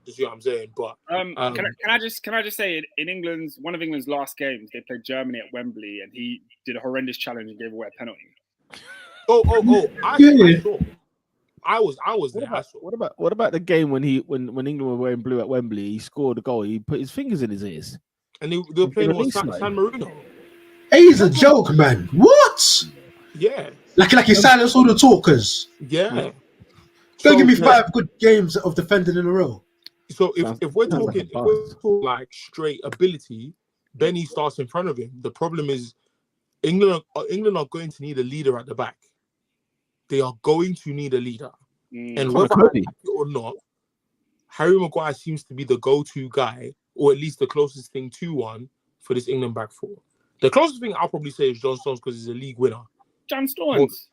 You see what I'm saying? But can I just say in one of England's last games, they played Germany at Wembley, and he did a horrendous challenge and gave away a penalty. I was there. What about the game when England were wearing blue at Wembley? He scored a goal. He put his fingers in his ears, and they were playing San Marino. Hey, he's a joke, man. What? Yeah, like he silenced all the talkers. Yeah. Don't give me 5 good games of defending in a row. So if we're talking like straight ability, Benny starts in front of him. The problem is England are going to need a leader at the back. They are going to need a leader. And whether I like it or not, Harry Maguire seems to be the go-to guy, or at least the closest thing to one for this England back four. The closest thing I'll probably say is John Stones because he's a league winner. John Stones.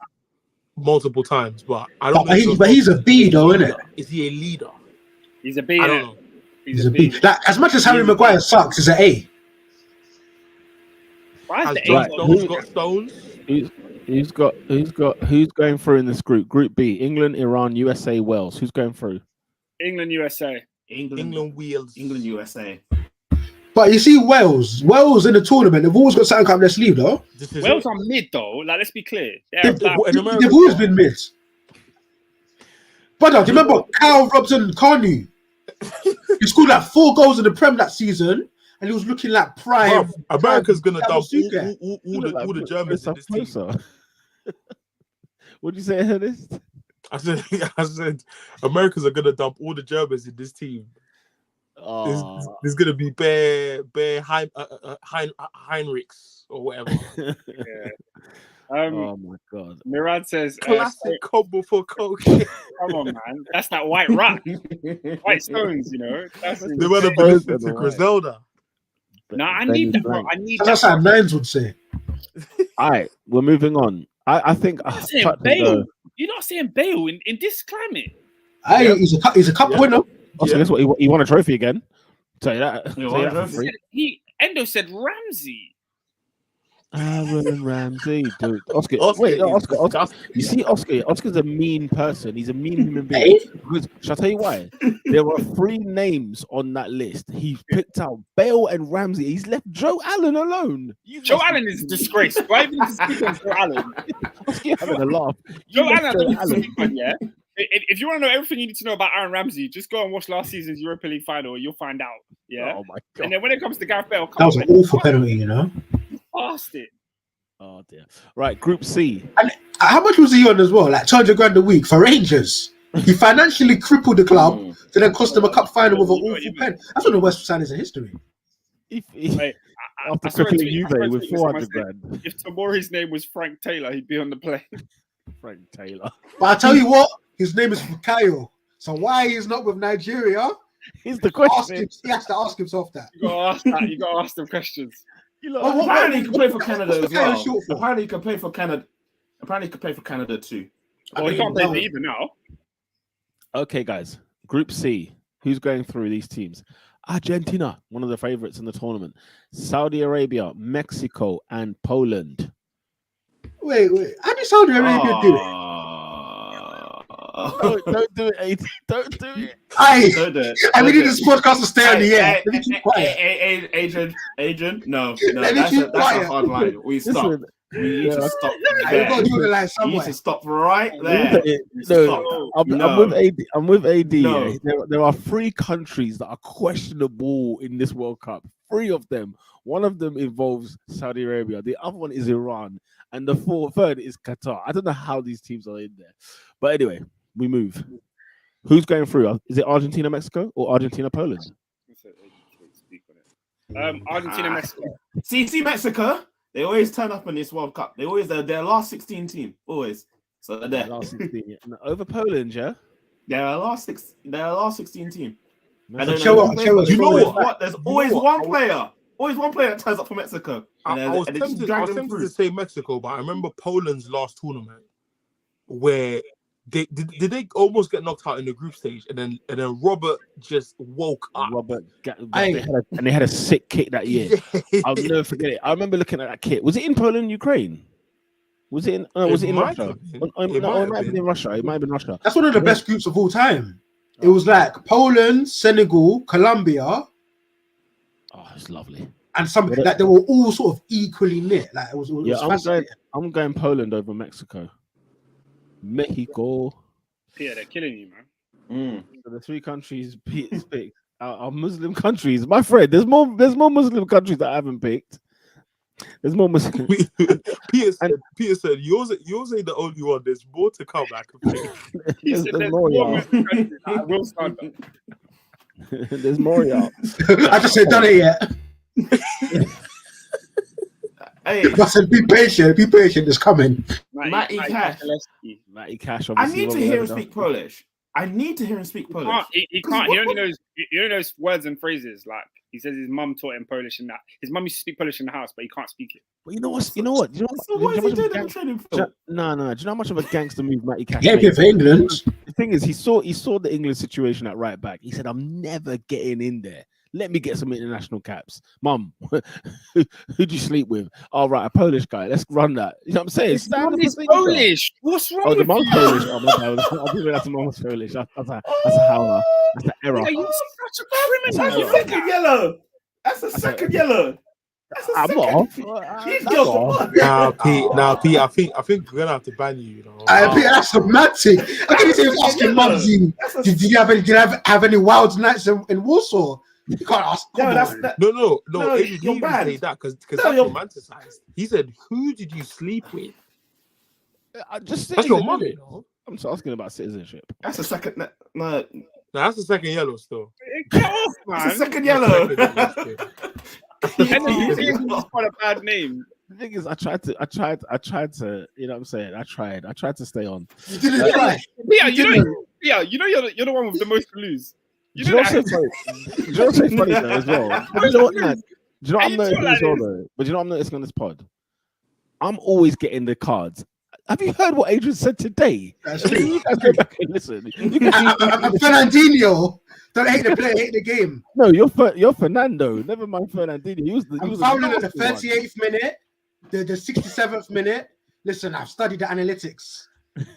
multiple times, but I don't know. But he's a B though, isn't it? Is he a leader? He's a B. I don't know. He's a B. Like, as much as Harry Maguire sucks, he's an A. Why is Has the John A? Stones got stones? Who's going through in this group? Group B: England, Iran, USA, Wales. Who's going through? England, USA. England, Wales, England, USA. But you see, Wales in the tournament, they've always got something up their sleeve, though. Wales are mid though. Like, let's be clear. They've always been mid. But do you remember Kyle Robson-Kanu? He scored like 4 goals in the Prem that season, and he was looking like prime. Bro, America's gonna dump all the Germans in this team. What did you say, Ernest? I said, Americans are gonna dump all the Germans in this team. There's gonna be bare Heinrichs or whatever. Yeah. Oh my god! Mirad says, classic combo for coach. "Come on, man, that's that white rock, white stones, you know." They would have been listening to Griselda. No, I need that, bro. I need that. That's how Nines would say. All right, we're moving on. I think You're not saying Bale. You're not saying Bale in this climate. Hey, he's a cup winner. Also, guess what? He won a trophy again. Tell you that. Endo said Ramsey. Aaron Ramsey, dude. Oscar. You see, Oscar's a mean person. He's a mean human being. Because, shall I tell you why? There were 3 names on that list. He picked out Bale and Ramsey. He's left Joe Allen alone. Joe Allen is a disgrace. Why even speak on Joe Allen? Oscar having a laugh. Joe Allen, yeah. If you want to know everything you need to know about Aaron Ramsey, just go and watch last season's Europa League final. You'll find out. Yeah. Oh my god. And then when it comes to Gareth Bale, That was an awful penalty, you know. Past it. Oh dear. Right, Group C. And how much was he on as well? Like 200 grand a week for Rangers. He financially crippled the club to then cost them a cup final with an awful pen. That's one of the worst signings in history. After crippling Juve with 400 grand. If Tomori's name was Frank Taylor, he'd be on the plane. Frank Taylor. But I tell you what, his name is Fukayo. So why he's not with Nigeria? Here's the question. He has to ask himself that. You gotta ask them questions. Apparently, he can play for Canada as well. Apparently, he can play for Canada. Apparently, he can play for Canada too. Well, he can't play for either now. Okay, guys. Group C. Who's going through these teams? Argentina, one of the favorites in the tournament. Saudi Arabia, Mexico, and Poland. Wait. How did Saudi Arabia do it? Don't do it, AD. Don't do it. Don't do it. I needed this podcast to stay on the air. Let me keep quiet. Agent, no, that's a hard line. We stop. We need to stop. You need to stop right there. I'm with AD. No. There are 3 countries that are questionable in this World Cup. 3 of them. One of them involves Saudi Arabia. The other one is Iran. And the third is Qatar. I don't know how these teams are in there. But anyway, we move. Who's going through? Is it Argentina, Mexico, or Argentina, Poland? Argentina, Mexico. See, Mexico. They always turn up in this World Cup. They're last 16 team, always. So they're there. Last 16, yeah. No, over Poland, yeah. They're a last 16 team. You know what? There's always one player. Always one player that turns up for Mexico. I was tempted to say Mexico, but I remember Poland's last tournament where they almost get knocked out in the group stage, and then Robert just woke up. They had a sick kit that year. I'll never forget it. I remember looking at that kit. Was it in Poland, Ukraine? Was it in? Was it in Russia? It might have been in Russia. It might have been Russia. That's one of the best groups of all time. It was like Poland, Senegal, Colombia. Oh, it's lovely. And something like they were all sort of equally knit. Like it was I'm going Poland over Mexico. Mexico. Yeah, they're killing you, man. So the 3 countries picked are Muslim countries. My friend, there's more Muslim countries that I haven't picked. There's more Muslim. Peter said, yours ain't the only one. There's more to come. I can pick. There's more, y'all. I will start. There's more, y'all. I just said done it yet. Hey, I said be patient. It's coming. Matty Cash. Matty Cash. I need to hear him speak Polish. I need to hear him speak Polish. He can't. He only knows words and phrases. Like he says, his mum taught him Polish, and that his mum used to speak Polish in the house, but he can't speak it. But you know what? So what is he doing in the training field? No. Do you know how much of a gangster move Matty Cash Yeah, made? for England. The thing is, he saw the England situation at right back. He said, "I'm never getting in there. Let me get some international caps." Mum, who'd you sleep with? All right, a Polish guy. Let's run that. You know what I'm saying? His mum is Polish. What's wrong Oh, the with mom's you? Polish. Oh, my bad. I didn't realize the mom was Polish. That's a howler. That's an error. Yeah, you're such a That's criminal. a second yellow. That's a second yellow. I'm not off. He's That's guilty. off. Pete. I think we're gonna have to ban you. You know. Pete, that's romantic. I can say asking Mumsy, did you have any wild nights in Warsaw? You can't ask. No, that's that. No. He you're didn't bad. say that because No, that's you're- romanticized. He said, "Who did you sleep with?" That's your mum, you know. I'm just asking about citizenship. That's a second. No, That's the second yellow still. Cut off, that's a man. second yellow. And then you think he's quite a bad name. The thing is, I tried to, you know what I'm saying? I tried to stay on. You didn't try. Yeah, you know you're the one with the most to lose. You Do know you know that. what's so funny? Do you know what's so funny though, as well? But you know what, man? Do you know what I'm And you noticing talk like as well, this. though? But you know what I'm noticing on this pod? I'm always getting the cards. Have you heard what Adrian said today? That's Can true. you guys go back and listen? You can I'm Fernandinho. Don't hate the player, hate the game. No, you're Fernando. Never mind Fernandinho. He was the I'm fouling at the nasty one. 38th minute, the 67th minute. Listen, I've studied the analytics.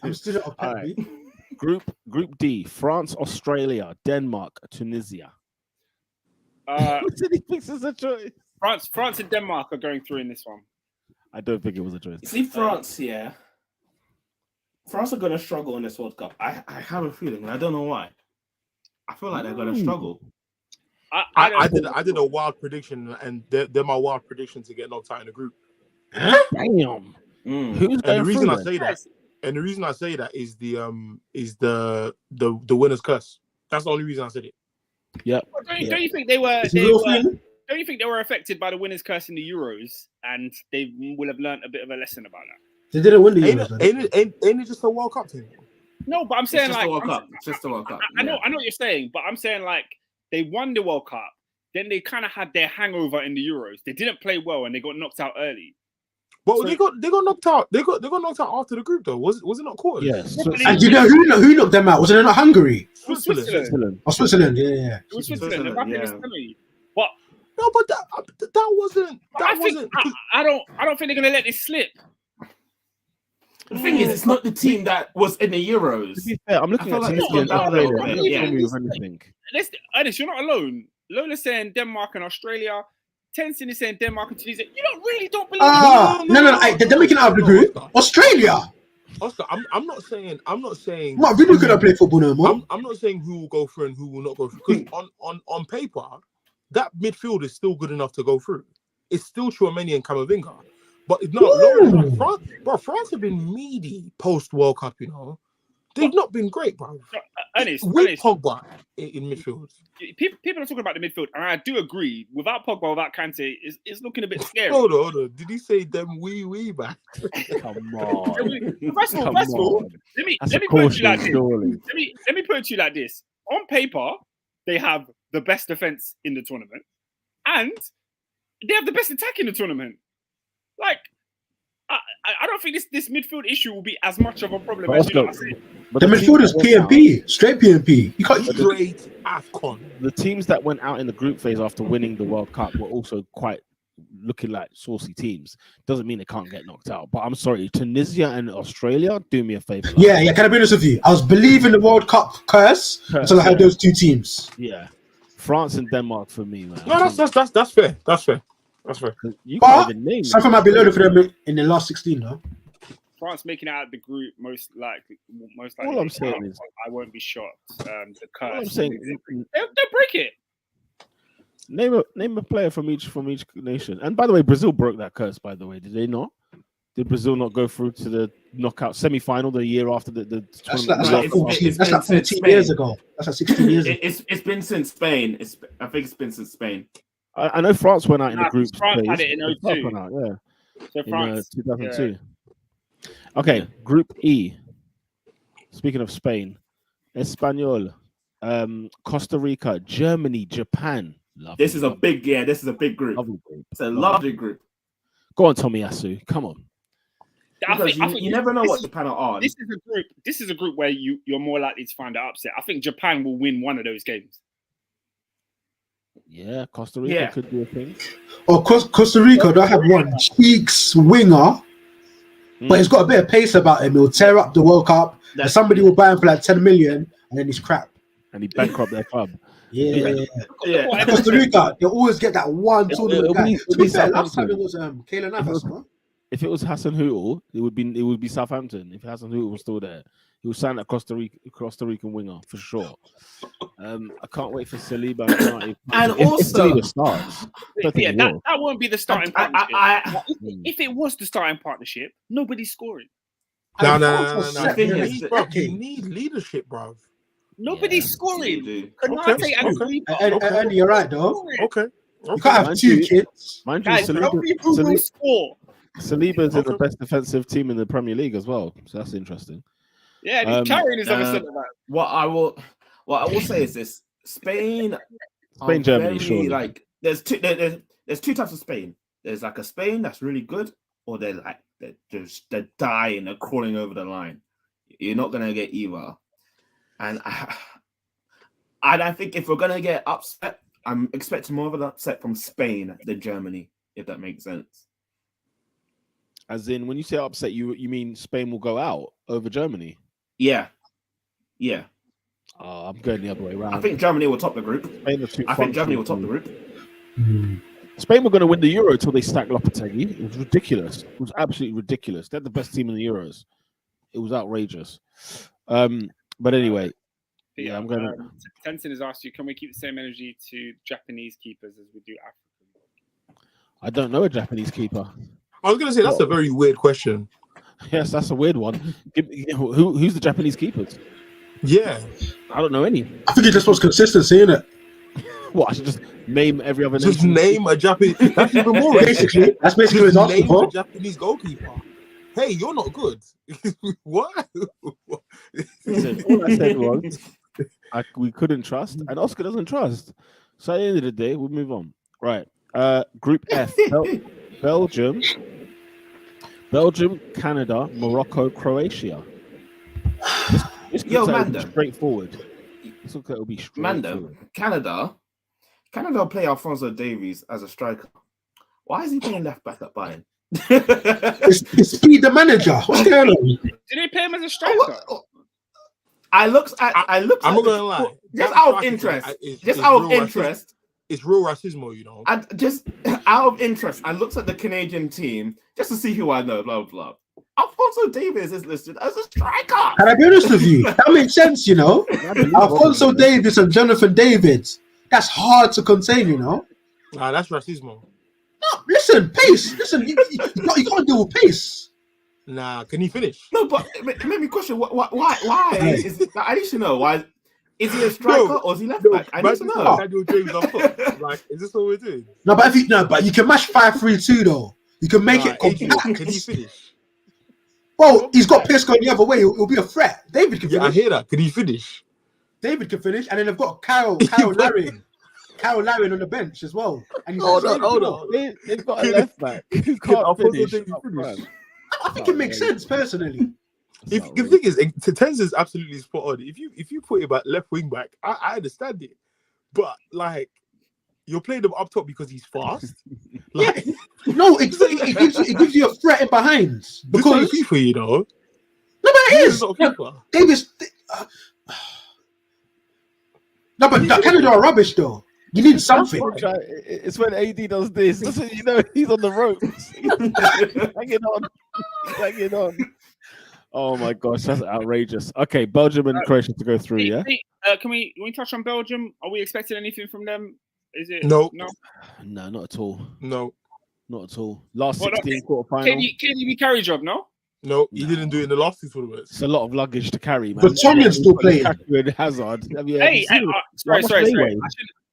I'm a student of All Pep. right. Group D: France, Australia, Denmark, Tunisia. What did he think is a choice? France and Denmark are going through in this one. I don't think it was a choice. You see, France, yeah. France are going to struggle in this World Cup. I have a feeling, and I don't know why. I feel like they're going to struggle. I did a wild prediction, and they're my wild prediction to get knocked out in the group. Damn. Mm. Who's And going the reason through I say that, is the winner's curse. That's the only reason I said it. Yep. Don't you think they were? It's a real thing. Don't you think they were affected by the winners' curse in the Euros, and they will have learned a bit of a lesson about that? They didn't win the Ain't Euros. ain't it just a World Cup thing? No, but I'm It's saying just like the World Cup. It's just the World Cup. I know what you're saying, but I'm saying like they won the World Cup, then they kind of had their hangover in the Euros. They didn't play well and they got knocked out early. But So- they got knocked out. They got knocked out after the group though. Was it not quarters? Yes. And do you know who knocked them out? Was it not Hungary? Switzerland. Switzerland. Or Switzerland? Yeah. It was Switzerland. Switzerland, Mbappe yeah. was telling you. But No, but that wasn't. I think I don't think they're gonna let this slip. The thing is, it's not the team that was in the To Euros. be fair, I'm looking I at feel like Tunisia and it's not Australia. that I'm bad, not yeah. telling you anything. Ernest, you're not alone. Lola's saying Denmark and Australia. Tenzin is saying Denmark and Tunisia. You don't believe No. They're making it out of the group. Australia. Oscar, I'm not saying. What really could I play football no more? I'm not saying who will go through and who will not go through. Because on paper, that midfield is still good enough to go through. It's still Chouameni and Camavinga. But it's not. France have been meaty post World Cup. You know, they've not been great, bro. Ernest, With Pogba in midfield. people are talking about the midfield, and I do agree. Without Pogba, without Kante, it's looking a bit scary. Hold on. Did he say them wee man? Come on. First of all, let me That's a put it to you like caution, this. surely. Let me put it to you like this. On paper, they have the best defense in the tournament, and they have the best attack in the tournament. Like, I don't think this midfield issue will be as much of a problem as you know. But The midfield is PMP, straight PMP. You can't. Straight AFCON. The teams that went out in the group phase after winning the World Cup were also quite looking like saucy teams. Doesn't mean they can't get knocked out. But I'm sorry, Tunisia and Australia, do me a favor. Yeah. Can I be honest with you? I was believing the World Cup curse until I had those two teams. Yeah. France and Denmark for me, man. No, that's fair. That's fair. You But can't even name something might be loaded for them in the last 16, though. France making it out of the group most likely. All I'm saying is, I won't be shocked. The curse. all I'm saying, they'll break it. name a player from each nation. And by the way, Brazil broke that curse. By the way, did they not? Did Brazil not go through to the knockout semi-final the year after the That's tournament? like 14, it's that's been like since 14 Spain. years ago. That's like 16 years ago. It's been since Spain. I think it's been since Spain. I know France went out in the group France phase. had it in France 02. went out, yeah. So In France, 2002. Okay, Group E. Speaking of Spain, Espanol, Costa Rica, Germany, Japan. Lovely, This is a big group. lovely group. It's a lovely group. Go on, Tomiyasu. Come on. Because you never know what Japan are on. This is a group where you're more likely to find an upset. I think Japan will win one of those games. Yeah, Costa Rica could do a thing. Oh, Costa Rica, they'll have one cheeks winger, but he's got a bit of pace about him. He'll tear up the World Cup. And somebody will buy him for like 10 million, and then he's crap. And he bankrupt their club. Yeah. Costa Rica, they always get that one tournament guy. To be fair, last time it was Keylor Navas, no? If it was Hassan Hootel, it would be Southampton. If Hassan Hootel was still there, he would sign that Costa Rican winger for sure. I can't wait for Saliba. And if also, Saliba starts, that won't be the starting partnership. If it was the starting partnership, nobody's scoring. No. You need leadership, bro. Nobody's scoring. And you're right, though. Okay. You can't have two kids. Mind you, Guys, Saliba score. Saliba's in the best defensive team in the Premier League as well, so that's interesting. Yeah, he's carrying his other centre back. What I will say is this: Spain, Germany, surely. Like there's two types of Spain. There's like a Spain that's really good, or they're dying, they're crawling over the line. You're not gonna get either. And I think if we're gonna get upset, I'm expecting more of an upset from Spain than Germany, if that makes sense. As in, when you say upset, you mean Spain will go out over Germany? Yeah. I'm going the other way around. I think Germany will top the group. Spain were going to win the Euro until they stacked Lopetegui. It was ridiculous. It was absolutely ridiculous. They're the best team in the Euros. It was outrageous. But anyway, I'm going to... Tencent has asked you, can we keep the same energy to Japanese keepers as we do African? I don't know a Japanese keeper. I was going to say, that's a very weird question. Yes, that's a weird one. Who's the Japanese keepers? Yeah. I don't know any. I think he just wants consistency, innit? What? I should just name every other Just nation? name a Japanese... That's even more Basically, that's basically just what he's asking name a for. Japanese goalkeeper. Hey, you're not good. What? Listen, all I said was we couldn't trust, and Oscar doesn't trust. So at the end of the day, we'll move on. Right. Group F. Belgium, Canada, Morocco, Croatia. This will be straightforward. This will be straightforward. Mando, Canada will play Alphonso Davies as a striker. Why is he playing left back at Bayern? It's Speed the manager. What's going on? Did they pay him as a striker? I looked. I'm not gonna lie. Just out of interest. It's real racismo, you know. And just out of interest, I looked at the Canadian team just to see who I know. Blah blah. Alphonso Davies is listed as a striker. Can I be honest with you? That makes sense, you know. Alphonso Davies and Jonathan Davids. That's hard to contain, you know. Nah, that's racismo. No, listen, pace. Listen, you got to deal with pace. Nah, can he finish? No, but it made me question why? I need to know why. Is he a striker or is he left back? I need to know. Like, is this what we're doing? No, but you can match 5-3-2 though. You can make it compact. Can he finish? Well, he's got pace going the other way. It'll be a threat. David can finish. Yeah, I hear that. Can he finish? David can finish, and then they've got Kyle Larin on the bench as well. And Hold on. They've got a left back who can't finish. I think it makes sense personally. The thing is, Tenz is absolutely spot on. If you put him at left wing back, I understand it, but like you're playing him up top because he's fast. Like, no, it gives you a threat in behind because this is FIFA, you know. No, but it is. Davis. No, but Canada are rubbish though. You need something. It's when AD does this. That's when you know he's on the ropes. Hanging on. Oh my gosh, that's outrageous. Okay, Belgium and Croatia to go through, yeah? Can we touch on Belgium? Are we expecting anything from them? Is it no, not at all. No, not at all. Last 16 quarterfinal. KDB carry job, no? No, he didn't do it in the last 2 tournaments. It's a lot of luggage to carry, man. But Tonyan's still playing. Hazard. Sorry.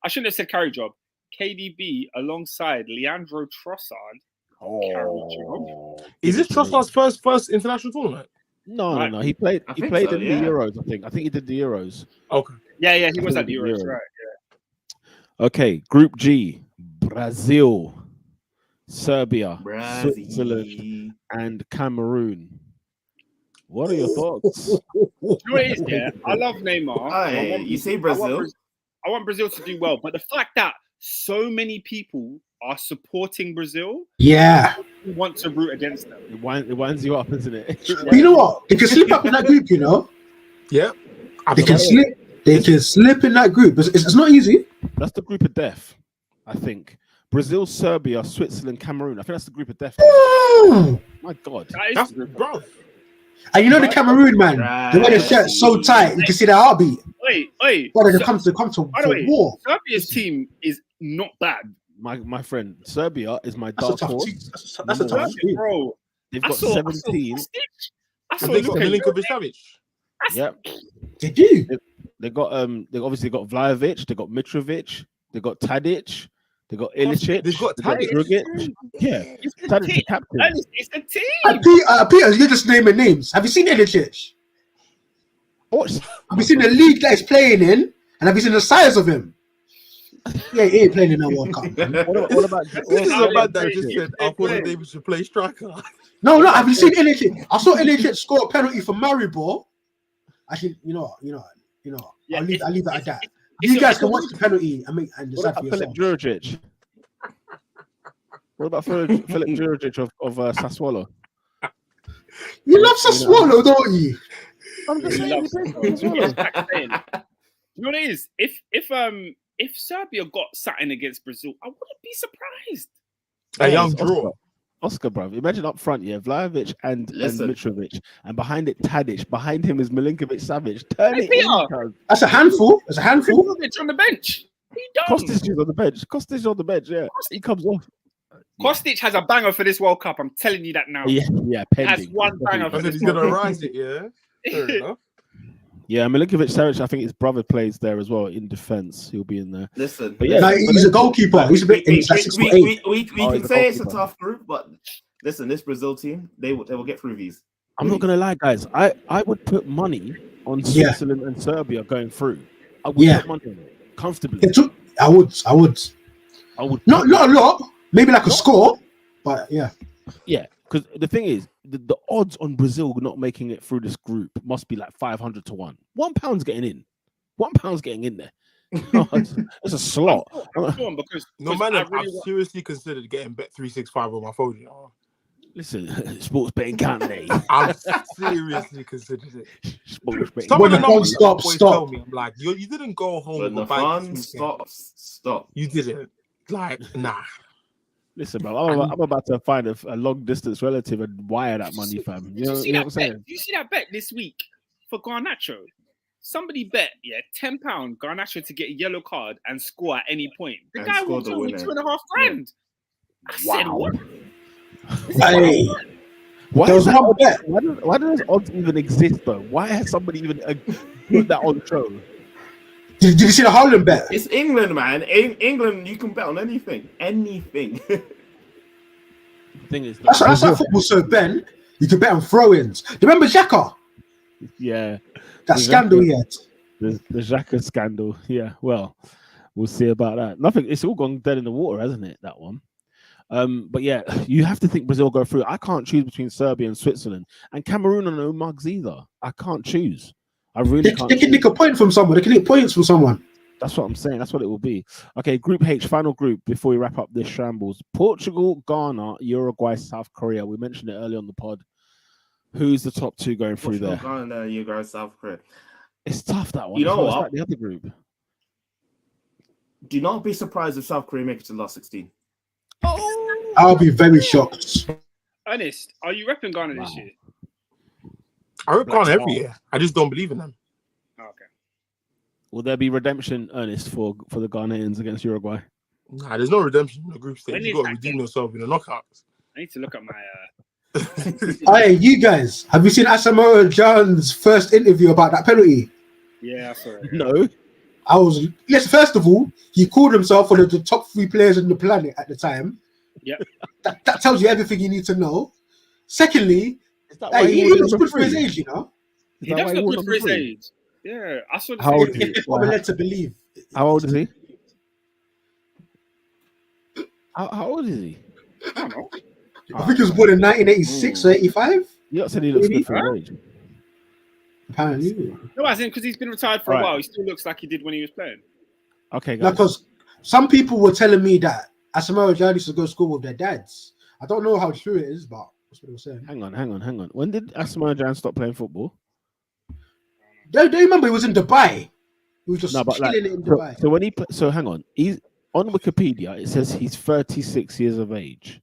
I shouldn't have said carry job. KDB alongside Leandro Trossard. Is this Trossard's first international tournament? No. He played. I He think played so, in yeah. the Euros. I think he did the Euros. Okay. Yeah, he was I at the think Euros, Euro. right? Okay, Group G: Brazil, Serbia, Switzerland, Brazil. and Cameroon. What are your thoughts? You know what it is, yeah? I love Neymar. Aye, you say Brazil? I want Brazil to do well, but the fact that so many people are supporting Brazil, Yeah. you want to root against them. It winds you up, isn't it? But you know what? They can slip up in that group, you know? Yeah. They can slip. They can slip in that group. It's not easy. That's the group of death, I think. Brazil, Serbia, Switzerland, Cameroon. I think that's the group of death. My God. That is Bro. And you know the Cameroon man, they wear their shirts so tight, you can see their heartbeat. Wait. But they come to By the way, war. Serbia's team is not bad. My friend, Serbia is my That's a dark tough horse. team. That's a tough team. Bro, They've I got saw 17. I saw And they got Luka Milinkovic Savic. Yep. They do. They got they obviously got Vlahovic, they got Mitrovic, they got Tadic, they got Ilicic, They've got Tadic. Jurgen. Yeah, Tadic the captain. It's the team. Peter, you're just naming names. Have you seen Ilicic? What? Have you seen the league that he's playing in? And have you seen the size of him? Yeah, he ain't playing in that World Cup. Man. What about This is a man that just said, I thought David should play striker. No, have you seen Ilicic? I saw Ilicic score a penalty for Maribor. Actually, you know. Yeah, I'll leave it at that. it's You guys a- can watch the penalty and what decide for about Philip yourself. Jurgic? What about Philip Jurgic of Sassuolo? You love Sassuolo, don't you? I'm just He saying, loves he plays for Sassuolo. You know what it is? If Serbia got something against Brazil, I wouldn't be surprised. A young Oscar. draw. Oscar, bro. Imagine up front, yeah, Vlahovic and Mitrovic, and behind it Tadic. Behind him is Milinkovic Savic. Turn Hey, it Peter. in, cuz. That's a handful. That's a handful. Kostic on the bench. He done. Kostic is on the bench. Kostic is on the bench. Yeah, he comes off. Kostic has a banger for this World Cup. I'm telling you that now. Yeah, He pending. has one banger I for said this he's World going to Cup. rise it, yeah? Fair enough. Yeah, Milinkovic Savic. I think his brother plays there as well in defense. He'll be in there. Listen, But yeah, No, he's a goalkeeper. He's a bit. He's like 6'8". we Oh, can he's a say it's a goalkeeper. tough group, but listen, this Brazil team, they will get through these. I'm not gonna lie, guys. I would put money on Yeah. Switzerland and Serbia going through. I would Yeah. put money on it comfortably. I would. I would Not a lot. Maybe like a score, but yeah. Yeah, because the thing is, the odds on Brazil not making it through this group must be like 500 to 1. £1 getting in. £1 getting in there. It's a slot. I'm torn because No man, I I've really want- seriously considered getting Bet365 on my phone. You know? Listen, sports betting can't they? I've seriously considered it. Sports betting. Some When of the the fun numbers that my boys stop. tell me, I'm like, you didn't go home When with the a bike fun this weekend. stop. You didn't. Like, nah. Listen, bro, I'm about to find a long distance relative and wire that money, fam. You know what I'm saying? You see that bet this week for Garnacho? Somebody bet, £10 Garnacho to get a yellow card and score at any point. The And guy score walked the in with winner. $2,500. I said, Wow. what? Hey, Why there was is that one bet. why do those odds even exist, though? Why has somebody even put that on show? Did you see the Holland bet? It's England, man. In England, you can bet on anything. Anything. The thing is, That's why football's so Ben. You can bet on throw-ins. Do you remember Xhaka? yeah, That scandal he had. the Xhaka scandal. Yeah, well, we'll see about that. Nothing. It's all gone dead in the water, hasn't it? That one. But yeah, you have to think Brazil go through. I can't choose between Serbia and Switzerland, and Cameroon are no mugs either. I can't choose. I really They can't. can nick a point from someone. They can nick points from someone. That's what I'm saying. That's what it will be. Okay, Group H, final group before we wrap up this shambles. Portugal, Ghana, Uruguay, South Korea. We mentioned it earlier on the pod. Who's the top two going through there? Ghana, you guys, South Korea. It's tough, that one. You know It's what? like the other group. Do not be surprised if South Korea make it to the last 16. I'll be very shocked. Ernest, are you repping Ghana this year? I rip Black Ghana every Star. year. I just don't believe in them. Oh, okay. Will there be redemption, Ernest, for the Ghanaians against Uruguay? Nah, there's no redemption in the group stage. When You is got to that redeem game? yourself in the knockouts. I need to look at my. Hey, you guys, have you seen Asamoah Gyan's first interview about that penalty? Yeah, I saw it. No. Yes, first of all, he called himself one of the top 3 players on the planet at the time. Yep. That tells you everything you need to know. Secondly, that why Hey, he wore looks number good for his 3? age, you know. Is He that why does look wore good for number his 3? age. Yeah, I saw the How old is he? If what we're led to believe. How old is he? How old is he? I don't know. I think he was born in 1986 or 85. You said he looks Maybe. good for his age. Apparently. No, as in because he's been retired for a Alright. while, he still looks like he did when he was playing. Okay, No, guys. because some people were telling me that Asamoah Gyan used to go to school with their dads. I don't know how true it is, but that's what they were saying. Hang on. When did Asamoah Gyan stop playing football? They remember he was in Dubai. He was just No, but chilling like, in Dubai. so when so hang on. He's on Wikipedia. It says he's 36 years of age.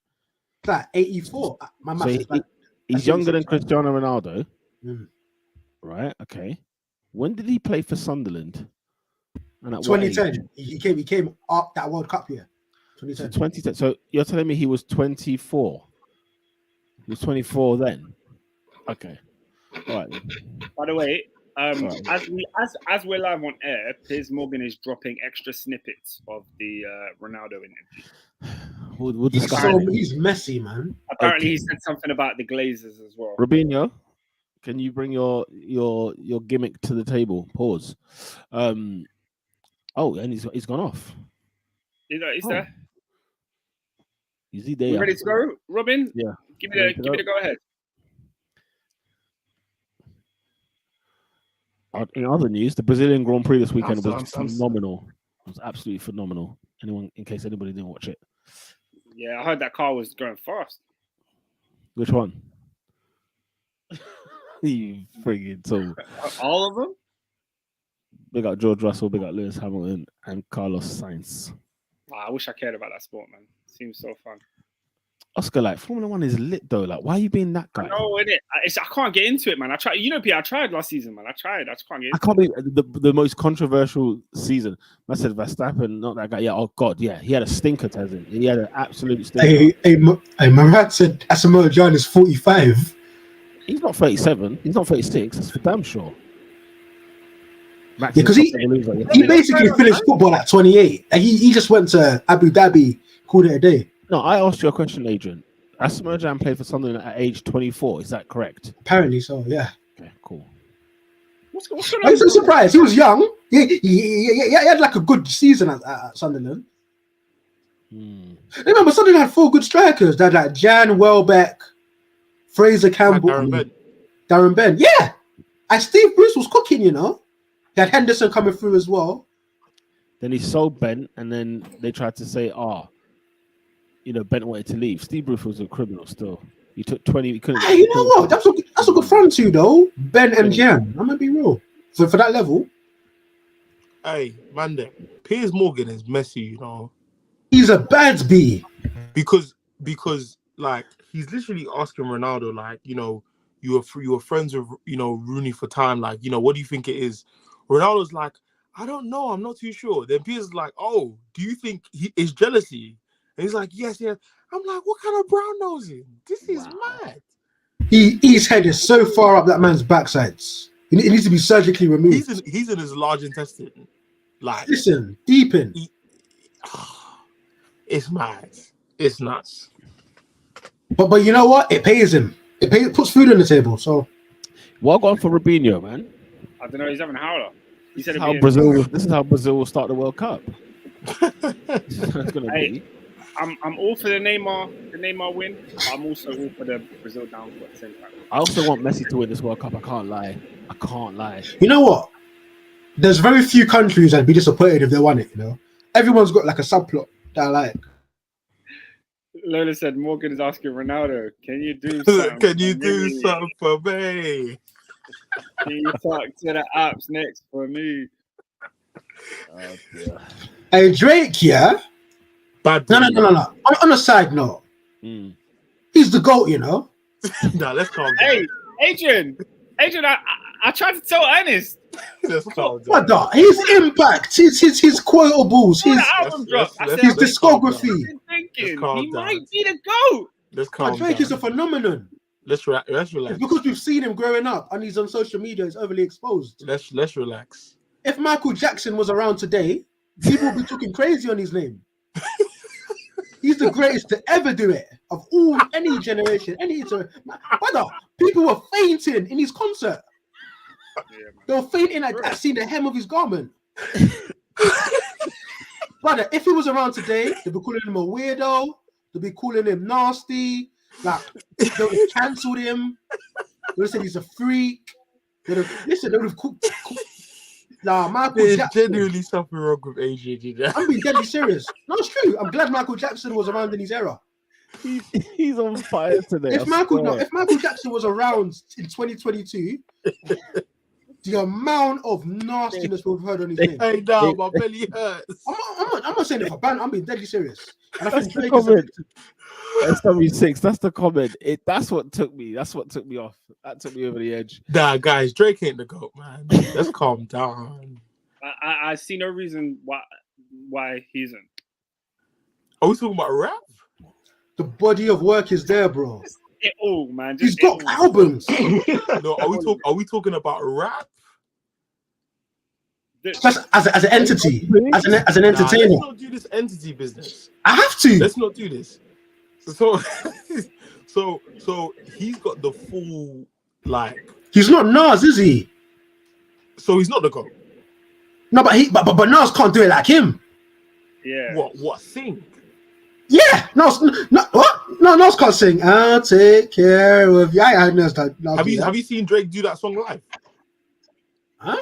Like 84. My maths So is bad. he's younger than Cristiano Ronaldo, Mm. right? Okay. When did he play for Sunderland? And at what age? 2010. He came up that World Cup year. So 2010. 2010. So you're telling me he was 24? He was 24 then. Okay. All right. By the way, Right. as we're live on air, Piers Morgan is dropping extra snippets of the Ronaldo interview. We'll discuss. He's messy, man. Apparently, he said something about the Glazers as well. Robinho, can you bring your gimmick to the table? Pause. Oh, and he's gone off. Is Oh. there? Is he We there? ready to go, Robin? Yeah. Give me the go ahead. In other news, the Brazilian Grand Prix this weekend I'm was phenomenal. It was absolutely phenomenal. In case anybody didn't watch it. Yeah, I heard that car was going fast. Which one? You friggin' tool. All of them? Big up George Russell, big up Lewis Hamilton, and Carlos Sainz. I wish I cared about that sport, man. Seems so fun. Oscar, like Formula One is lit though. Like, why are you being that guy? No, I can't get into it, man. I tried. You know, Pete, I tried last season, man. I just can't get. I can't believe the most controversial season. I said Verstappen, not that guy. Yeah, oh god, yeah, he had a stinker, Tazin. He had an absolute stinker. Hey, Marat said Asamoah Gyan is 45. He's not 37. He's not 36. That's for damn sure. Yeah, because he basically finished football at 28. And he just went to Abu Dhabi, called it a day. No, I asked you a question, Adrian. Asamoah Gyan played for Sunderland at age 24. Is that correct? Apparently so, yeah. Okay, cool. What's going I'm so surprised. He was young. He had like a good season at Sunderland. Remember, Sunderland had 4 good strikers. They had like Jan Welbeck, Fraser Campbell, Darren Ben. Yeah. And Steve Bruce was cooking, you know. They had Henderson coming through as well. Then he sold Ben, and then they tried to say, Ben wanted to leave. Steve Bruce was a criminal still. He took 20. He couldn't. Hey, you know what? That's a good front two, though. Ben and Jan. I'm gonna be real. For that level. Hey, man, Piers Morgan is messy, you know. He's a bad bee. Because like he's literally asking Ronaldo, like, you know, you were friends with, you know, Rooney for time, like, you know, what do you think it is? Ronaldo's like, I don't know, I'm not too sure. Then Piers is like, oh, do you think it's jealousy? And he's like, yes. I'm like, what kind of brown nosing? This is mad. His head is so far up that man's backsides. It needs to be surgically removed. He's in his large intestine. Like, listen, deep in. It's mad. It's nuts. But you know what? It pays him. It puts food on the table. So, well gone for Robinho, man. I don't know. He's having a howler. He said this is how Brazil will start the World Cup. It's gonna be. I'm all for the Neymar win. But I'm also all for the Brazil downfall at the same time. I also want Messi to win this World Cup. I can't lie. You know what? There's very few countries that'd be disappointed if they won it. You know, everyone's got like a subplot that I like. Lola said Morgan is asking Ronaldo, "Can you do something? Can you do something for me? Can you talk to the apps next for me?" Oh, dear. Hey, Drake, yeah. Bad. No. On a side note, he's the GOAT, you know. No, let's calm down. Hey, Adrian, I tried to tell Ernest. Let's calm down. What the? His impact, his quotables, his album drop. his discography. He might be the GOAT. Let's calm Drake down. is a phenomenon. Let's relax. It's because we've seen him growing up and he's on social media. He's overly exposed. Let's relax. If Michael Jackson was around today, people would be talking crazy on his name. He's the greatest to ever do it. of any generation, any brother. People were fainting in his concert. They were fainting at seeing the hem of his garment. Brother, if he was around today, they'd be calling him a weirdo. They'd be calling him nasty. Like, they would have cancelled him. They would have said he's a freak. They would have Michael Jackson. Genuinely something wrong with AJ. I'm being deadly serious. No, it's true. I'm glad Michael Jackson was around in his era. He's on fire today. If Michael Jackson was around in 2022, the amount of nastiness we've heard on his name. Hey, no, my belly hurts. I'm not saying it for ban. I'm being deadly serious. And I think Drake SW6, that's the comment. That's what took me. That's what took me off. That took me over the edge. Nah, guys, Drake ain't the GOAT, man. Let's calm down. I see no reason why he isn't. Are we talking about rap? The body of work is there, bro. It all, man. He's got albums. No, are we talking about rap? Just as an entity, as an entertainer. Let's not do this entity business. I have to. Let's not do this. So he's got the full He's not Nas, is he? So he's not the GOAT. No, but Nas can't do it like him. Yeah. What sing? Yeah, Nas can't sing. I'll take care of you. I Nas. Have you seen Drake do that song live? Huh?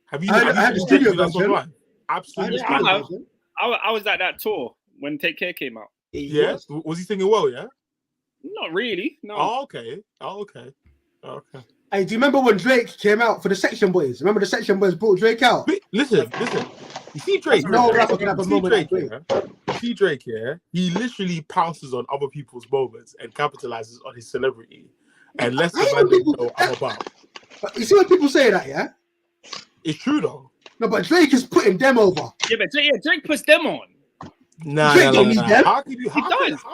Have you I seen Drake do that song live? Absolutely. I was at that tour when Take Care came out. Yeah. Was he singing well? Yeah. Not really. No. Oh, okay. Hey, do you remember when Drake came out for the Section Boys? Remember the Section Boys brought Drake out? Listen. You see Drake? No rapper can have a moment like Drake. See Drake, yeah? He literally pounces on other people's moments and capitalizes on his celebrity and lets the man know I'm about. You see when people say that, yeah? It's true though. No, but Drake is putting them over. Yeah, but Drake puts them on. Nah. How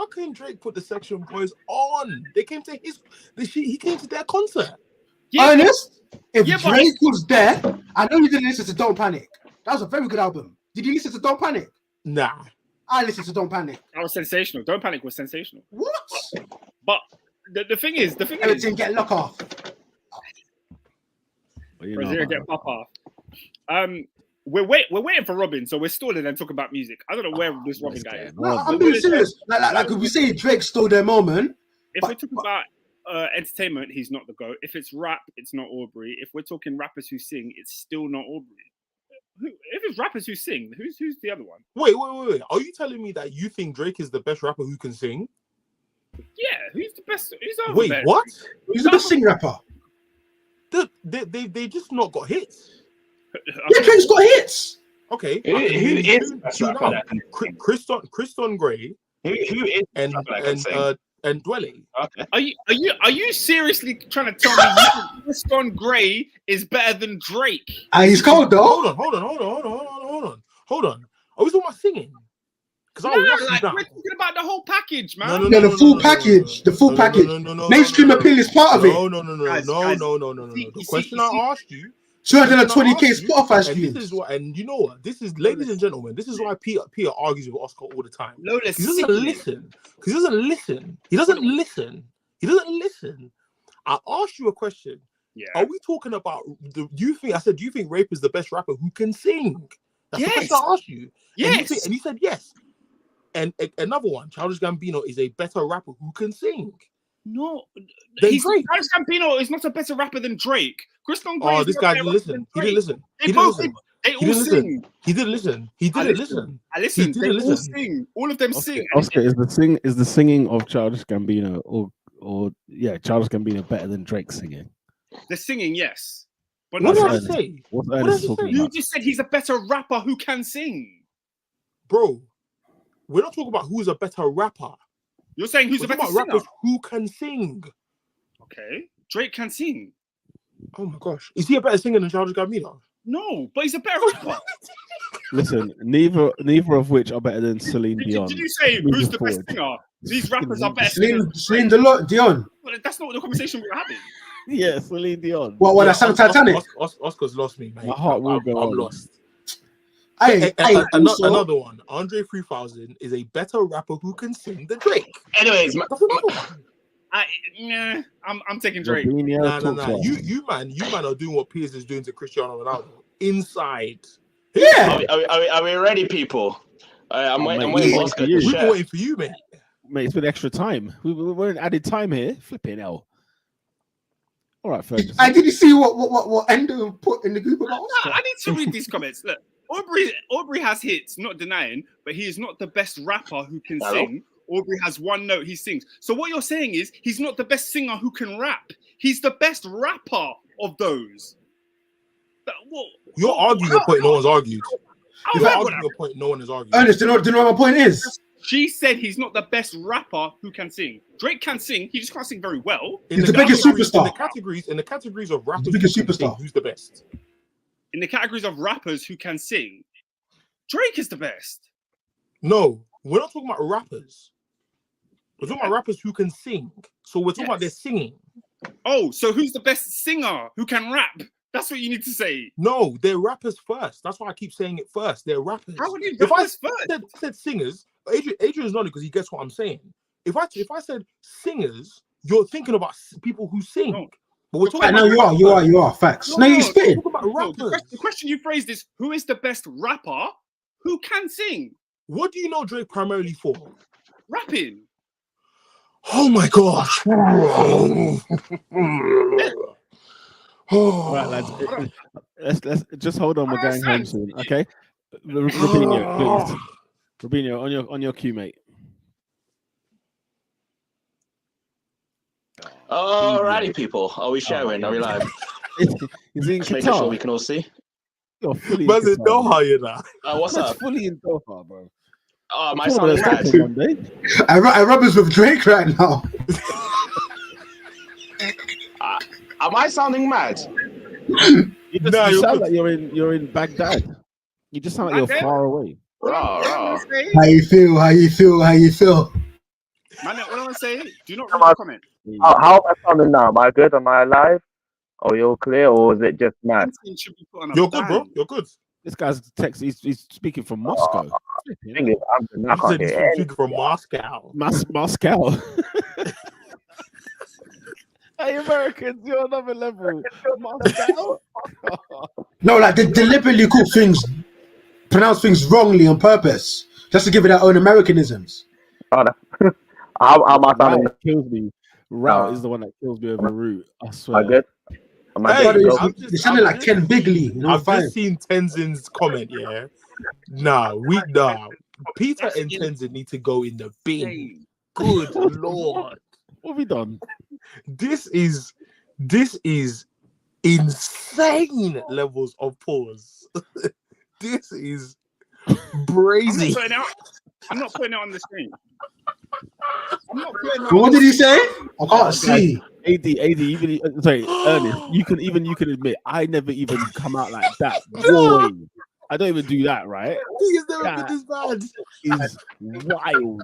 can Drake put the Section Boys on? They came to he came to their concert. Yeah, honest, if Drake was there, I know you didn't listen to Don't Panic. That was a very good album. Did you listen to Don't Panic? Nah. I listened to Don't Panic. That was sensational. Don't Panic was sensational. What? But the thing is, everything get lock off. Brazil get pop off. We're waiting for Robin, so we're stalling and talking about music. I don't know where this Robin guy is. No, I'm being serious. Like we say, Drake stole their moment. If we're talking about entertainment, he's not the GOAT. If it's rap, it's not Aubrey. If we're talking rappers who sing, it's still not Aubrey. If it's rappers who sing, who's the other one? Wait. Are you telling me that you think Drake is the best rapper who can sing? Yeah, who's the best? Wait, what? Who's the best sing rapper? They just not got hits. Yeah, Drake's got hits. Okay. Who is the best rapper that can sing? Kriston Gray. Who is and Dwelly. Okay. Are you seriously trying to tell me Kriston Gray is better than Drake? He's cold though. Hold on. Are we talking about singing? Because we're talking about the whole package, man. No, the full package. The full package. Mainstream appeal is part of it. No. The question I asked you. 220k Spotify streams. This is what, and you know what? This is, ladies and gentlemen, this is why Peter argues with Oscar all the time. He doesn't listen. He doesn't listen. I asked you a question. Yeah. Are we talking about do you think Rape is the best rapper who can sing? That's the question I asked you. Yes. And you said yes. And another one, Childish Gambino is a better rapper who can sing. No, Childish Gambino is not a better rapper than Drake. Kriston Gray. Oh, this guy didn't listen. He didn't listen. They all sing. He didn't listen. I listened. They all sing. All of them sing. Oscar, is the singing of Childish Gambino or Childish Gambino better than Drake singing? The singing, yes. But what did I say? What did I say? You just said he's a better rapper who can sing. Bro, we're not talking about who's a better rapper. You're saying who's a better singer? Rappers who can sing. Okay. Drake can sing. Oh my gosh. Is he a better singer than Childish Gambino? No, but he's a better rapper. Listen, neither of which are better than Celine Dion. Did you say who's the best singer? These rappers are better. Celine Dion. But that's not the conversation we're having. Yeah, Celine Dion. What? I sang Titanic. Oscar's lost me, mate. My heart will go on. I'm lost. Another one. Andre 3000 is a better rapper who can sing than Drake. Anyways, That's another one. I'm taking Drake. Nah. You man are doing what Piers is doing to Cristiano Ronaldo inside. Yeah. Are we ready, people? I'm waiting for Oscar to We've share. been waiting for you, mate. Mate, it's been extra time. We're in added time here. Flipping hell. All right, Ferguson. I did you see what Endo put in the group about Oscar? I need to read these comments. Look, Aubrey has hits, not denying, but he is not the best rapper who can sing. Aubrey has one note he sings. So what you're saying is he's not the best singer who can rap. He's the best rapper of those. You're arguing a point no one's argued. You're arguing a point no one has argued. Ernest, do you know what my point is? She said he's not the best rapper who can sing. Drake can sing, he just can't sing very well. He's the biggest superstar. In the categories of rappers, the biggest superstar. Who's the best? In the categories of rappers who can sing, Drake is the best. No, we're not talking about rappers. We're talking about rappers who can sing. So we're talking about their singing. Oh, so who's the best singer who can rap? That's what you need to say. No, they're rappers first. That's why I keep saying it first. They're rappers. How would you if I first? said singers, Adrian's not because he gets what I'm saying. If I said singers, you're thinking about people who sing. No. But we're talking about you are facts. No, you're spitting. The question you phrased is, who is the best rapper who can sing? What do you know Drake primarily for? Rapping. Oh my gosh. All right, lads. Let's just hold on. We're going home soon, okay? Robinho, please. Robinho, on your cue, mate. Alrighty, people. Are we sharing? Are we live? He's in Just making Qatar. sure we can all see. You're fully Man's in Doha, you know. What's That's up? fully in Doha, bro. Oh, my sounding mad. One day. I rubber's with Drake right now. Am I sounding mad? You sound like you're in Baghdad. You just sound like you're far away. Raw. How you feel? Man, what do I want to say? Do not read the comment. How am I sounding now? Am I good? Am I alive? Are you all clear, or is it just mad? You're good, bro. You're good. This guy's text. He's speaking from Moscow. Thing is, I can't hear anything. Speaking from Moscow. Moscow. Hey, Americans, you're another level. Moscow. No, like they deliberately call things, pronounce things wrongly on purpose, just to give it their own Americanisms. Oh, no. How am I sounding? Route kills me. Route is the one that kills me over route. I swear. Am I good? You sounded like Ken Bigley. I've just seen Tenzin's comment, yeah. Nah. Peter and Tenzin need to go in the bin. Good Lord. What have we done? This is insane levels of pause. This is brazy. I'm not putting it on the screen. What did he say? I can't see. AD, even sorry, Ernest. You can admit I never even come out like that. Boy, I don't even do that, right? He's never been this bad. Is wild.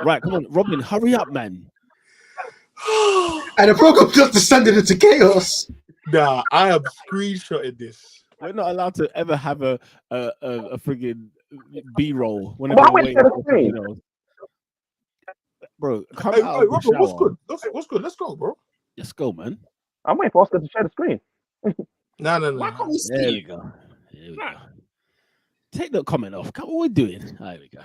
Right, come on, Robin, hurry up, man. And the program just descended into chaos. Nah, I am screenshotting this. We're not allowed to ever have a friggin' B-roll whenever Why we're wait waiting for for the screen? you know. Bro, come Hey, out of the Robert, shower. what's good? Let's go, bro. Let's go, man. I'm waiting for Oscar to share the screen. No. Why can't we There see we it? go. There we go. Take that comment off. What are we doing? There we go.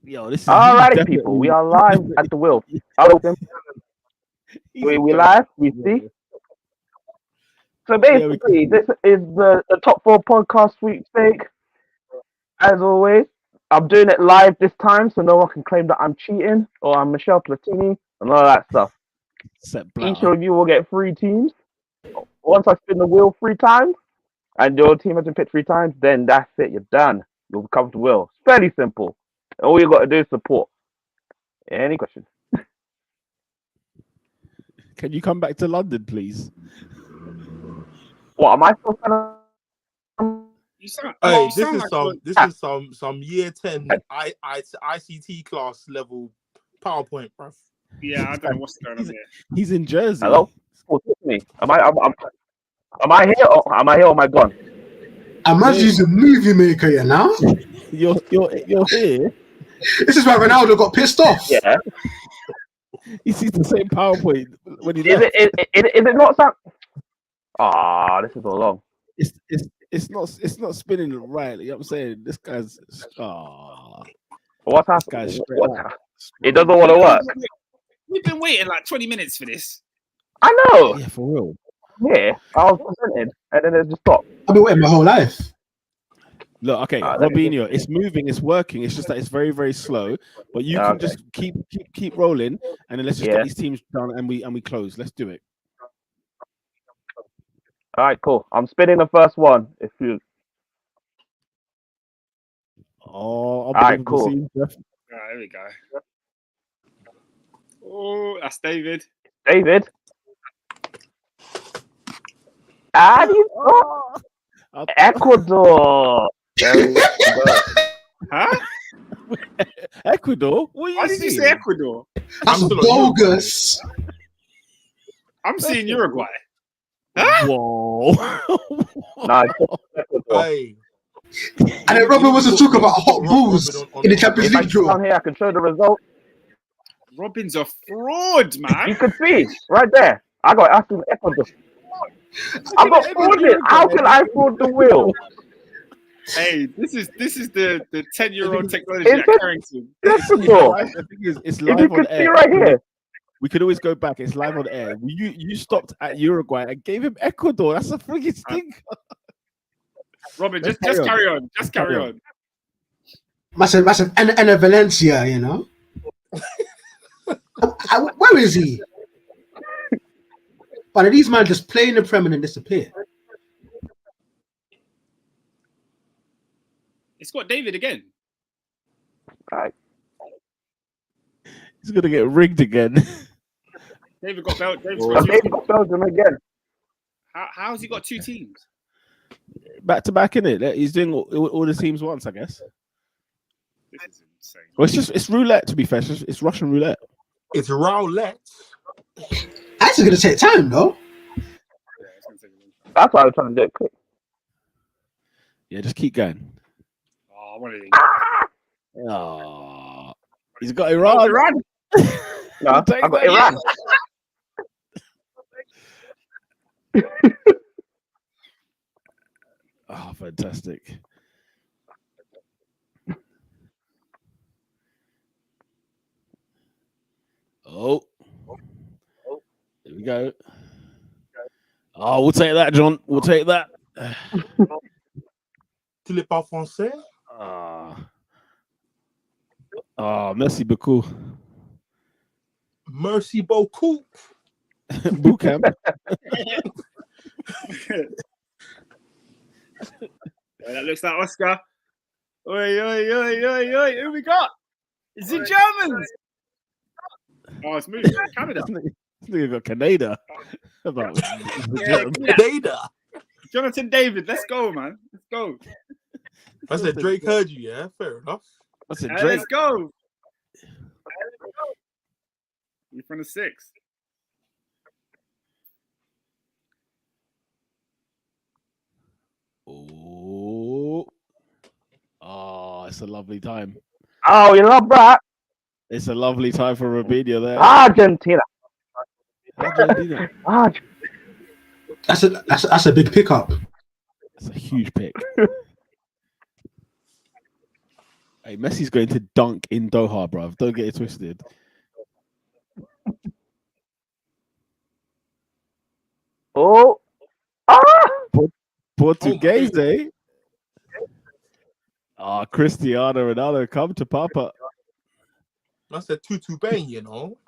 Yo, this is Alrighty, people. We are live at the wheel. Hello, we live. We see. So basically, this is the top 4 podcast sweepstake. As always, I'm doing it live this time, so no one can claim that I'm cheating or I'm Michelle Platini and all that stuff. Each of you will get 3 teams. Once I spin the wheel 3 times, and your team has been picked 3 times, then that's it. You're done. You'll come to the wheel. It's fairly simple. All you got to do is support. Any questions? Can you come back to London, please? What am I still kind of? Hey, this is some year 10 ICT class level PowerPoint, bro. Yeah, I don't know what's going on there. He's in Jersey. Hello? Oh, talk to me. Am I here or am I gone? Imagine a movie maker, you know? You're here. This is why Ronaldo got pissed off. Yeah. He sees the same PowerPoint when he Is left. it not some? Ah, this is all long. It's not spinning right. You know what I'm saying? This guy's What's this guy's happening? straight up. It doesn't want to work. We've been waiting like 20 minutes for this. I know. Yeah, for real. Yeah, I was presented, and then it just stopped. I've been waiting my whole life. Look, okay, Robinho, it's moving, it's working. It's just that it's very, very slow. But you can just keep rolling, and then let's just get these teams done, and we close. Let's do it. All right, cool. I'm spinning the first one. If you. All right, cool. All right, there we go. Oh, that's David. David. Ecuador. Huh? Ecuador? Why did you say Ecuador? That's bogus. I'm seeing Uruguay. Huh? Whoa. Nah, Hey. And then Robin was to talk about hot balls in the Champions if I League sit draw. down here, I can show the result. Robin's a fraud, man. You can see right there. I got asked in Ecuador. I'm not frauding. How can I fraud the wheel? Hey, this is the 10-year-old technology at Carrington. Ecuador. The thing is, it's If live you on can see air. right here. We could always go back. It's live on air. You stopped at Uruguay and gave him Ecuador. That's a freaking stink. Robin, just carry on. Just carry on. Massive, and a Valencia, you know. Where is he? But are these men just playing the Premier and disappear? It's got David again. Right. He's gonna get rigged again. David got David got Belgium again. How's he got two teams? Back to back, in it. He's doing all the teams once, I guess. This is insane. Well, it's roulette. To be fair, it's Russian roulette. It's roulette. That's gonna take time, though. Yeah, it's gonna take a long time. That's why I was trying to do it quick. Yeah, just keep going. Oh, one of these. Oh, he's got Iran. Oh, Iran. No, I Take got that. Iran. Oh, fantastic. Oh, there we go. Oh, we'll take that, John. We'll take that. Tu l'es pas français? Merci beaucoup. Merci beaucoup. Boot-camp. That looks like Oscar. Oi, oi, oi, oi, oi. Who we got? Is it Germans? Oh, it's moving. Canada. This nigga got Canada. Canada. Jonathan David. Let's go, man. Let's go. I said Drake heard you, yeah? Fair enough. I said Hey, Drake. let's go. You're from the 6. Oh, it's a lovely time. Oh, you love that. It's a lovely time for Robinho there. Argentina. Argentina. That's a big pickup. That's a huge pick. Hey, Messi's going to dunk in Doha, bruv. Don't get it twisted. Oh. Portuguese, eh? Cristiano Ronaldo, come to Papa. I said Tutu Bang, you know.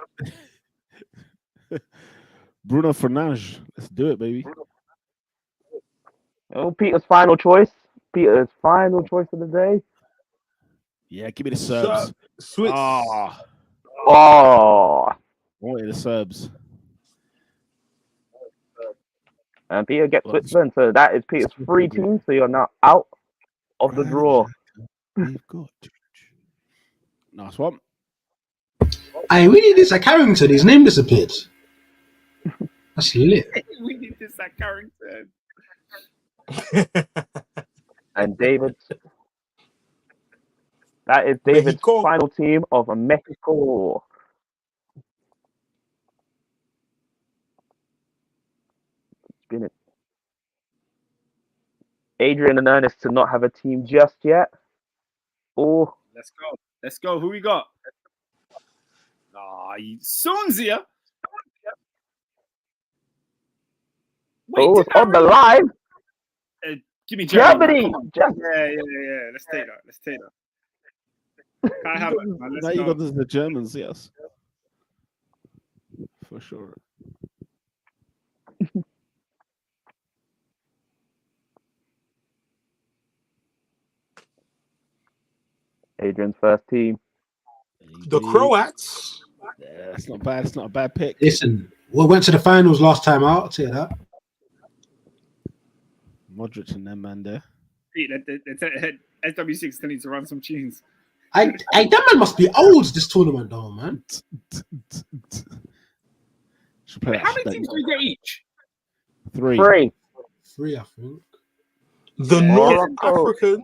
Bruno Fernandes. Let's do it, baby. Oh, Peter's final choice. Peter's final choice of the day. Yeah, give me the Serbs. Swiss. Oh. I wanted the Serbs. And Peter gets Switzerland, so that is Peter's 3 teams, so you're now out of the draw. Nice one. We need this at Carrington. His name disappeared. That's lit. We need this at Carrington. And David's. That is David's Mexico. final team of Mexico. Spin it. Adrian and Ernest to not have a team just yet. Oh, Let's go. Let's go. Who we got? Soon's here. oh, it's on the line. Give me Germany. Germany. Yeah. Let's take that. Kai Havertz, man. Now Let's you go. got the Germans, yes, for sure. Adrian's first team. The Croats. Yeah, it's not bad. It's not a bad pick. Listen, we went to the finals last time out. I'll tell you that. Modric and them man there. SW6 still needs to run some tunes. That man must be old this tournament, though, man. Should play How many teams do we get each? Three. Three, I think. The North Morocco. Africans.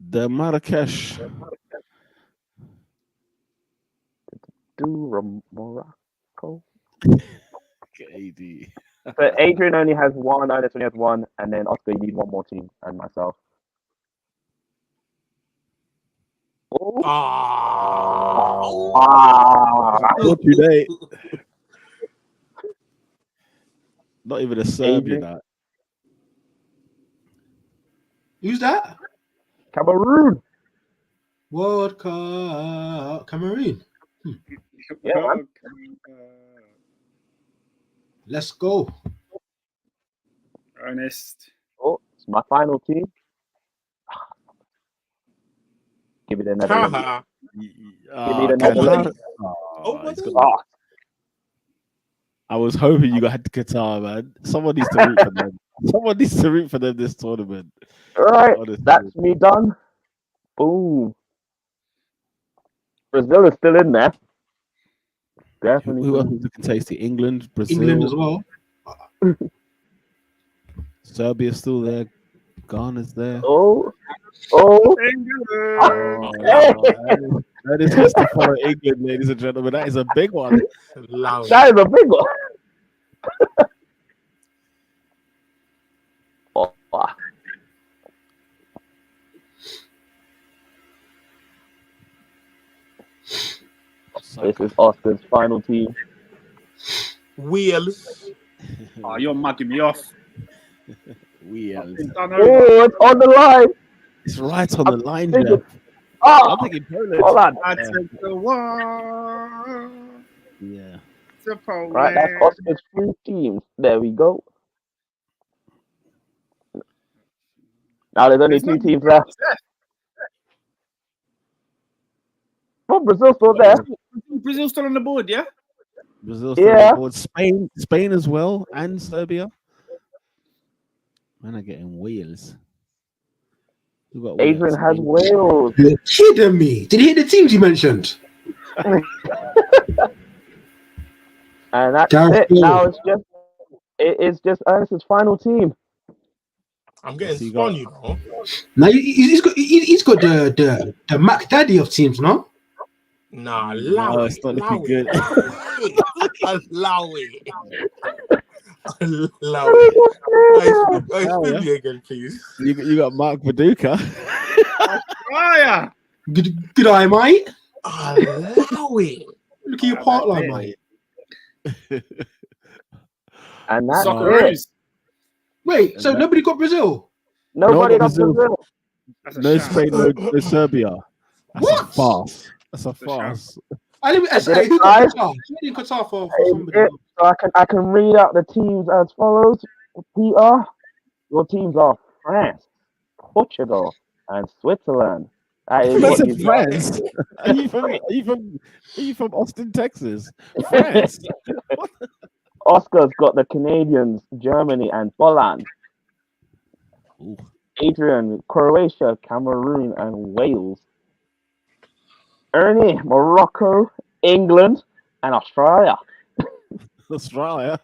The Marrakesh. Morocco. KD. So Adrian only has one, Ernest only has one, and then Oscar, you need one more team, and myself. Oh. Not today. Not even a Serbian. That. Who's that? Cameroon. World Cup. Cameroon. Yeah, man. Let's go. Ernest. Oh, it's my final team. Give me the Netherlands. Haha. Give me the Netherlands. I was hoping you got Qatar, man. Someone needs to root for them. Someone needs to root for them this tournament. All right, Honestly. that's me done. Boom. Brazil is still in there. Definitely. Who else is looking tasty? England, Brazil, England as well. Serbia's still there. Ghana's there. Oh. That is just to follow England, ladies and gentlemen. That is a big one. Loud. That is a big one. This is Oscar's final team. Wales. Oh, you're mugging me off. Wales. Oh, it's on the line. It's right on the line, thinking- Jeff. Oh, I'm thinking Poland. hold on. I took the one Yeah. to Poland. Right, that's Oscar's 3 teams. There we go. Now there's only 2 teams left. Oh, Brazil's still there. Brazil's still on the board, yeah? Brazil, Yeah. Spain as well, and Serbia. Man, are getting Wales. Who got Wales? Adrian has Wales. You're kidding me. Did you hear the teams you mentioned? And that's Darwin. it. Now it's just Ernest's final team. I'm getting So you spun, got- you know. Now he's got the Mac Daddy of teams, no? Nah, No, allow it's it. not Allow looking good. it. Allow it. Allow it. Spin me again, please. You got Mark Viduka. Oh, yeah. Good eye, mate. Allow it. Look at your part line, mate. And that's it. Socceroos. Wait, so nobody got Brazil? Nobody No, got Brazil. Brazil. That's a No shame. Spain, no Serbia. That's What? a farce. That's a a shame. farce. I didn't. Hey, who got Qatar? Who in Qatar for somebody? So I can read out the teams as follows. Peter, your teams are France, Portugal, and Switzerland. That is That's what in you've got. France. Are you from Austin, Texas? France. Oscar's got the Canadians, Germany, and Poland. Ooh. Adrian, Croatia, Cameroon, and Wales. Ernie, Morocco, England, and Australia. Australia.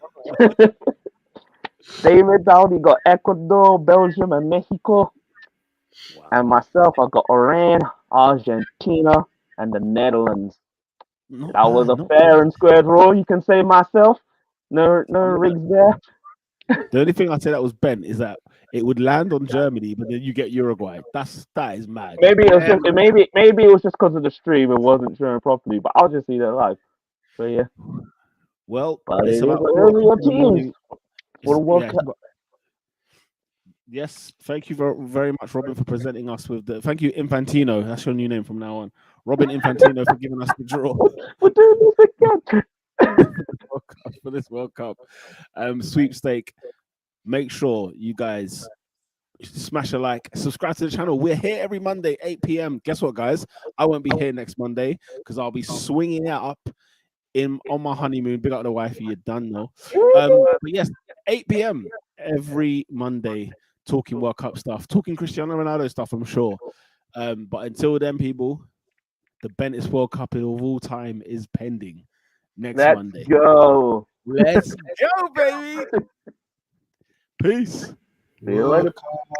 name it down. You got Ecuador, Belgium, and Mexico. Wow. And myself, I got Iran, Argentina, and the Netherlands. That was a fair and square draw, you can say myself. No rigs there. The only thing I'd say that was bent is that it would land on Germany, but then you get Uruguay. That is mad. Maybe it was just maybe it was just because of the stream. It wasn't showing properly, but I'll just see that live. So yeah. Well, But it's about your teams for the World Cup. Yes, thank you very much, Robin, for presenting us with the. Thank you, Infantino. That's your new name from now on, Robin Infantino, for giving us the draw. We're doing this again. For this World Cup sweepstake. Make sure you guys smash a like, subscribe to the channel. We're here every Monday, 8 p.m. Guess what, guys? I won't be here next Monday because I'll be swinging it up on my honeymoon. Big up the wifey, you're done now. But yes, 8 p.m. every Monday, talking World Cup stuff, talking Cristiano Ronaldo stuff, I'm sure. But until then, people, the Bentest World Cup of all time is pending next Monday. Let's go, baby. Peace. See you later.